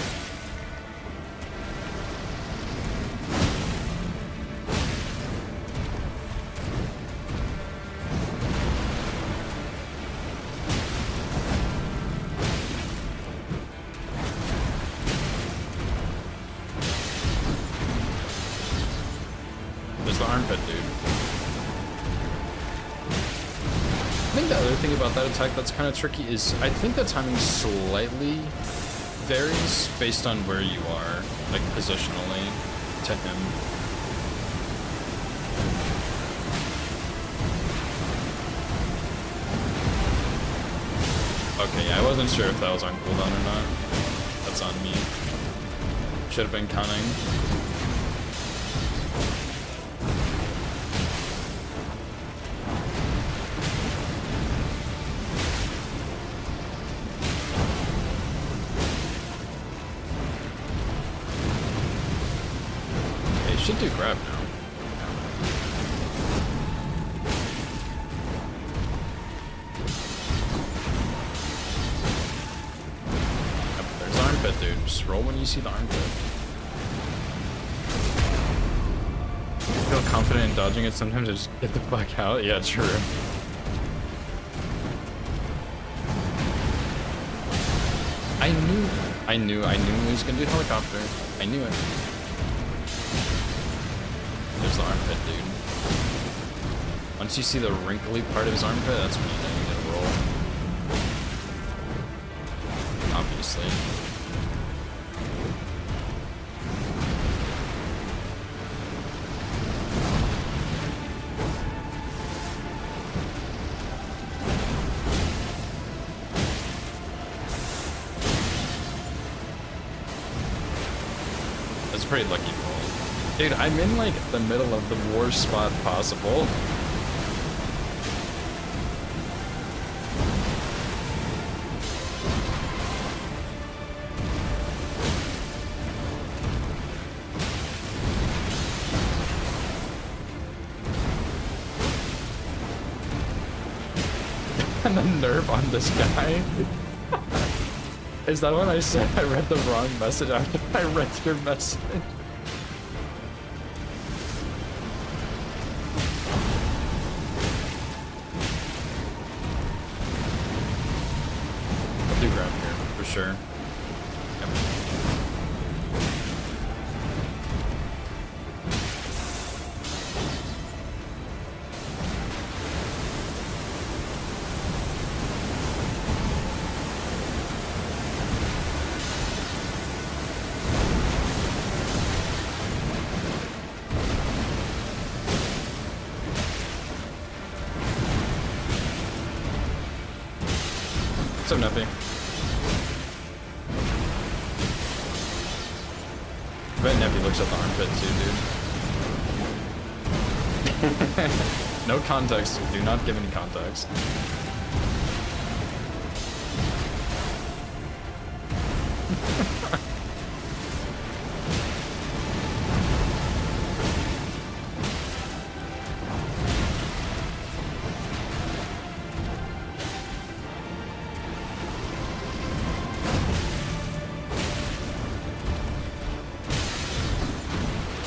There's the armpit, dude. I think the other thing about that attack that's kind of tricky is I think the timing slightly varies based on where you are, like positionally, to him. Okay, yeah, I wasn't sure if that was on cooldown or not. That's on me. Should have been counting. Should do grab now. Yep, there's the armpit, dude. Just roll when you see the armpit. I feel confident in dodging it sometimes. I just get the fuck out. Yeah, true. I knew he was gonna do helicopter. I knew it. There's the armpit, dude. Once you see the wrinkly part of his armpit, that's when you know you gotta roll. Obviously. That's a pretty lucky roll. Dude, I'm in like the middle of the worst spot possible. And the nerve on this guy. Is that what I said? I read the wrong message after I read your message. I'll do grab here, for sure. Yep. So Nuppy. I bet Neppy looks at the armpit too, dude. No context. Do not give any context.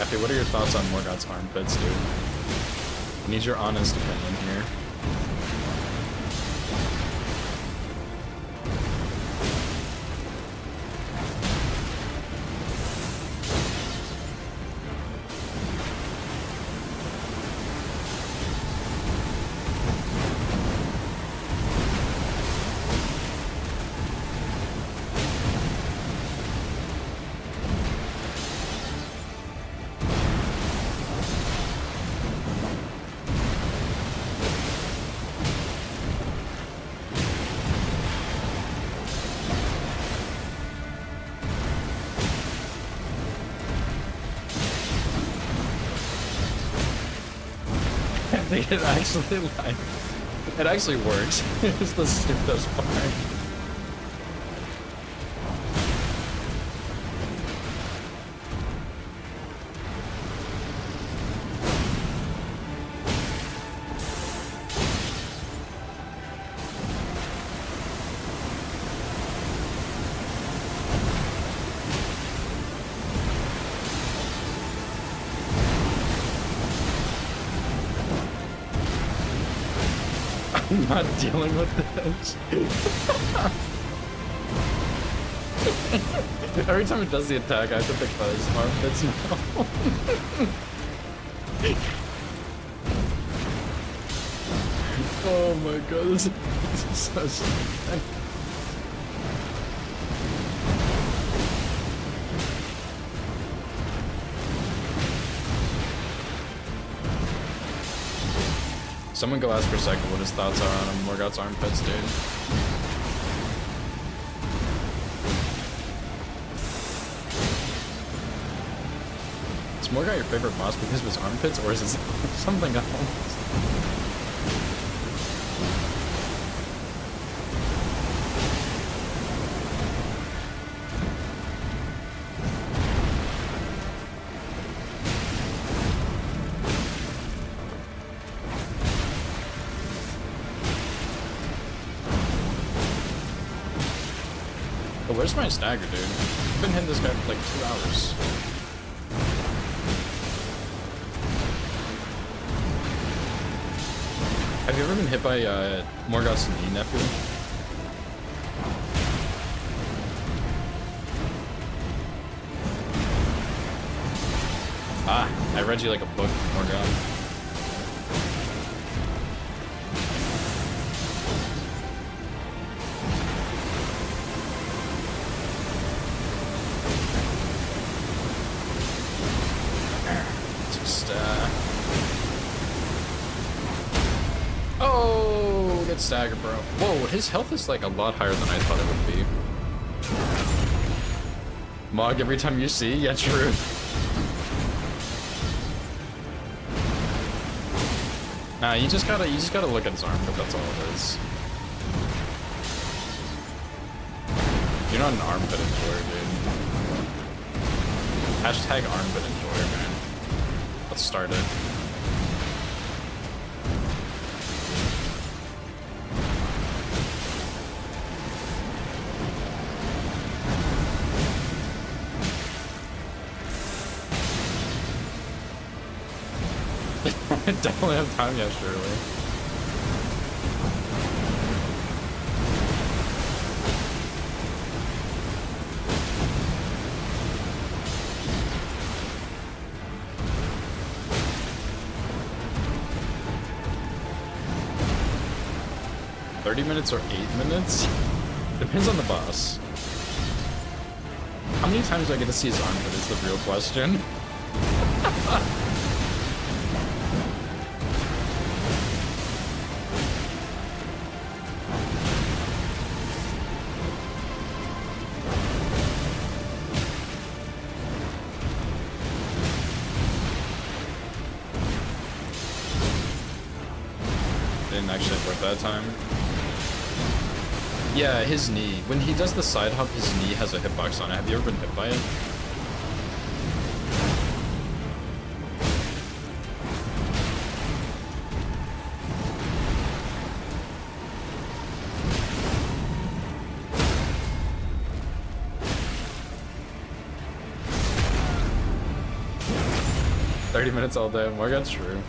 Effie, what are your thoughts on Morgoth's armpits, dude? I need your honest opinion here. think it actually like it actually works. It's the stupidest part. I'm not dealing with this. Every time it does the attack, I have to pick those armpits now. Oh my god, this is so stupid. Someone go ask for Cycle what his thoughts are on Morgoth's armpits, dude. Is Morgoth your favorite boss because of his armpits, or is it something else? But where's my stagger, dude? I've been hitting this guy for like 2 hours. Have you ever been hit by Morgoth's knee, nephew? Ah, I read you like a book, Morgoth. Oh, good stagger, bro. Whoa, his health is like a lot higher than I thought it would be. Mog every time you see? Yeah, true. Nah, you just gotta look at his armpit, that's all it is. You're not an armpit enjoyer, dude. Hashtag armpit enjoyer, man. Let's start it. I definitely have time yet, surely. $30 or 8 minutes? Depends on the boss. How many times do I get to see his armpit is the real question. Didn't actually work that time. Yeah, his knee. When he does the side hop, his knee has a hitbox on it. Have you ever been hit by it? $30 all day. Morgoth's true.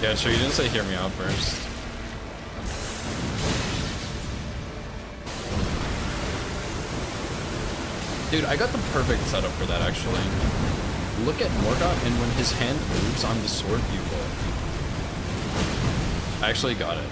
Yeah, sure, you didn't say hear me out first. Dude, I got the perfect setup for that, actually. Look at Morgoth, and when his hand moves on the sword, you will. I actually got it.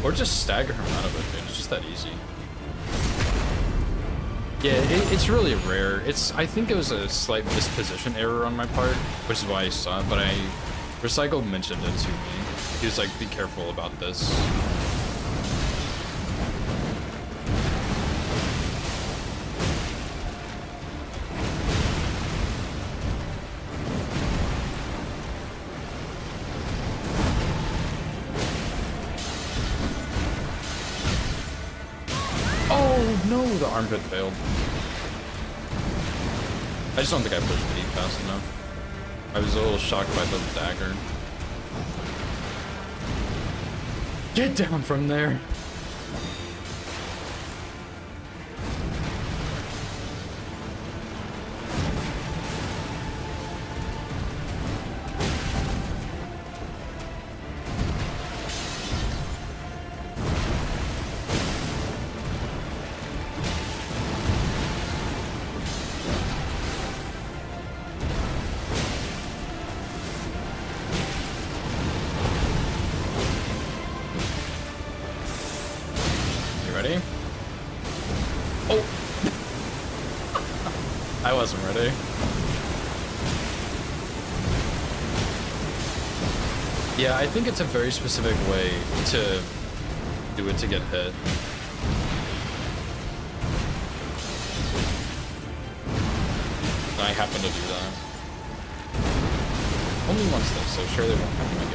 Or just stagger him out of it, dude. It's just that easy. Yeah, it's really rare. I think it was a slight disposition error on my part, which is why I saw it, but Recycled mentioned it to me. He was like, be careful about this. Oh no, the armpit failed. I just don't think I pushed the E fast enough. I was a little shocked by the dagger. Get down from there! Ready? Oh! I wasn't ready. Yeah, I think it's a very specific way to do it to get hit. I happen to do that. Only once though, so surely it won't happen again.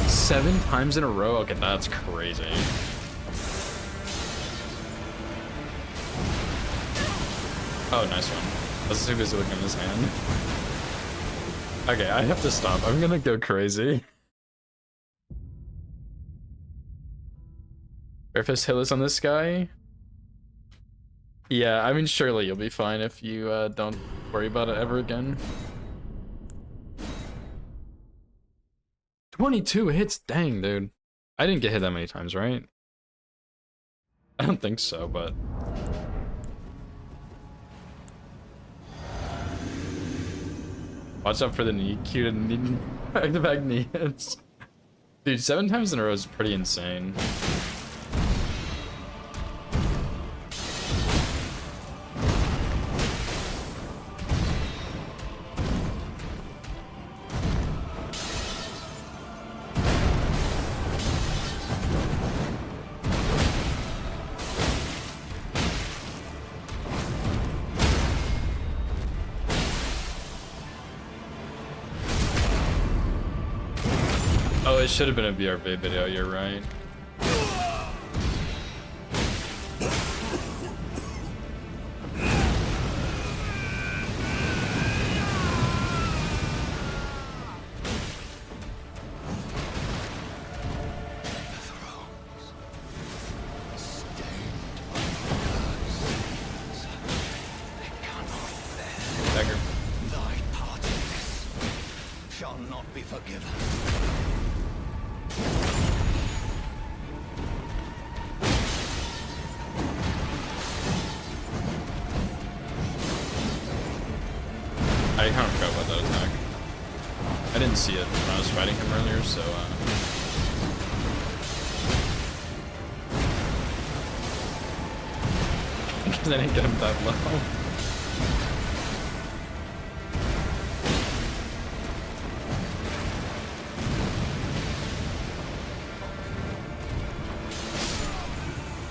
Seven times in a row? Okay, that's crazy. Oh, nice one. I was too busy looking at his hand. Okay, I have to stop. I'm gonna go crazy. Airfist Hill is on this guy? Yeah, I mean, surely you'll be fine if you don't worry about it ever again. 22 hits? Dang, dude. I didn't get hit that many times, right? I don't think so, but... Watch out for the knee cue and back-to-back knee hits. Dude, 7 times in a row is pretty insane. Oh, it should have been a BRB video, you're right. Dagger. Thy part in this shall not be forgiven. I kind of forgot about that attack. I didn't see it when I was fighting him earlier, so because I didn't get him that low.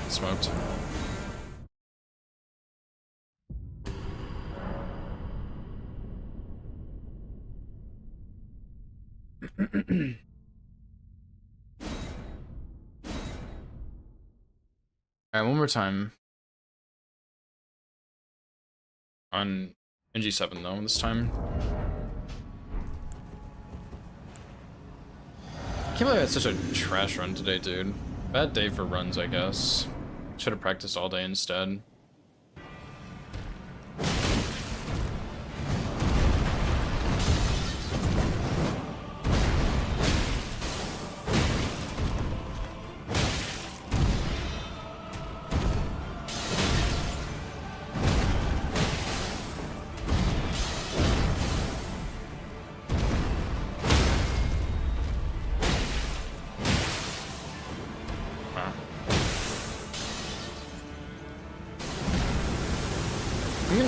Smoked. Alright, one more time. On NG7 though, this time. I can't believe I had such a trash run today, dude. Bad day for runs, I guess. Should have practiced all day instead.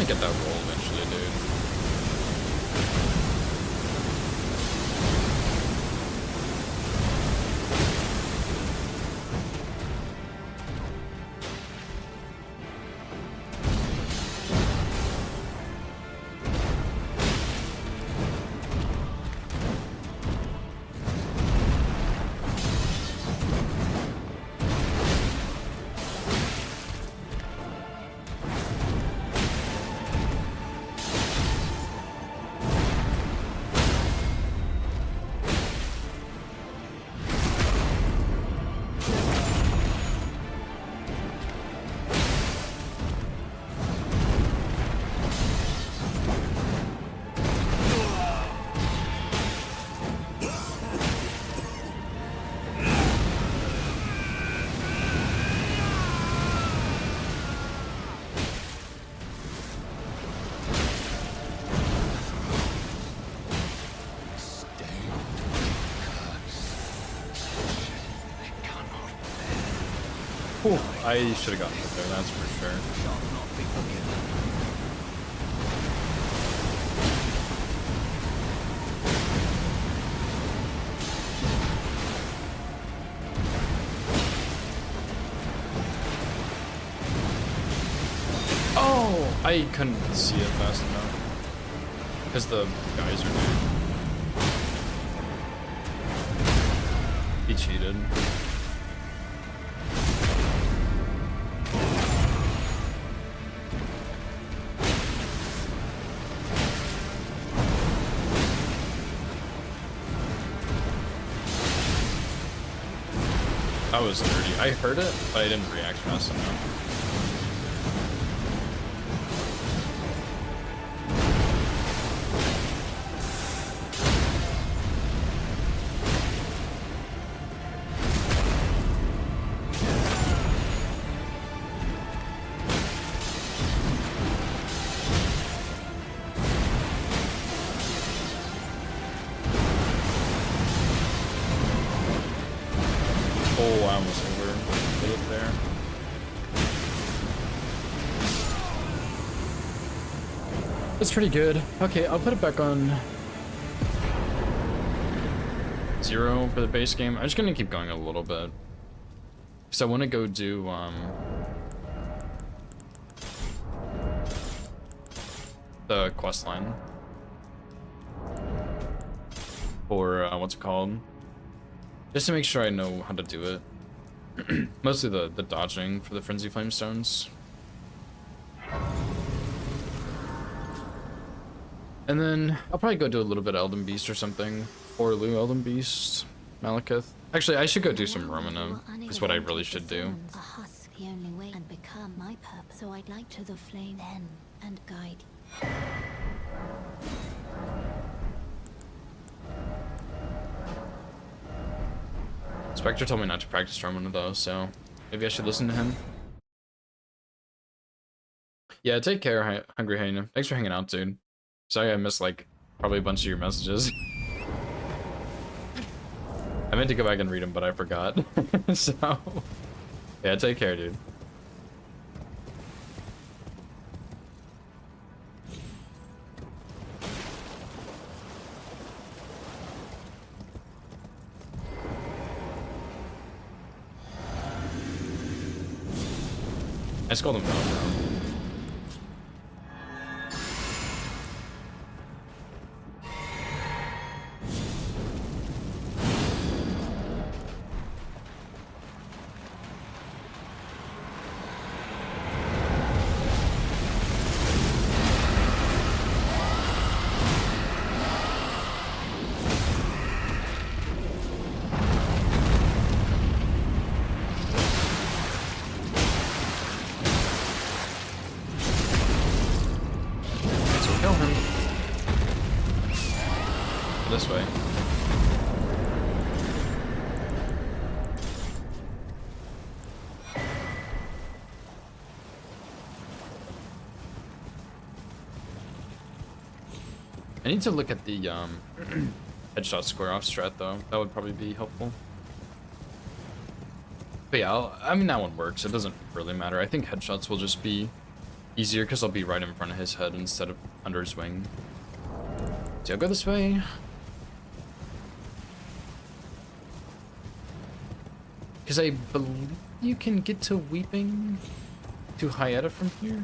get that roll eventually, dude. Whew, I should have gotten it there, that's for sure. Shall not be forgiven. Oh, I couldn't see it fast enough because the guys are there. He cheated. That was dirty. I heard it, but I didn't react fast enough. Oh, I almost overhit it there. That's pretty good. Okay, I'll put it back on 0 for the base game. I'm just gonna keep going a little bit. Because I want to go do, the quest line. For, what's it called? Just to make sure I know how to do it. Mostly the dodging for the Frenzy Flame Stones. And then I'll probably go do a little bit of Elden Beast or something. Or Lu Elden Beast, Malekith. Actually, I should go do some Romina, is what I really should do. A husk, the only way and become my purpose. So I'd like to the flame then and guide. Spectre told me not to practice Romina though, so maybe I should listen to him. Yeah, take care, Hungry Hyena. Thanks for hanging out, dude. Sorry I missed, like, probably a bunch of your messages. I meant to go back and read them, but I forgot. So, yeah, take care, dude. I just called him Velcro. This way. I need to look at the headshot square off strat though. That would probably be helpful. But yeah, I mean that one works. It doesn't really matter. I think headshots will just be easier because I'll be right in front of his head instead of under his wing. So I'll go this way. Because I believe you can get to Weeping to Hyetta from here.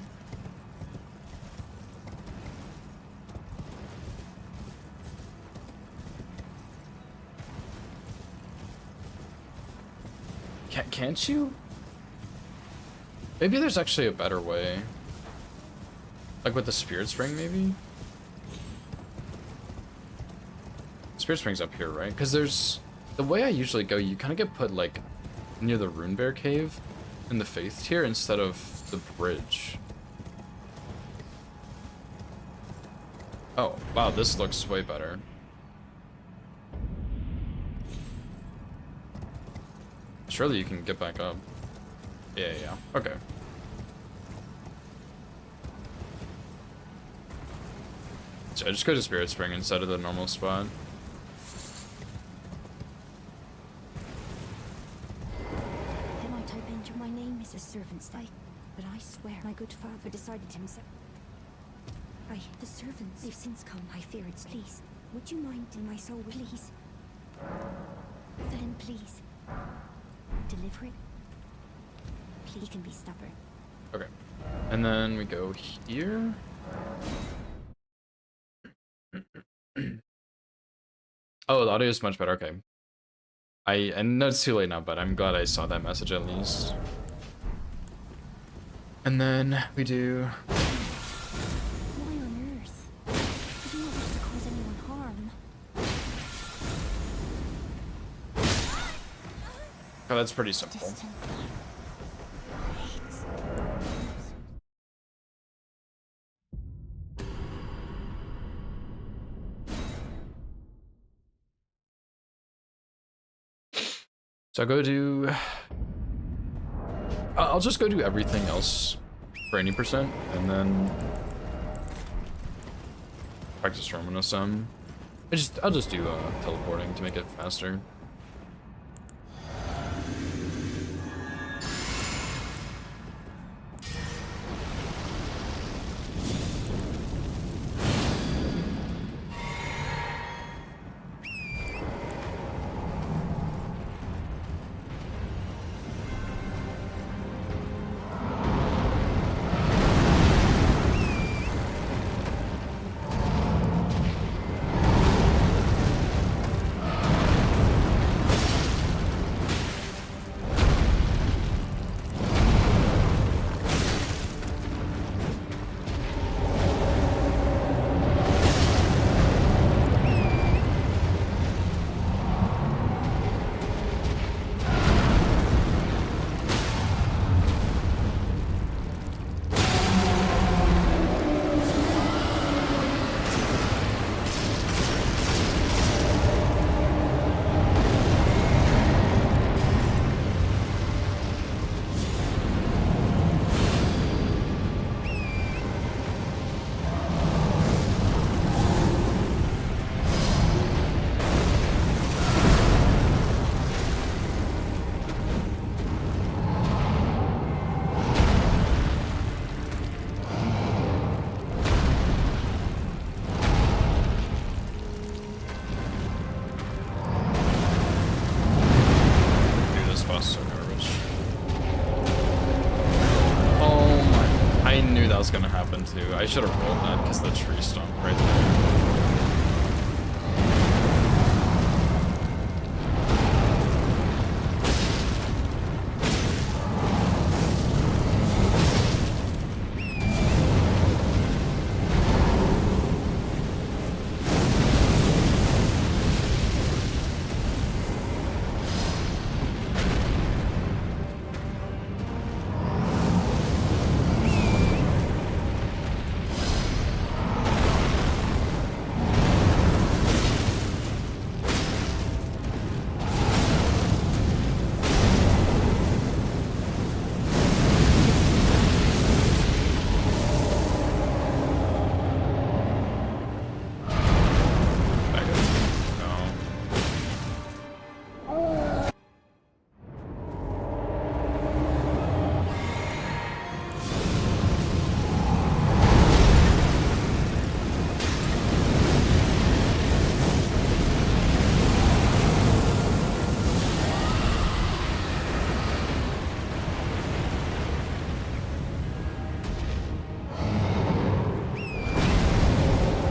Can't you? Maybe there's actually a better way. Like with the Spirit Spring, maybe? Spirit Spring's up here, right? Because there's... The way I usually go, you kind of get put, like, near the Rune Bear Cave in the Faith tier instead of the bridge. Oh, wow, this looks way better. Surely you can get back up. Yeah. Okay. So I just go to Spirit Spring instead of the normal spot. They might type enter my name is a servant's day, but I swear my good father decided himself. The servants, they've since come. I fear it's please. Would you mind in my soul, please? Then please. Deliver it. Please can be stubborn. Okay. And then we go here. Oh, the audio is much better. Okay. I know it's too late now, but I'm glad I saw that message at least. And then we do... Why on earth? I do not wish to cause anyone harm. Oh, that's pretty simple. Distant. So I'll go do... I'll just go do everything else for 80%, and then practice Romina some. I'll just do teleporting to make it faster. Was gonna happen too. I should have rolled that because the tree stump right there.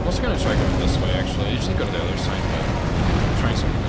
I'm also gonna try going this way, actually. I usually go to the other side, but I'm trying something.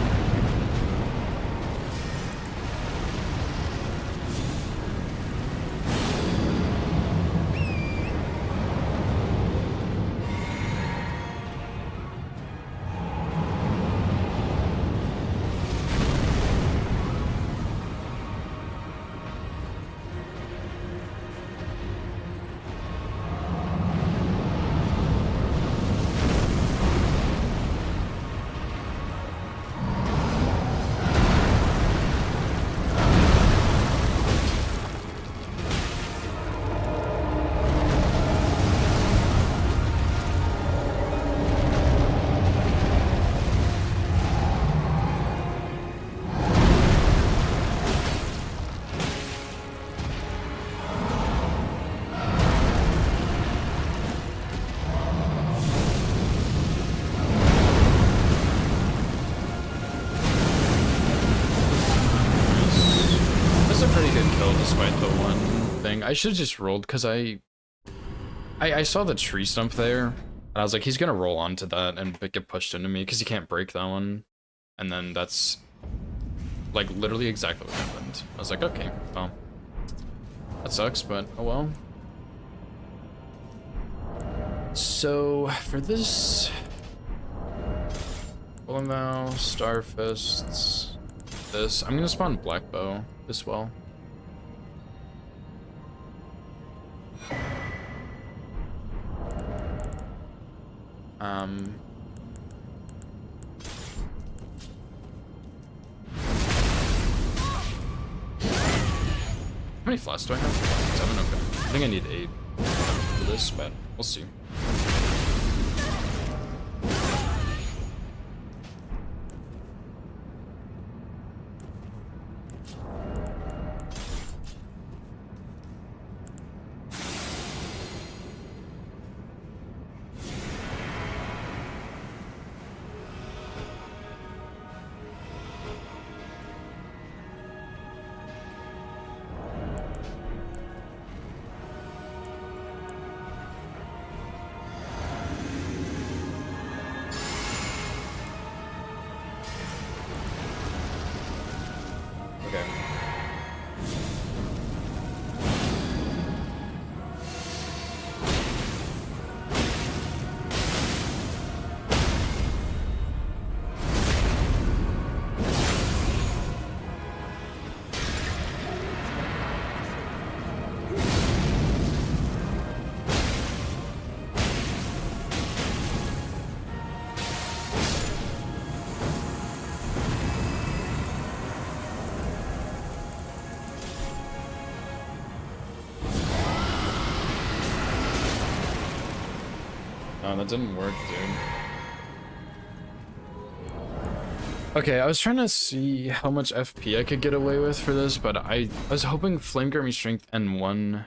Despite the one thing, I should have just rolled because I saw the tree stump there, and I was like, he's gonna roll onto that and get pushed into me because he can't break that one, and then that's like literally exactly what happened. I was like, okay, well, that sucks, but oh well. So for this, Golden Vow, Starfists, this, I'm gonna spawn Black Bow as well. How many flasks do I have? 7? Okay. I think I need 8 for this, but we'll see. Oh, that didn't work, dude. Okay, I was trying to see how much FP I could get away with for this, but I was hoping Flame Grammy Strength and 1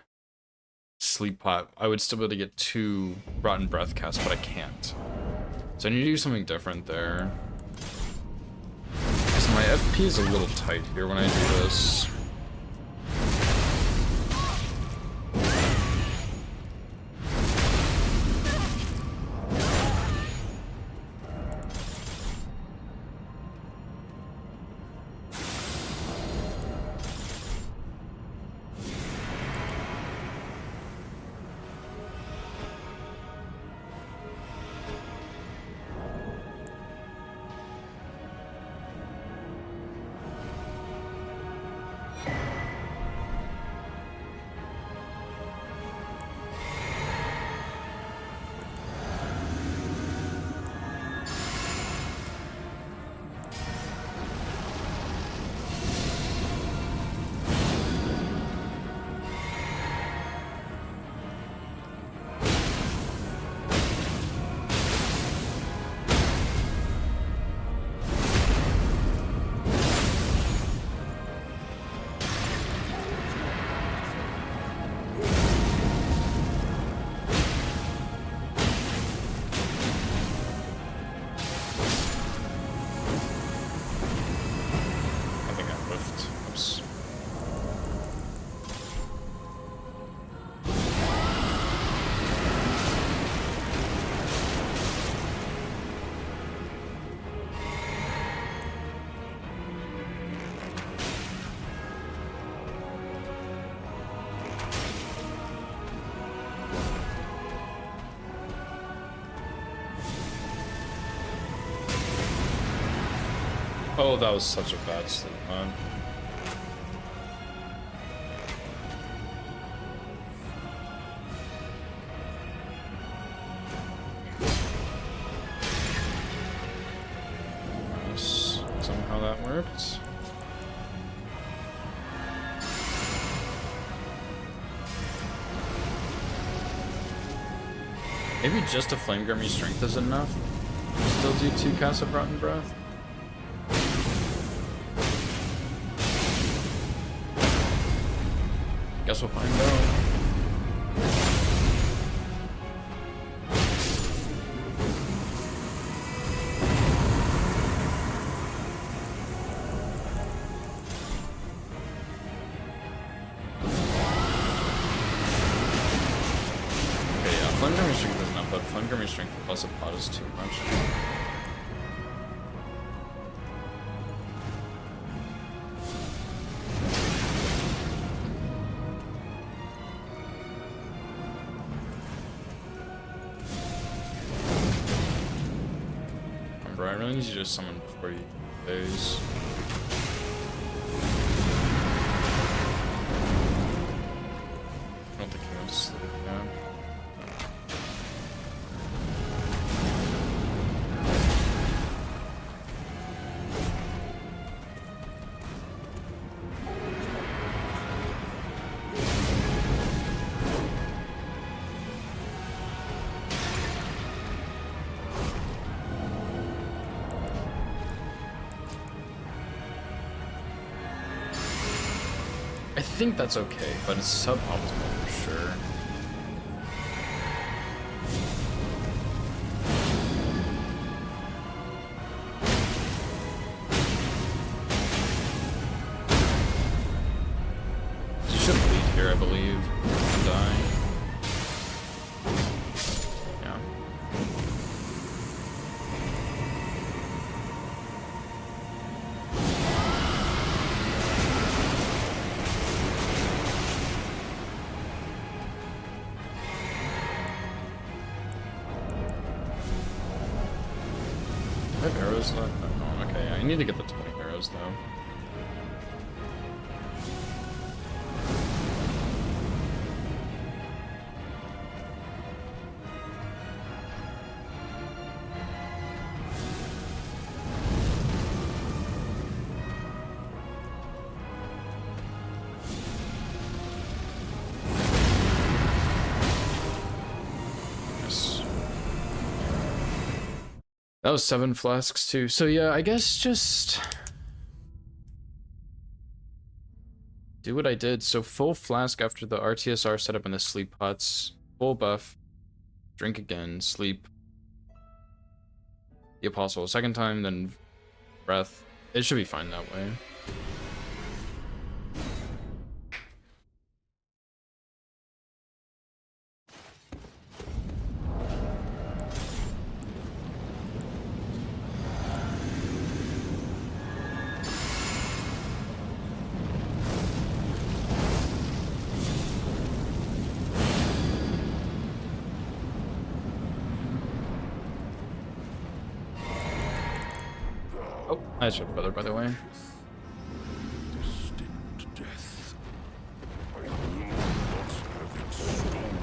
Sleep Pot, I would still be able to get 2 Rotten Breath casts, but I can't. So I need to do something different there. Because my FP is a little tight here when I do this. Oh, that was such a bad sleep, man. Nice. Somehow that worked. Maybe just a Flame Grimmy Strength is enough. Still do 2 casts of Rotten Breath. Guess we'll find out. Okay, yeah, Flame Grimmy Strength is enough, but Flame Grimmy Strength plus a pot is too much. Remember, I really need you to summon before you phase. I don't think he wants to sleep again. I think that's okay, but it's suboptimal for sure. You should bleed here, I believe, and die. Yeah. I have arrows left? Oh, okay. I need to get the 20 arrows though. Yes. That was 7 flasks too. So yeah, I guess just do what I did. So full flask after the RTSR setup and the sleep pots. Full buff. Drink again. Sleep. The Apostle a second time, then breath. It should be fine that way. Oh, nice shot, brother, by the way. Destined death. I will not have it stolen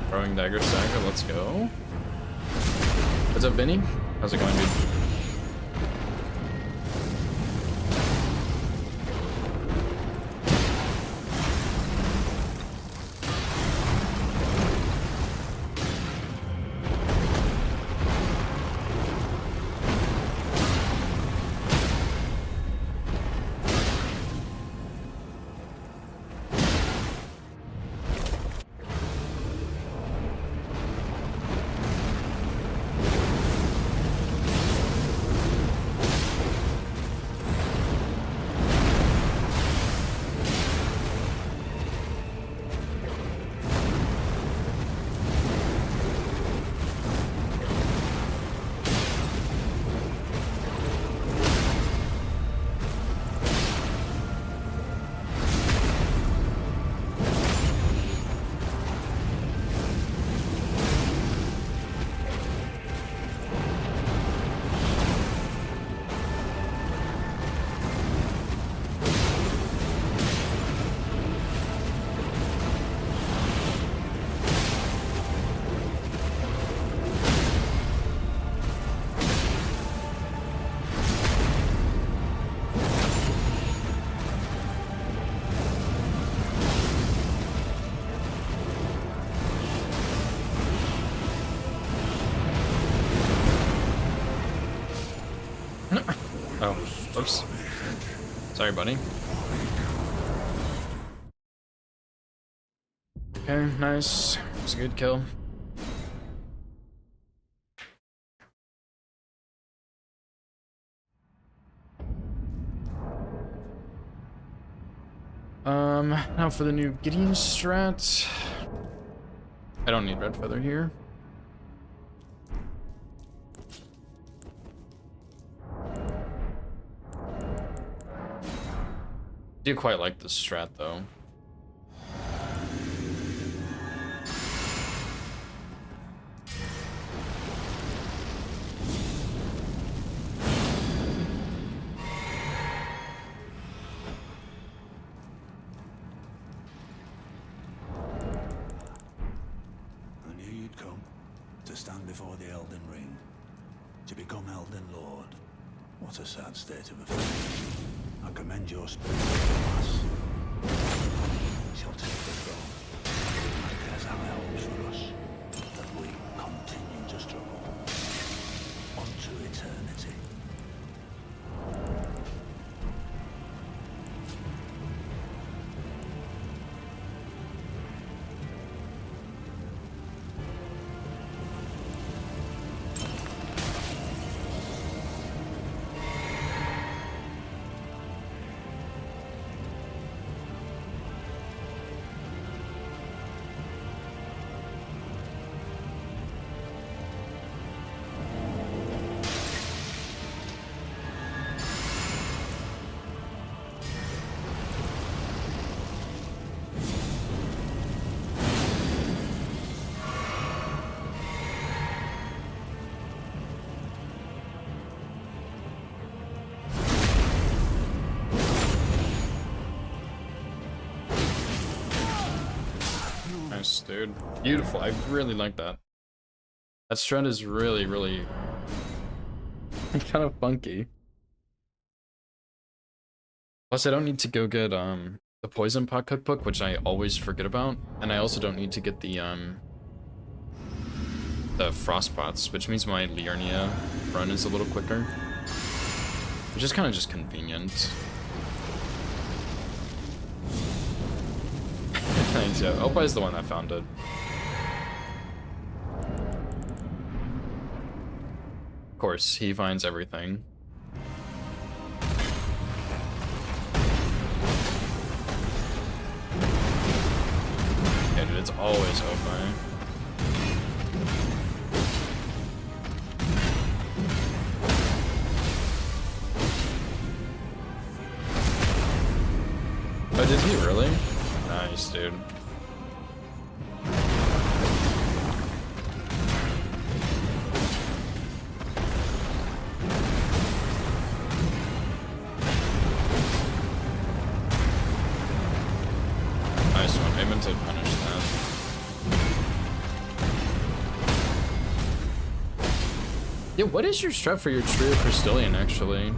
Throwing Dagger Saga, let's go. What's up, Vinny? How's it going, dude? Oh, whoops. Sorry, buddy. Okay, nice. It's a good kill. Now for the new Gideon strat. I don't need red feather here. I do quite like this strat though. I knew you'd come to stand before the Elden Ring, to become Elden Lord. What a sad state of affairs. I commend your spirit to the lass. She'll take the throne. I guess how it helps for us that we continue to struggle unto eternity. Nice, dude. Beautiful. I really like that. That strat is really, really kind of funky. Plus, I don't need to go get the poison pot cookbook, which I always forget about, and I also don't need to get the frost pots, which means my Liurnia run is a little quicker, which is kind of just convenient. Thanks, yeah. Opa is the one that found it. Of course, he finds everything. Yeah, dude, it's always Opa. Oh, did he really? Nice, dude. Nice one. I meant to punish that. Yeah, what is your strat for your Trio Crystallion, actually?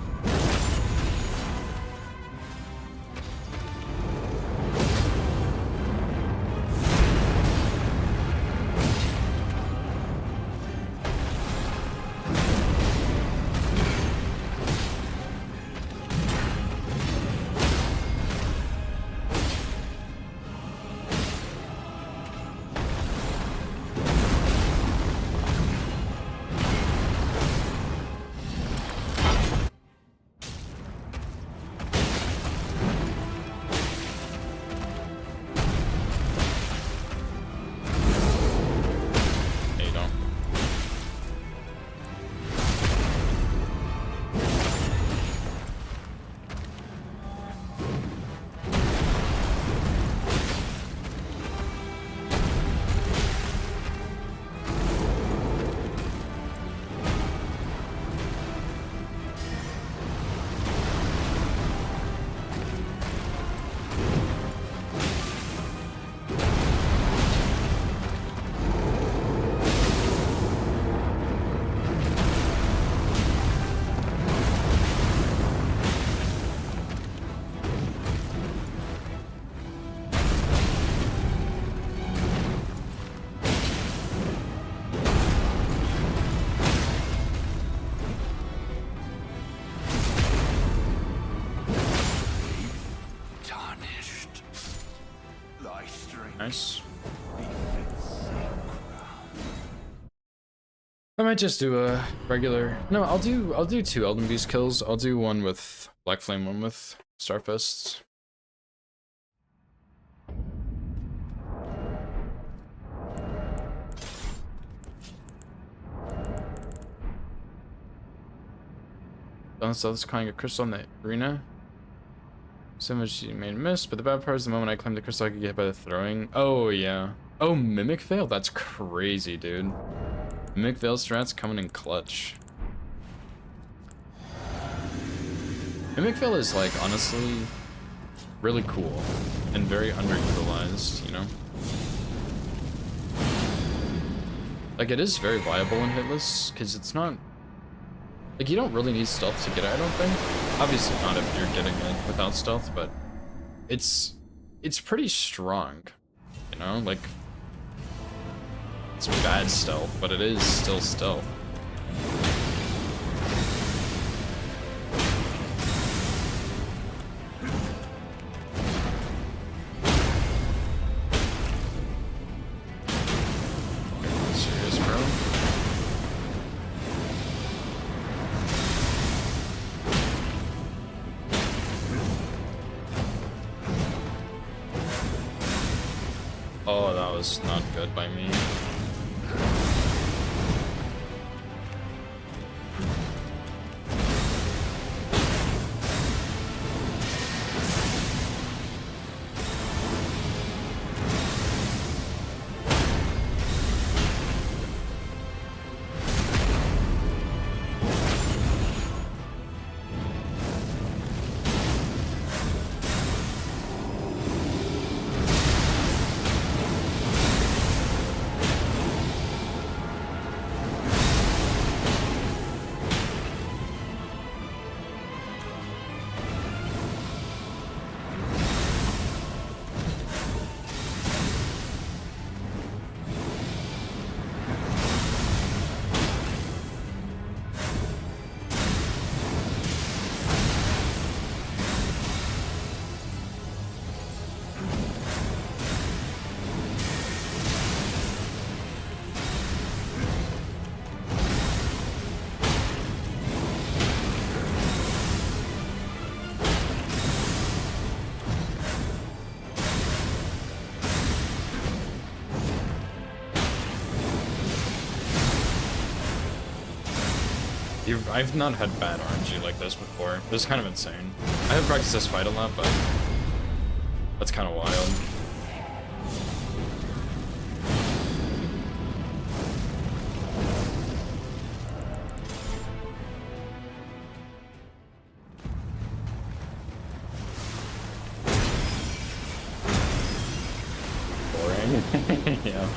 might just do a regular. No, I'll do 2 Elden Beast kills. I'll do one with Black Flame, one with Starfists. So let's calling a crystal in the arena. So much you made miss, but the bad part is the moment I claimed the crystal I could get hit by the throwing. Oh yeah. Oh, Mimic Veil? That's crazy, dude. Mimic Veil strats coming in clutch. Mimic Veil is like honestly really cool and very underutilized, you know? Like it is very viable in hitless, because it's not like you don't really need stealth to get it, I don't think. Obviously not if you're getting it without stealth, but it's pretty strong, you know? Like it's bad stealth, but it is still stealth. Serious, bro. Oh, that was not good by me. I've not had bad RNG like this before. This is kind of insane. I have practiced this fight a lot, but that's kind of wild. Boring. Yeah.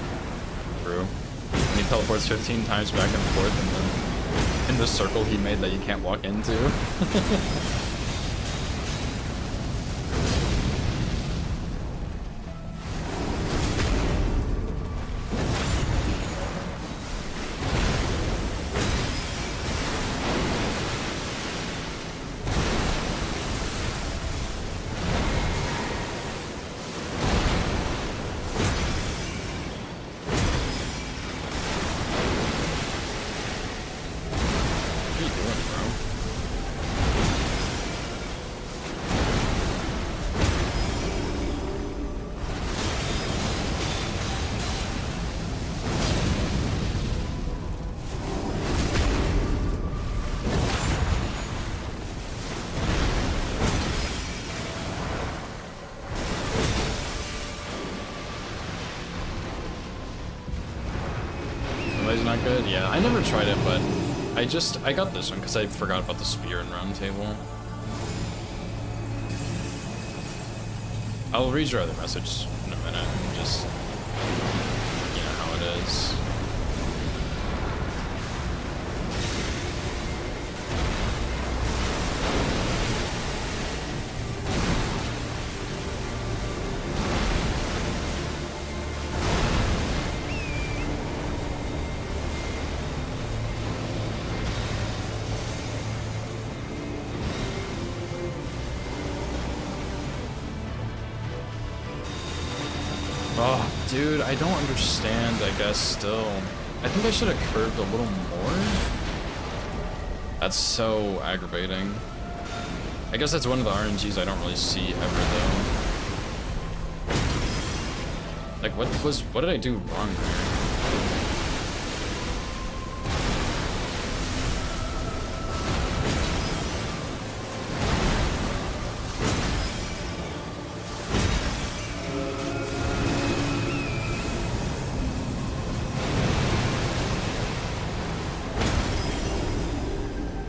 True. And he teleports 15 times back and forth and then in the circle he made that you can't walk into. Not good? Yeah, I never tried it, but I got this one because I forgot about the spear and round table. I'll read your other message in a minute and just, you know how it is. Oh, dude, I don't understand, I guess, still. I think I should have curved a little more. That's so aggravating. I guess that's one of the RNGs I don't really see ever though. Like what did I do wrong here?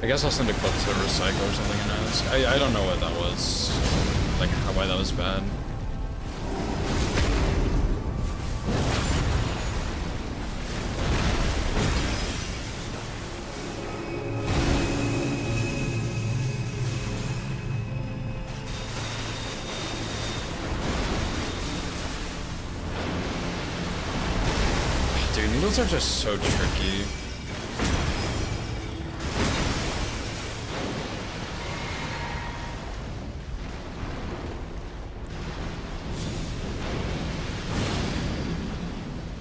I guess I'll send a clip to Recycle or something and ask. I don't know what that was. Like why that was bad. Dude, needles are just so tricky.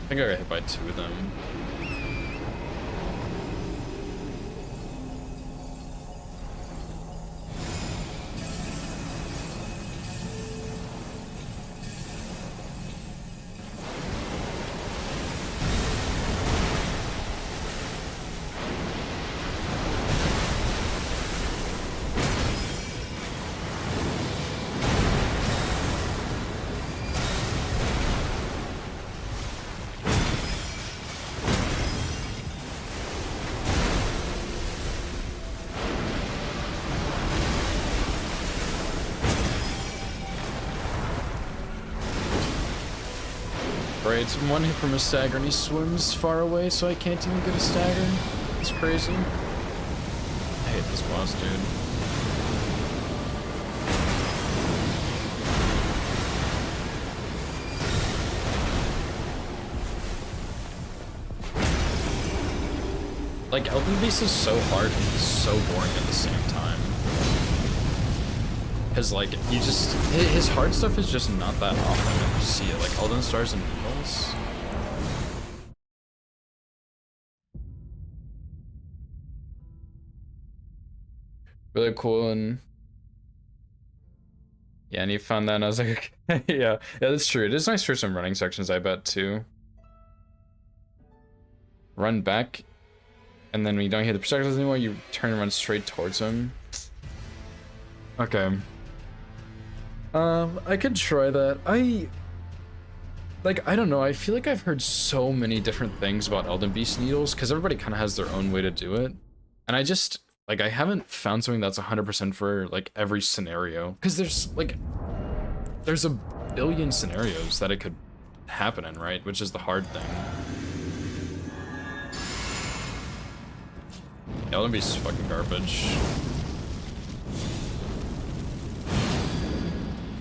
I think I got hit by 2 of them. Right, it's 1 hit from a stagger and he swims far away so I can't even get a stagger. It's crazy. I hate this boss, dude. Like, Elden Beast is so hard and so boring at the same time. Because, like, you just... His hard stuff is just not that often when you see it. Like, Elden Stars and Needles. Really cool, and... Yeah, and you found that, and I was like, okay. Yeah, that's true. It is nice for some running sections, I bet, too. Run back, and then when you don't hear the projectiles anymore, you turn and run straight towards him. Okay. I could try that. I don't know, I feel like I've heard so many different things about Elden Beast Needles, because everybody kind of has their own way to do it. And I just, like, I haven't found something that's 100% for, like, every scenario. Because there's, like, there's a billion scenarios that it could happen in, right? Which is the hard thing. Elden Beast is fucking garbage.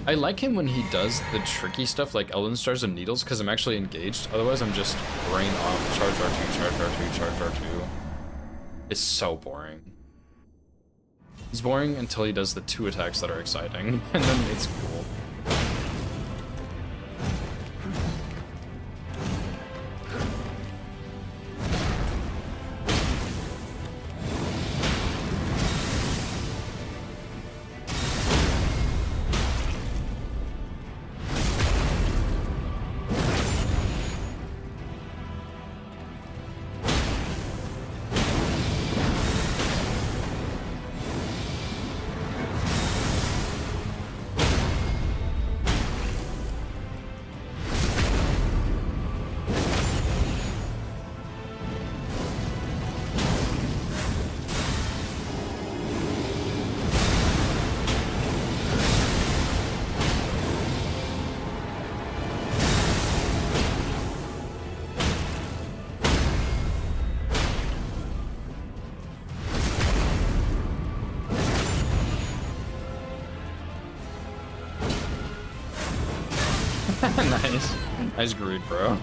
I like him when he does the tricky stuff like Elden Stars and Needles because I'm actually engaged. Otherwise, I'm just brain off. Charge R2, charge R2, charge R2. It's so boring. He's boring until he does the 2 attacks that are exciting, and then it's cool. Nice. Nice greed, bro.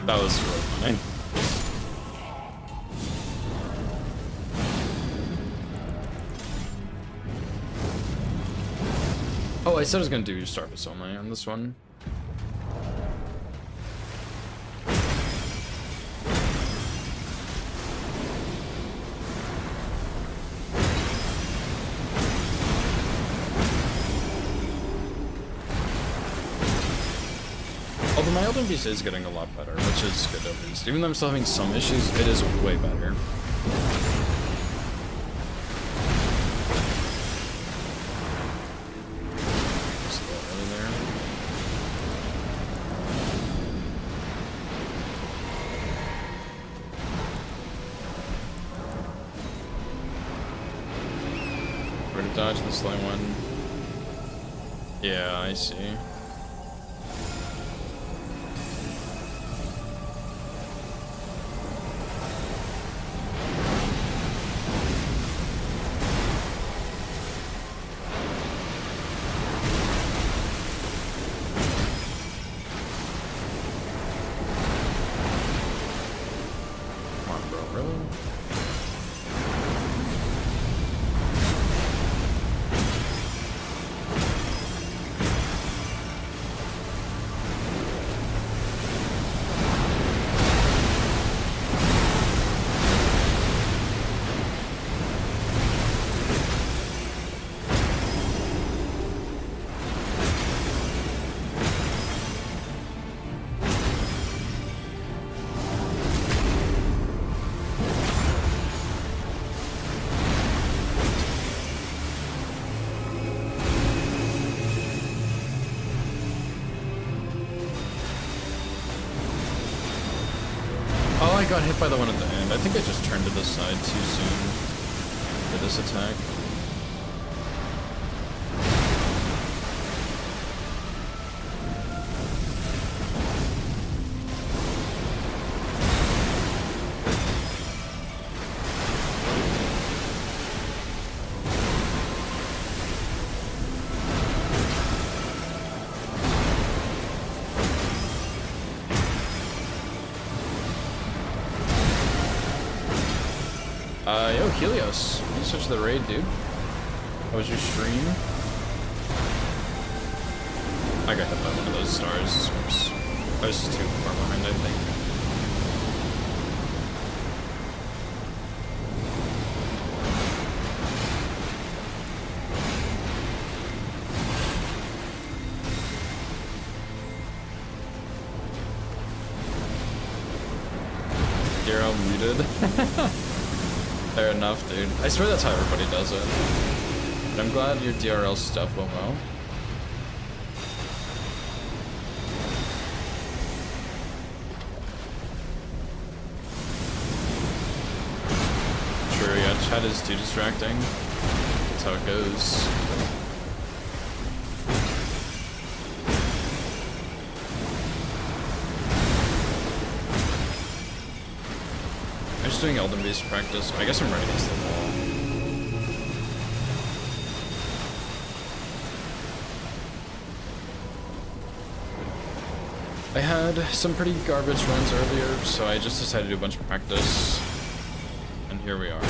That was really funny. Oh, I said I was gonna do Starfish only on this one. mean, my Elden Beast is getting a lot better, which is good at least. Even though I'm still having some issues, it is way better. Just a little early there. We're gonna dodge the slow one. Yeah, I see. Come on, bro, really? Oh, I got hit by the one at the end. I think I just turned to the side too soon for this attack. Yo, Helios. You switched to the raid, dude. How was your stream? I got hit by one of those stars. Oops. I was just too far behind, I think. You're muted. Fair enough, dude. I swear that's how everybody does it. But I'm glad your DRL stuff went well. True, yeah, chat is too distracting. That's how it goes. I'm just doing Elden Beast practice. I guess I'm right against the wall. I had some pretty garbage runs earlier, so I just decided to do a bunch of practice. And here we are.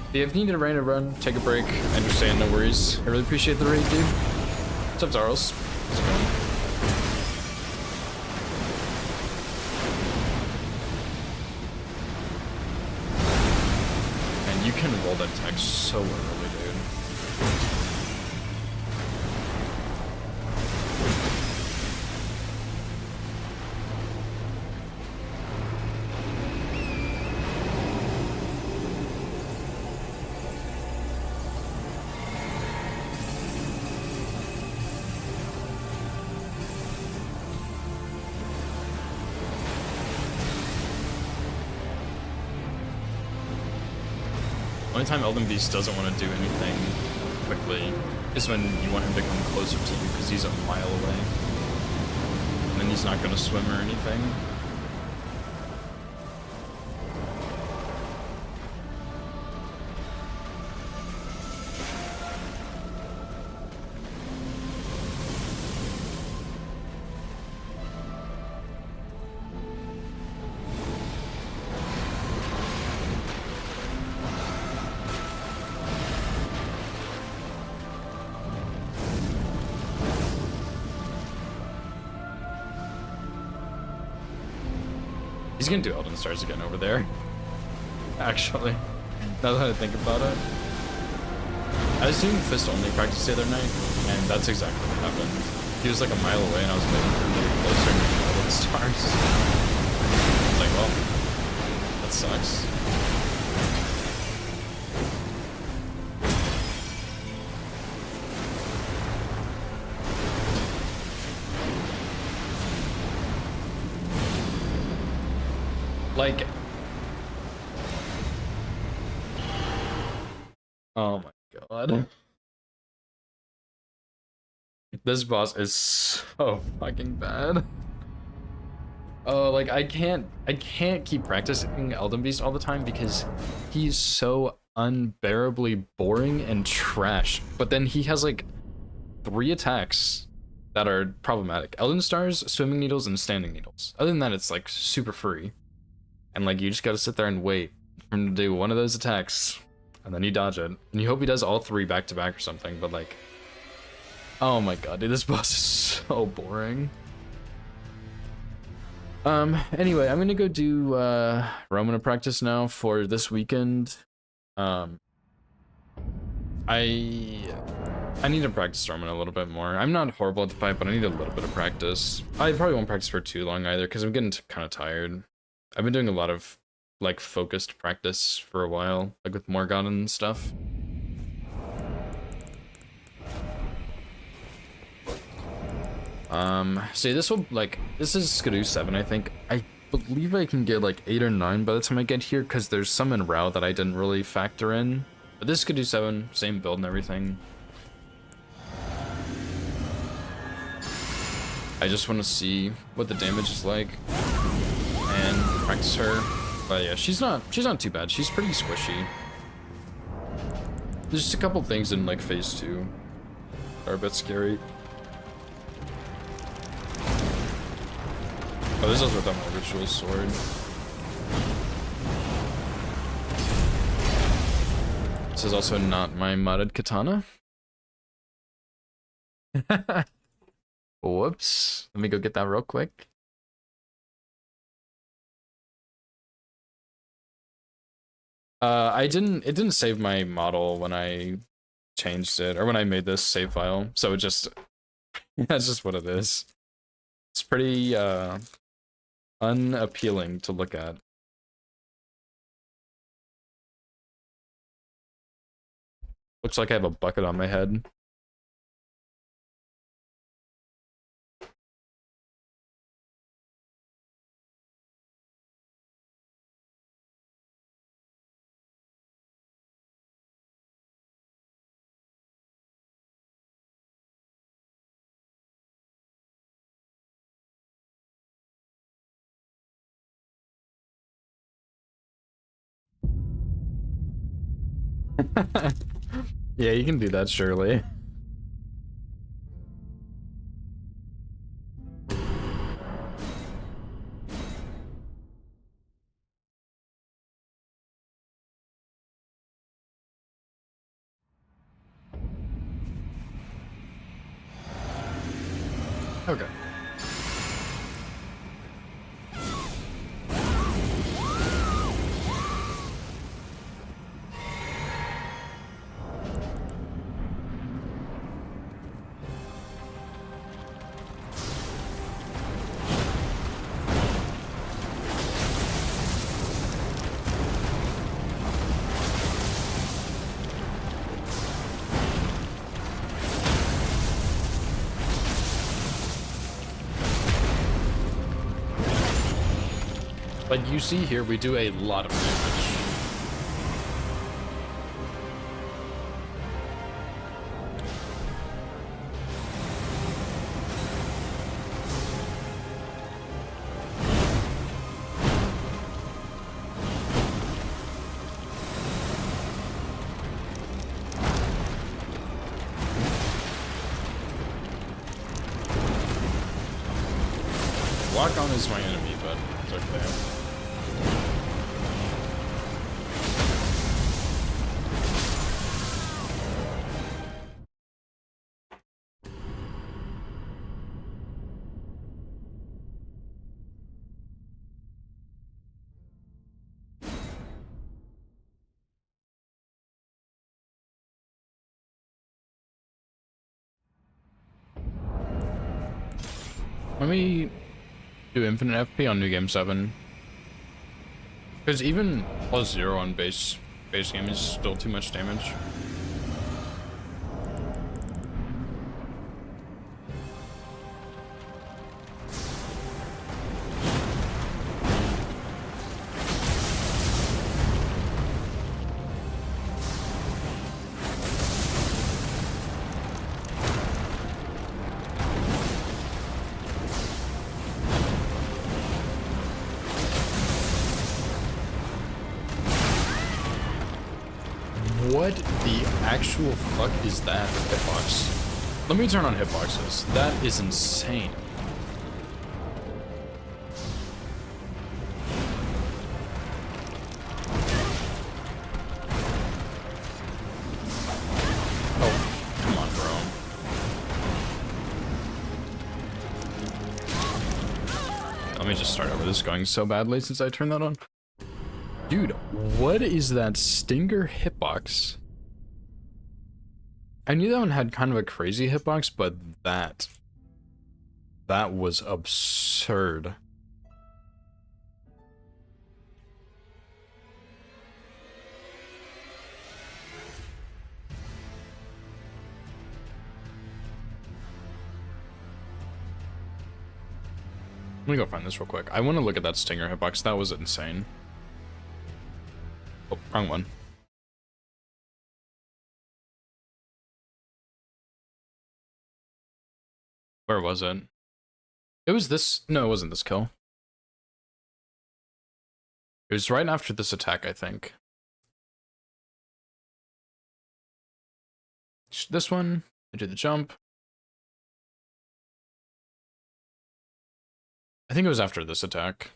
If you have needed a random run, take a break. I understand, no worries. I really appreciate the raid, dude. What's up, Zarls? How's it going? And you can roll that text so early, dude. Only time Elden Beast doesn't want to do anything quickly is when you want him to come closer to you because he's a mile away. And then he's not going to swim or anything. He's gonna do Elden Stars again over there. Actually, now that I think about it. I was doing fist only practice the other night, and that's exactly what happened. He was like a mile away, and I was waiting for him to get closer and do Elden Stars. I was like, well, that sucks. Like, oh my god. This boss is so fucking bad. Oh, like I can't keep practicing Elden Beast all the time because he's so unbearably boring and trash. But then he has like 3 attacks that are problematic. Elden Stars, Swimming Needles, and Standing Needles. Other than that, it's like super free. And like you just gotta sit there and wait for him to do one of those attacks, and then you dodge it. And you hope he does all 3 back to back or something, but like, oh my god, dude, this boss is so boring. Anyway, I'm gonna go do Romina practice now for this weekend. I need to practice Romina a little bit more. I'm not horrible at the fight, but I need a little bit of practice. I probably won't practice for too long either, because I'm getting kind of tired. I've been doing a lot of like focused practice for a while, like with Morgan and stuff. See, this will this is Skidoo 7, I think. I believe I can get like 8 or 9 by the time I get here, because there's some in Rao that I didn't really factor in. But this is Skidoo 7, same build and everything. I just want to see what the damage is like and practice her. But yeah, she's not too bad. She's pretty squishy. There's just a couple things in like phase 2 that are a bit scary. Oh, this is without my ritual sword. This is also not my modded katana. Whoops. Let me go get that real quick. It didn't save my model when I changed it, or when I made this save file, so it just, that's just what it is. It's pretty, unappealing to look at. Looks like I have a bucket on my head. Yeah, you can do that, surely. Okay. Like you see here, we do a lot of damage. Walk-on is my enemy, but it's okay. Let me do infinite FP on New Game 7. Because even +0 on base game is still too much damage. What the actual fuck is that hitbox? Let me turn on hitboxes. That is insane. Oh, come on, bro. Let me just start over. This is going so badly since I turned that on. Dude, what is that Stinger hitbox? I knew that one had kind of a crazy hitbox, but that was absurd. Let me go find this real quick. I want to look at that Stinger hitbox. That was insane. Oh, wrong one. Where was it? It was this. No, it wasn't this kill. It was right after this attack, I think. This one. I did the jump. I think it was after this attack.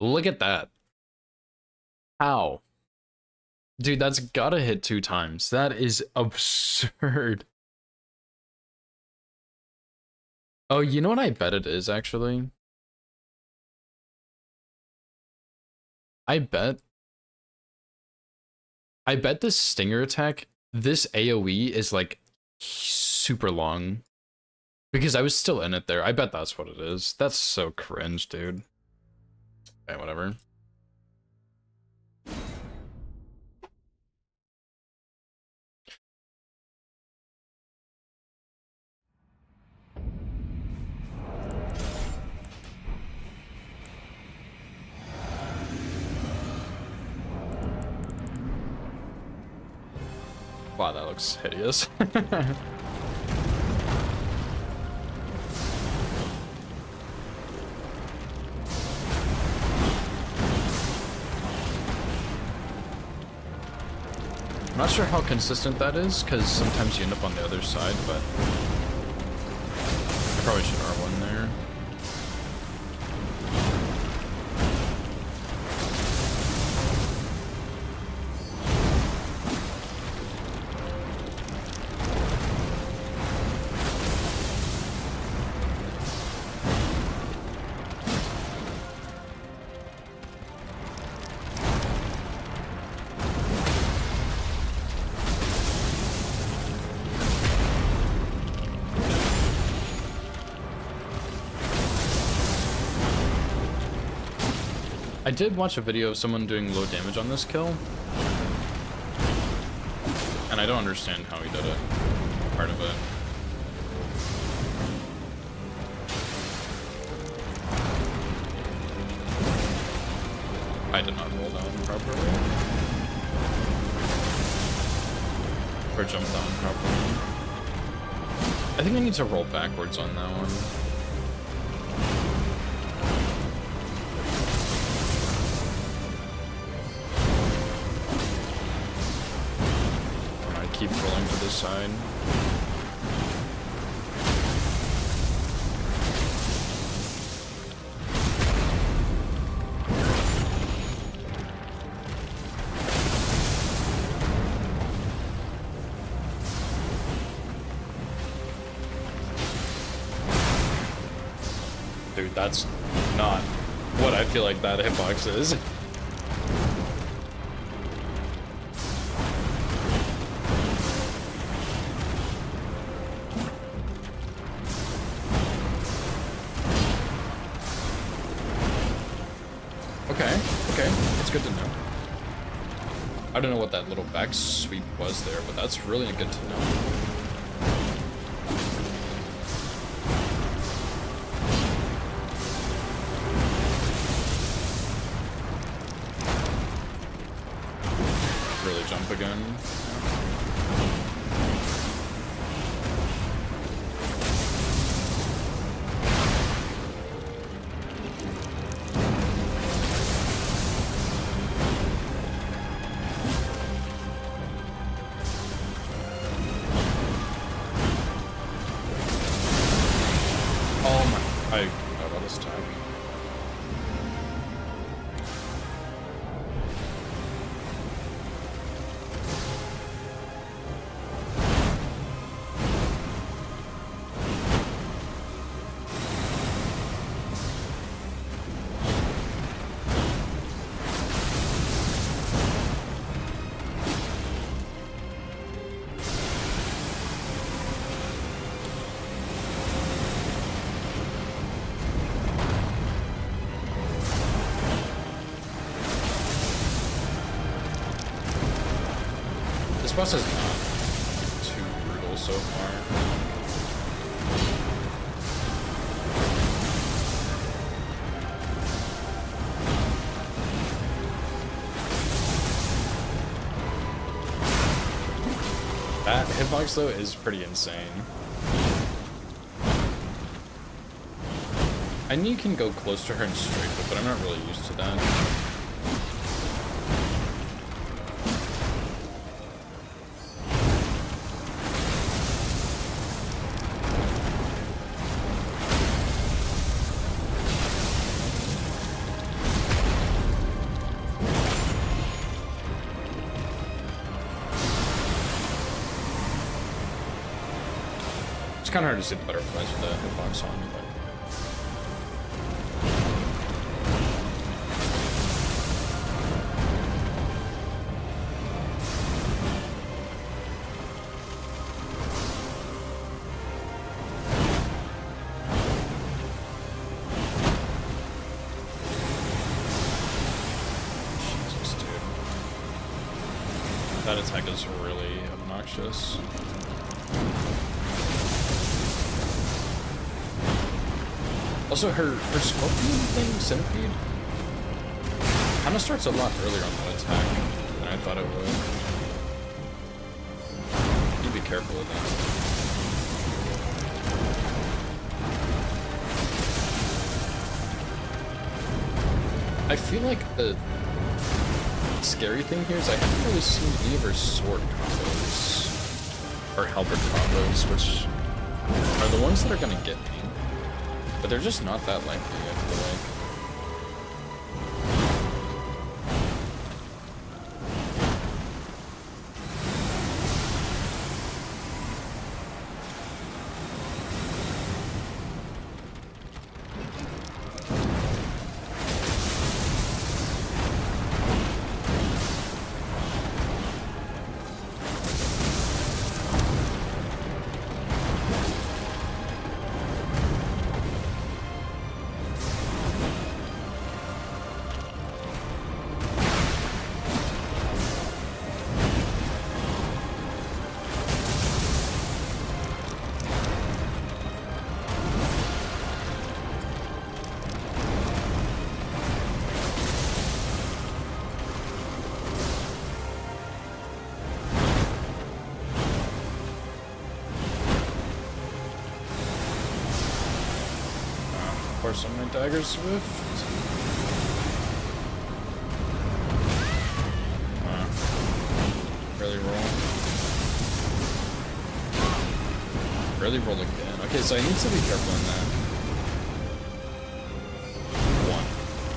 Look at that. How? Dude, that's gotta hit 2 times. That is absurd. Oh, you know what I bet it is, actually? I bet this Stinger attack, this AoE is like super long. Because I was still in it there. I bet that's what it is. That's so cringe, dude. Okay, whatever. Wow, that looks hideous. I'm not sure how consistent that is, because sometimes you end up on the other side, but I probably should R1 there. I did watch a video of someone doing low damage on this kill, and I don't understand how he did it, part of it. I did not roll down properly. Or jump down properly. I think I need to roll backwards on that one. Keep rolling to this side. Dude, that's not what I feel like that hitbox is. Okay, okay, that's good to know. I don't know what that little back sweep was there, but that's really good to know. Really jump again. I forgot about this tag. This boss is not too brutal so far. That hitbox though is pretty insane. I know you can go close to her and strike it, but I'm not really used to that. It's kind of hard to see the butterflies with the hitbox on, but Jesus, dude. That attack is really obnoxious. Also, her scorpion thing, centipede, kind of starts a lot earlier on the attack than I thought it would. You be careful with that. I feel like the scary thing here is I haven't really seen any of her sword combos, or halberd combos, which are the ones that are gonna get me. But they're just not that likely, I feel like. Of course, on my dagger swift. Really roll. Really roll again. Okay, so I need to be careful in that. One.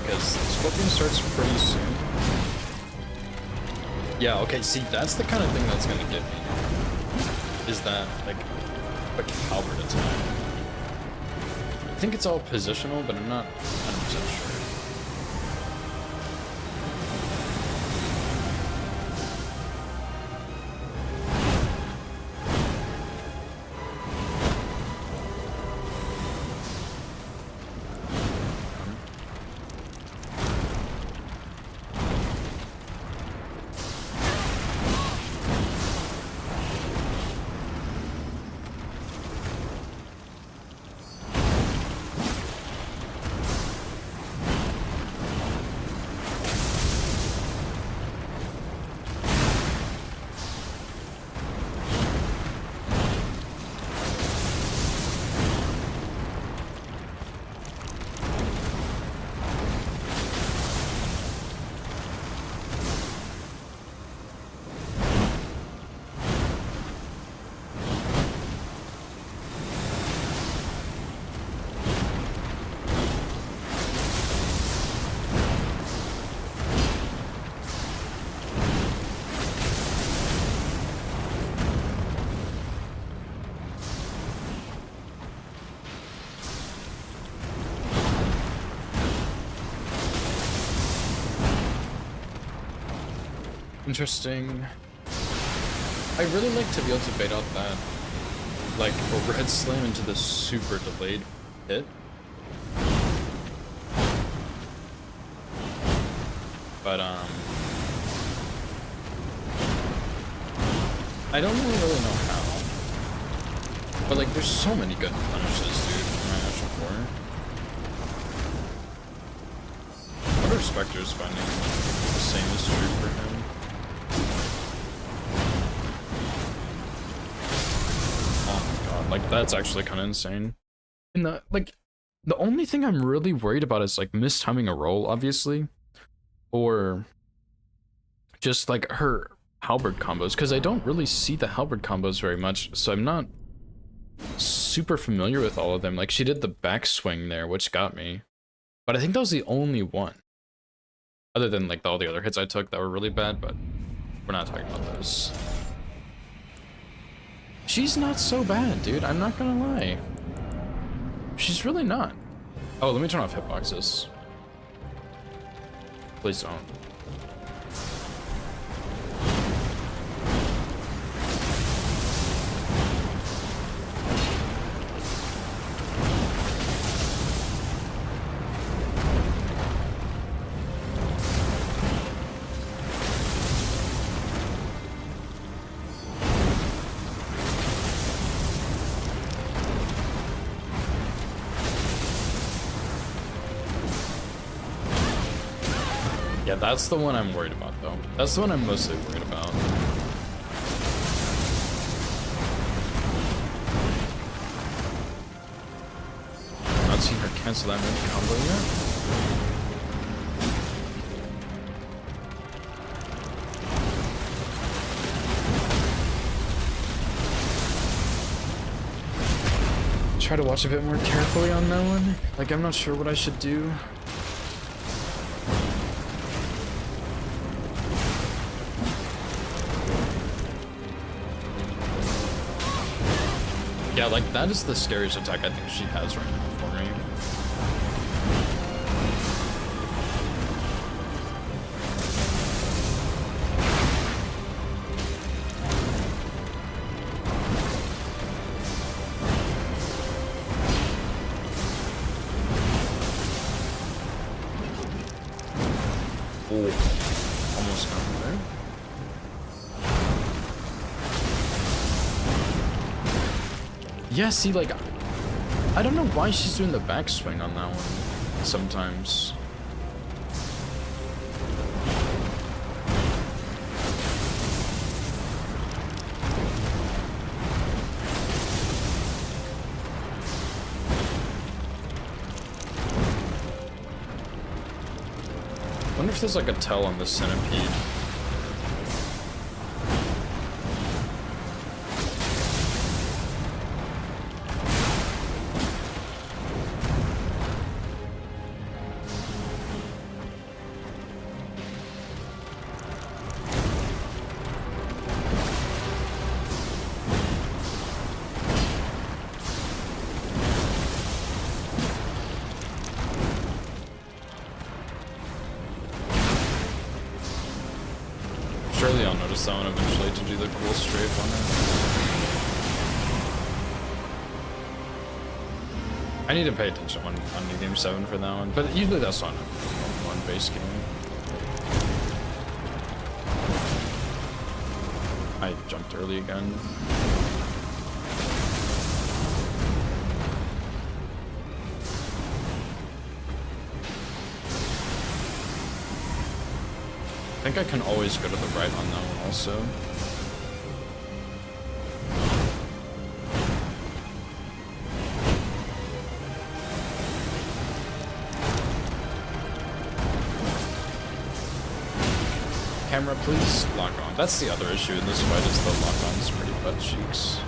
Because the scorpion starts pretty soon. Yeah, okay, see, that's the kind of thing that's gonna get me. Is that, like, quick halberd attack. I think it's all positional, but I'm not 100% sure. Interesting. I really like to be able to bait out that, like, overhead slam into the super delayed hit. But, I don't really know how. But, like, there's so many good punishes, dude, in my actual core. What are Spectres finding? The same is true for him. Oh my god, like, that's actually kind of insane. And the only thing I'm really worried about is, like, mistiming a roll, obviously. Or just, like, her halberd combos, because I don't really see the halberd combos very much, so I'm not super familiar with all of them. Like, she did the backswing there, which got me. But I think that was the only one. Other than, like, all the other hits I took that were really bad, but we're not talking about those. She's not so bad, dude. I'm not gonna lie. She's really not. Oh, let me turn off hitboxes. Please don't. Yeah, that's the one I'm worried about, though. That's the one I'm mostly worried about. Not seen her cancel that many combo yet. Try to watch a bit more carefully on that one. Like, I'm not sure what I should do. Yeah, like, that is the scariest attack I think she has right now for me. Oh, almost got me there. Yeah, see, like, I don't know why she's doing the backswing on that one sometimes. I wonder if there's like a tell on the centipede. Surely I'll notice that one eventually to do the cool strafe on it. I need to pay attention on New Game 7 for that one, but usually that's on one base game. I jumped early again. I think I can always go to the right on that one also. Camera, please lock on. That's the other issue in this fight, is the lock on's pretty butt cheeks.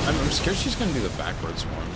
I'm scared she's gonna do the backwards one.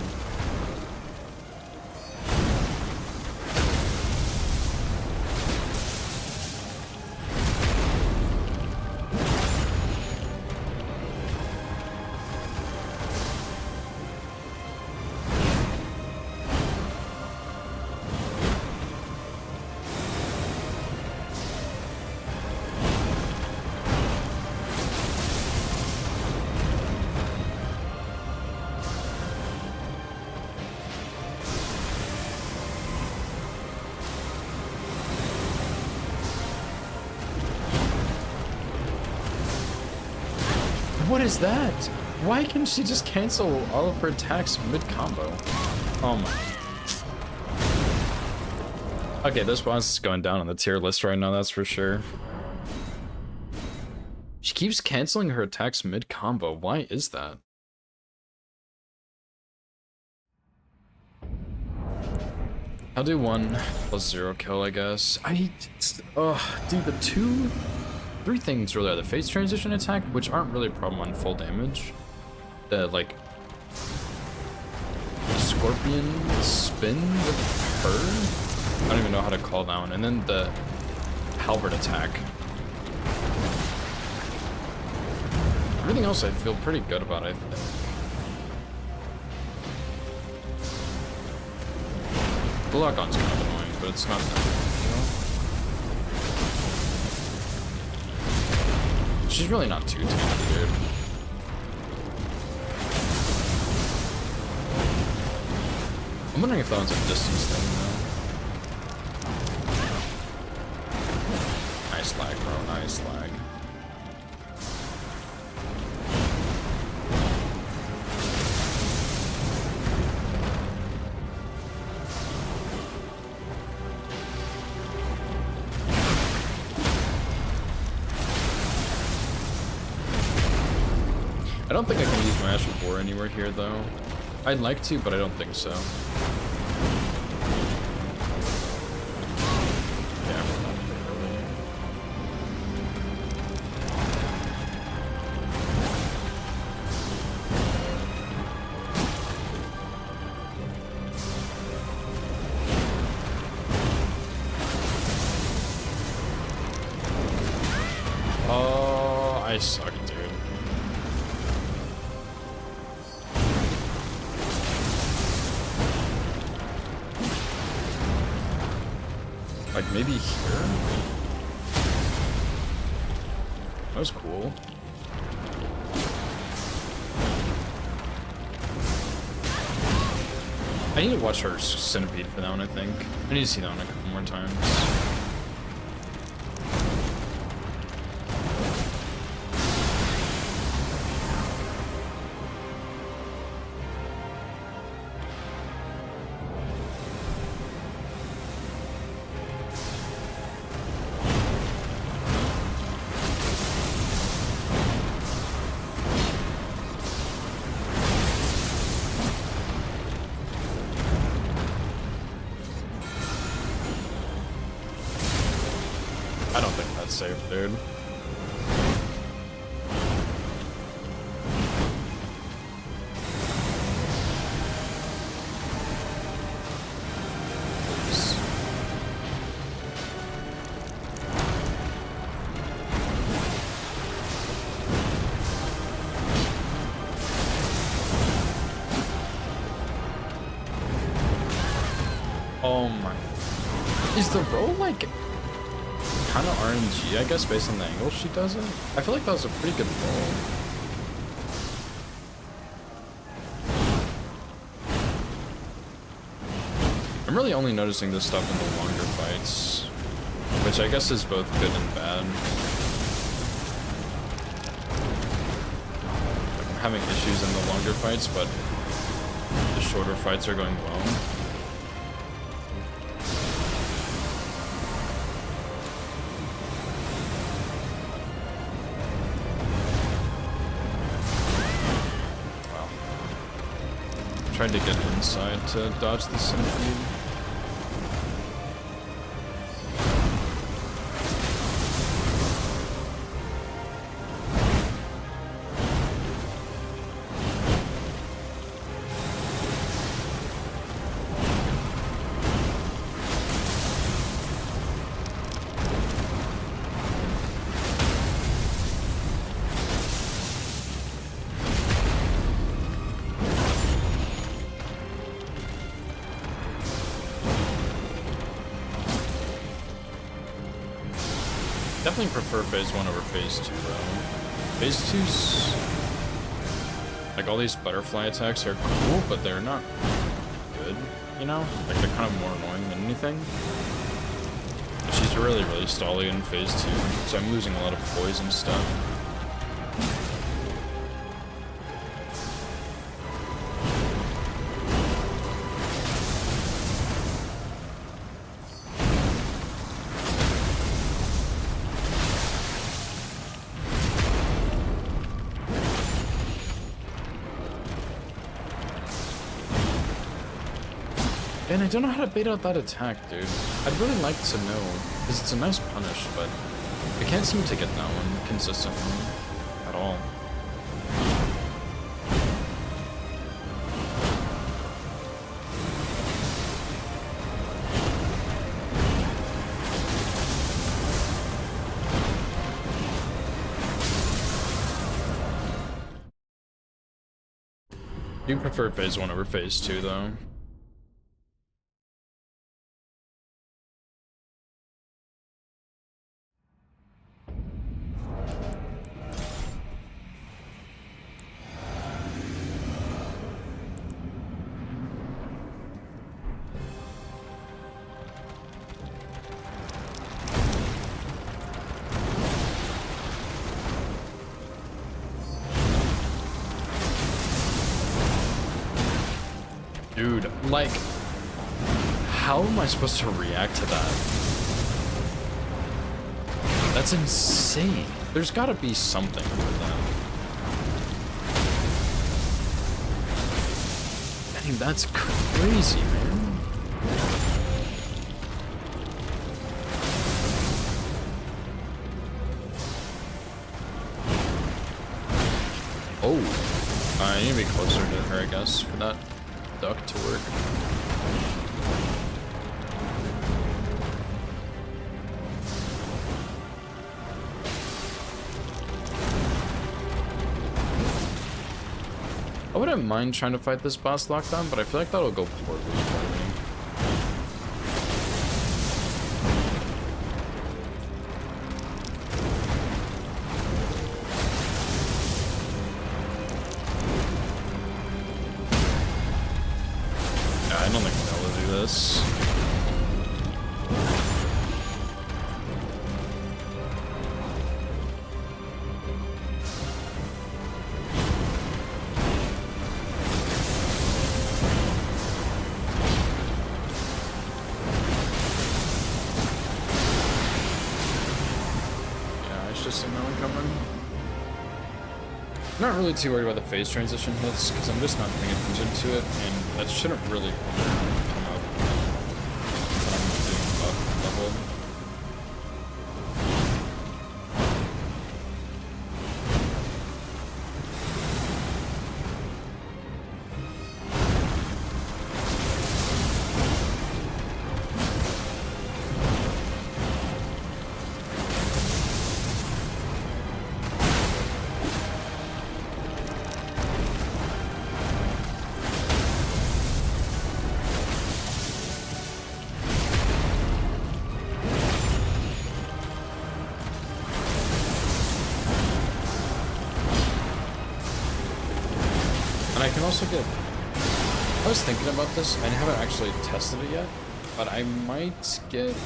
What is that? Why can she just cancel all of her attacks mid-combo? Oh my. Okay, this boss is going down on the tier list right now, that's for sure. She keeps canceling her attacks mid-combo. Why is that? I'll do 1+0 kill, I guess. Dude, the 3 things really are the phase transition attack, which aren't really a problem on full damage. The, like, scorpion spin with her? I don't even know how to call that one. And then the halberd attack. Everything else I feel pretty good about, I think. The lock-on's kind of annoying, but it's not that big of a deal. She's really not too tanky, dude. I'm wondering if that one's a distance thing, though. Nice lag, bro. Nice lag. I don't think I can use my Ash of War anywhere here, though. I'd like to, but I don't think so. Yeah, we're not really. Oh, I suck, dude. Like, maybe here? That was cool. I need to watch her centipede for that one, I think. I need to see that one a couple more times. I don't think that's safe, dude. Please. Oh my. Is the roll like kind of RNG, I guess, based on the angle she does it? I feel like that was a pretty good roll. I'm really only noticing this stuff in the longer fights, which I guess is both good and bad. Like, I'm having issues in the longer fights, but the shorter fights are going well. Tried to get inside to dodge the centipede. Definitely prefer phase 1 over phase 2 though. Phase 2's like all these butterfly attacks are cool, but they're not good, you know? Like they're kind of more annoying than anything. But she's really stally in phase 2, so I'm losing a lot of poise and stuff. And I don't know how to bait out that attack, dude. I'd really like to know, because it's a nice punish, but I can't seem to get that one consistently at all. I do prefer phase 1 over phase 2, though. Dude, like, how am I supposed to react to that? That's insane. There's gotta be something with that. Dang, that's crazy, man. Oh, I need to be closer to her, I guess, for that duck to work. I wouldn't mind trying to fight this boss lockdown, but I feel like that'll go poorly for me. I don't think I'll be able to do this. Yeah, I should see that one coming. I'm not really too worried about the phase transition hits, because I'm just not paying attention to it, and that shouldn't really come up when I'm doing buff level. And I can also get... I was thinking about this, I haven't actually tested it yet, but I might get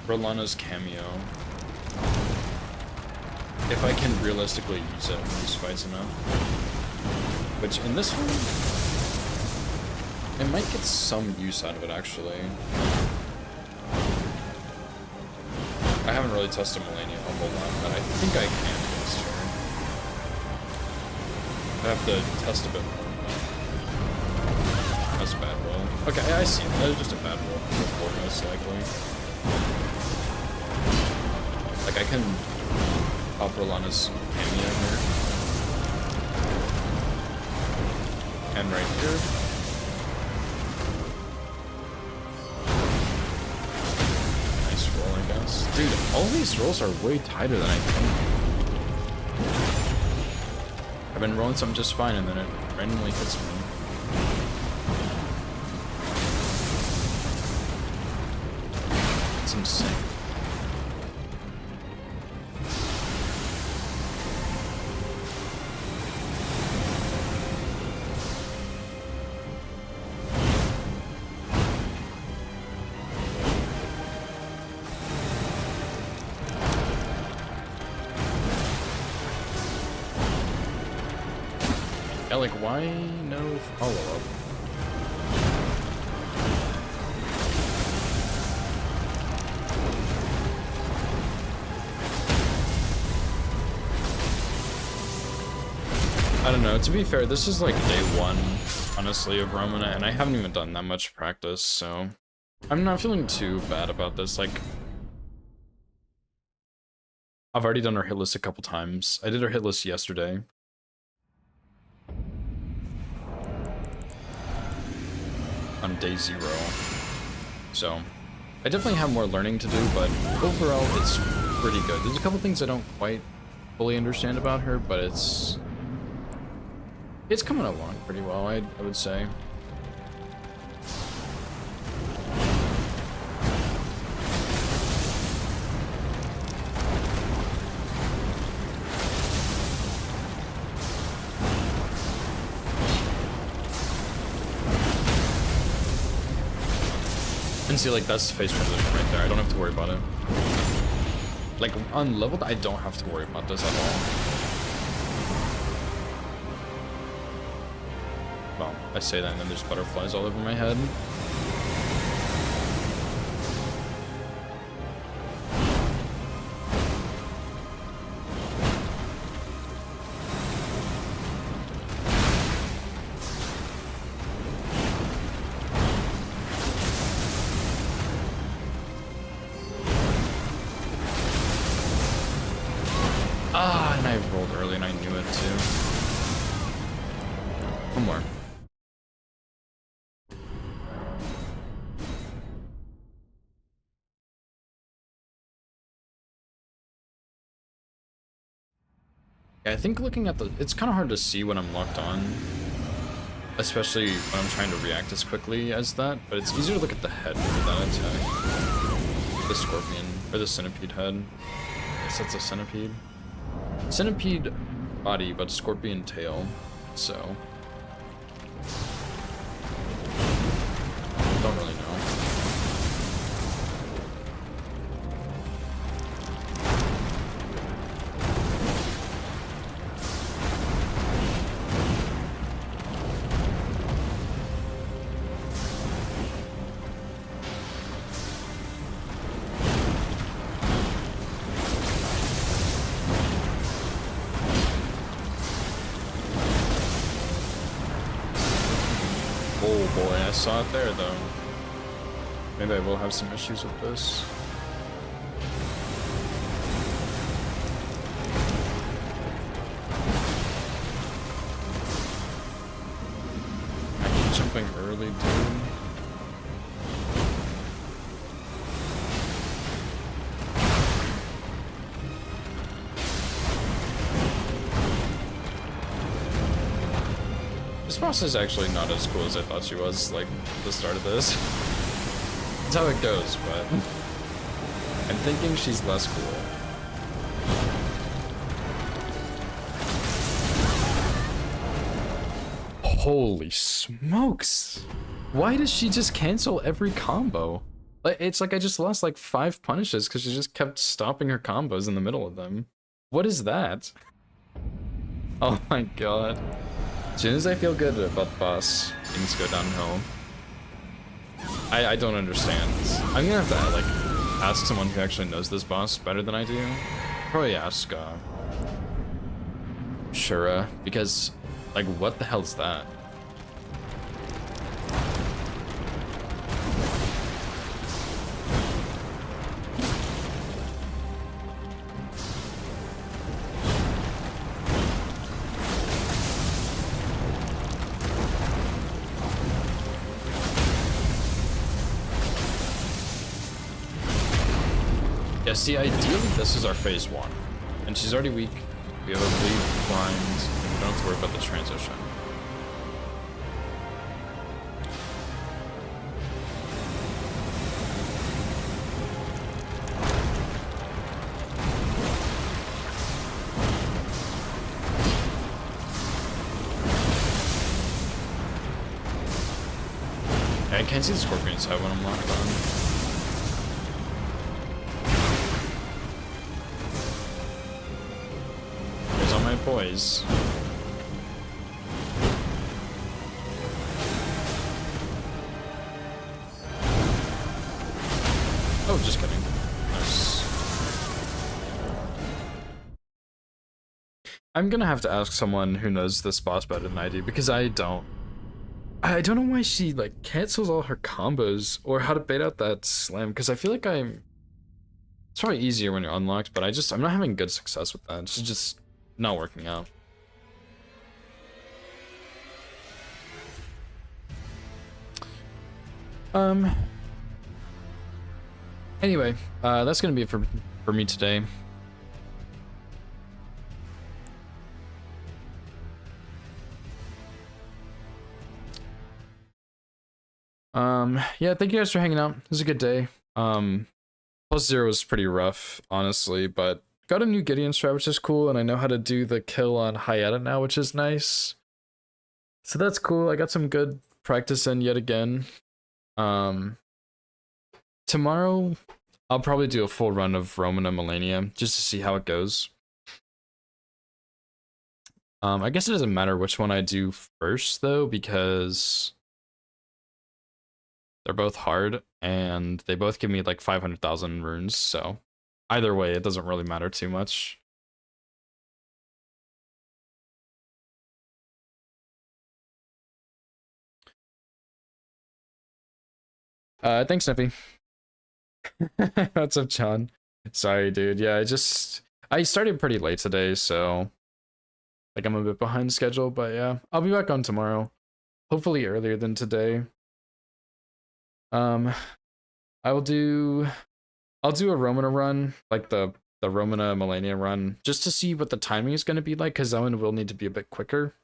Rl1+0's cameo. If I can realistically use it in these fights enough. Which, in this one, it might get some use out of it, actually. I haven't really tested Melania a whole lot, but I think I can against her. I have to test a bit more. That's a bad roll. Okay, I see. That was just a bad roll before, most likely. Like, I can pop Rl1+0's cameo here. And right here. Nice roll, I guess. Dude, all these rolls are way tighter than I think. I've been rolling some just fine, and then it randomly hits me. It's insane. Yeah, like, why no follow-up? I don't know, to be fair, this is like day 1, honestly, of Romina, and I haven't even done that much practice, so I'm not feeling too bad about this. Like, I've already done her hit list a couple times. I did her hit list yesterday. On day 0. So, I definitely have more learning to do, but overall, it's pretty good. There's a couple things I don't quite fully understand about her, but it's coming along pretty well, I would say. And see, like, that's the face transition right there. I don't have to worry about it. Like, unleveled, I don't have to worry about this at all. Well, I say that and then there's butterflies all over my head. Ah, and I rolled early and I knew it too. One more. Yeah, I think looking at it's kind of hard to see when I'm locked on, especially when I'm trying to react as quickly as that, but it's easier to look at the head for that attack. The scorpion, or the centipede head. I guess that's a centipede. Centipede body, but scorpion tail, so don't really know. Oh boy, I saw it there though. Maybe I will have some issues with this. I keep jumping early, dude. This boss is actually not as cool as I thought she was, like, at the start of this. That's how it goes, but I'm thinking she's less cool. Holy smokes! Why does she just cancel every combo? Like, it's like I just lost like 5 punishes because she just kept stopping her combos in the middle of them. What is that? Oh my god. As soon as I feel good about the boss, things go downhill. I don't understand. I'm gonna have to, like, ask someone who actually knows this boss better than I do. Probably ask, Shura, because, like, what the hell is that? Yeah, see, ideally this is our phase 1. And she's already weak. We have a bleed blind. We don't have to worry about the transition. I can't see the scorpion's head when I'm locked on. My boys. Oh, just kidding. Nice. I'm gonna have to ask someone who knows this boss better than I do, because I don't. I don't know why she like cancels all her combos or how to bait out that slam, because I feel like it's probably easier when you're unlocked, but I'm not having good success with that. It's just not working out. Anyway, that's gonna be it for me today. Yeah, thank you guys for hanging out. It was a good day. +0 was pretty rough, honestly, but got a new Gideon strat, which is cool, and I know how to do the kill on Hyena now, which is nice. So that's cool. I got some good practice in yet again. Tomorrow, I'll probably do a full run of Romina Millennia, just to see how it goes. I guess it doesn't matter which one I do first, though, because they're both hard, and they both give me like 500,000 runes, so either way, it doesn't really matter too much. Thanks, Sniffy. What's up, John? Sorry, dude. Yeah, I started pretty late today, so like I'm a bit behind schedule, but yeah, I'll be back on tomorrow. Hopefully earlier than today. I'll do a Romina run, like the Romina Millennia run, just to see what the timing is going to be like, because that one will need to be a bit quicker.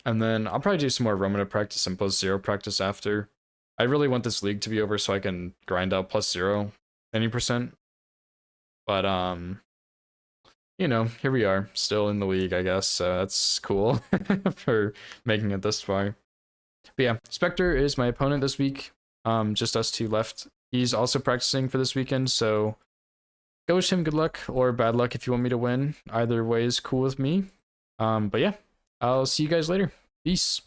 And then I'll probably do some more Romina practice and +0 practice after. I really want this league to be over so I can grind out +0 any percent. But you know, here we are, still in the league, I guess. So that's cool for making it this far. But yeah, Spectre is my opponent this week. Just us two left. He's also practicing for this weekend, so go wish him good luck or bad luck if you want me to win. Either way is cool with me. But yeah, I'll see you guys later. Peace.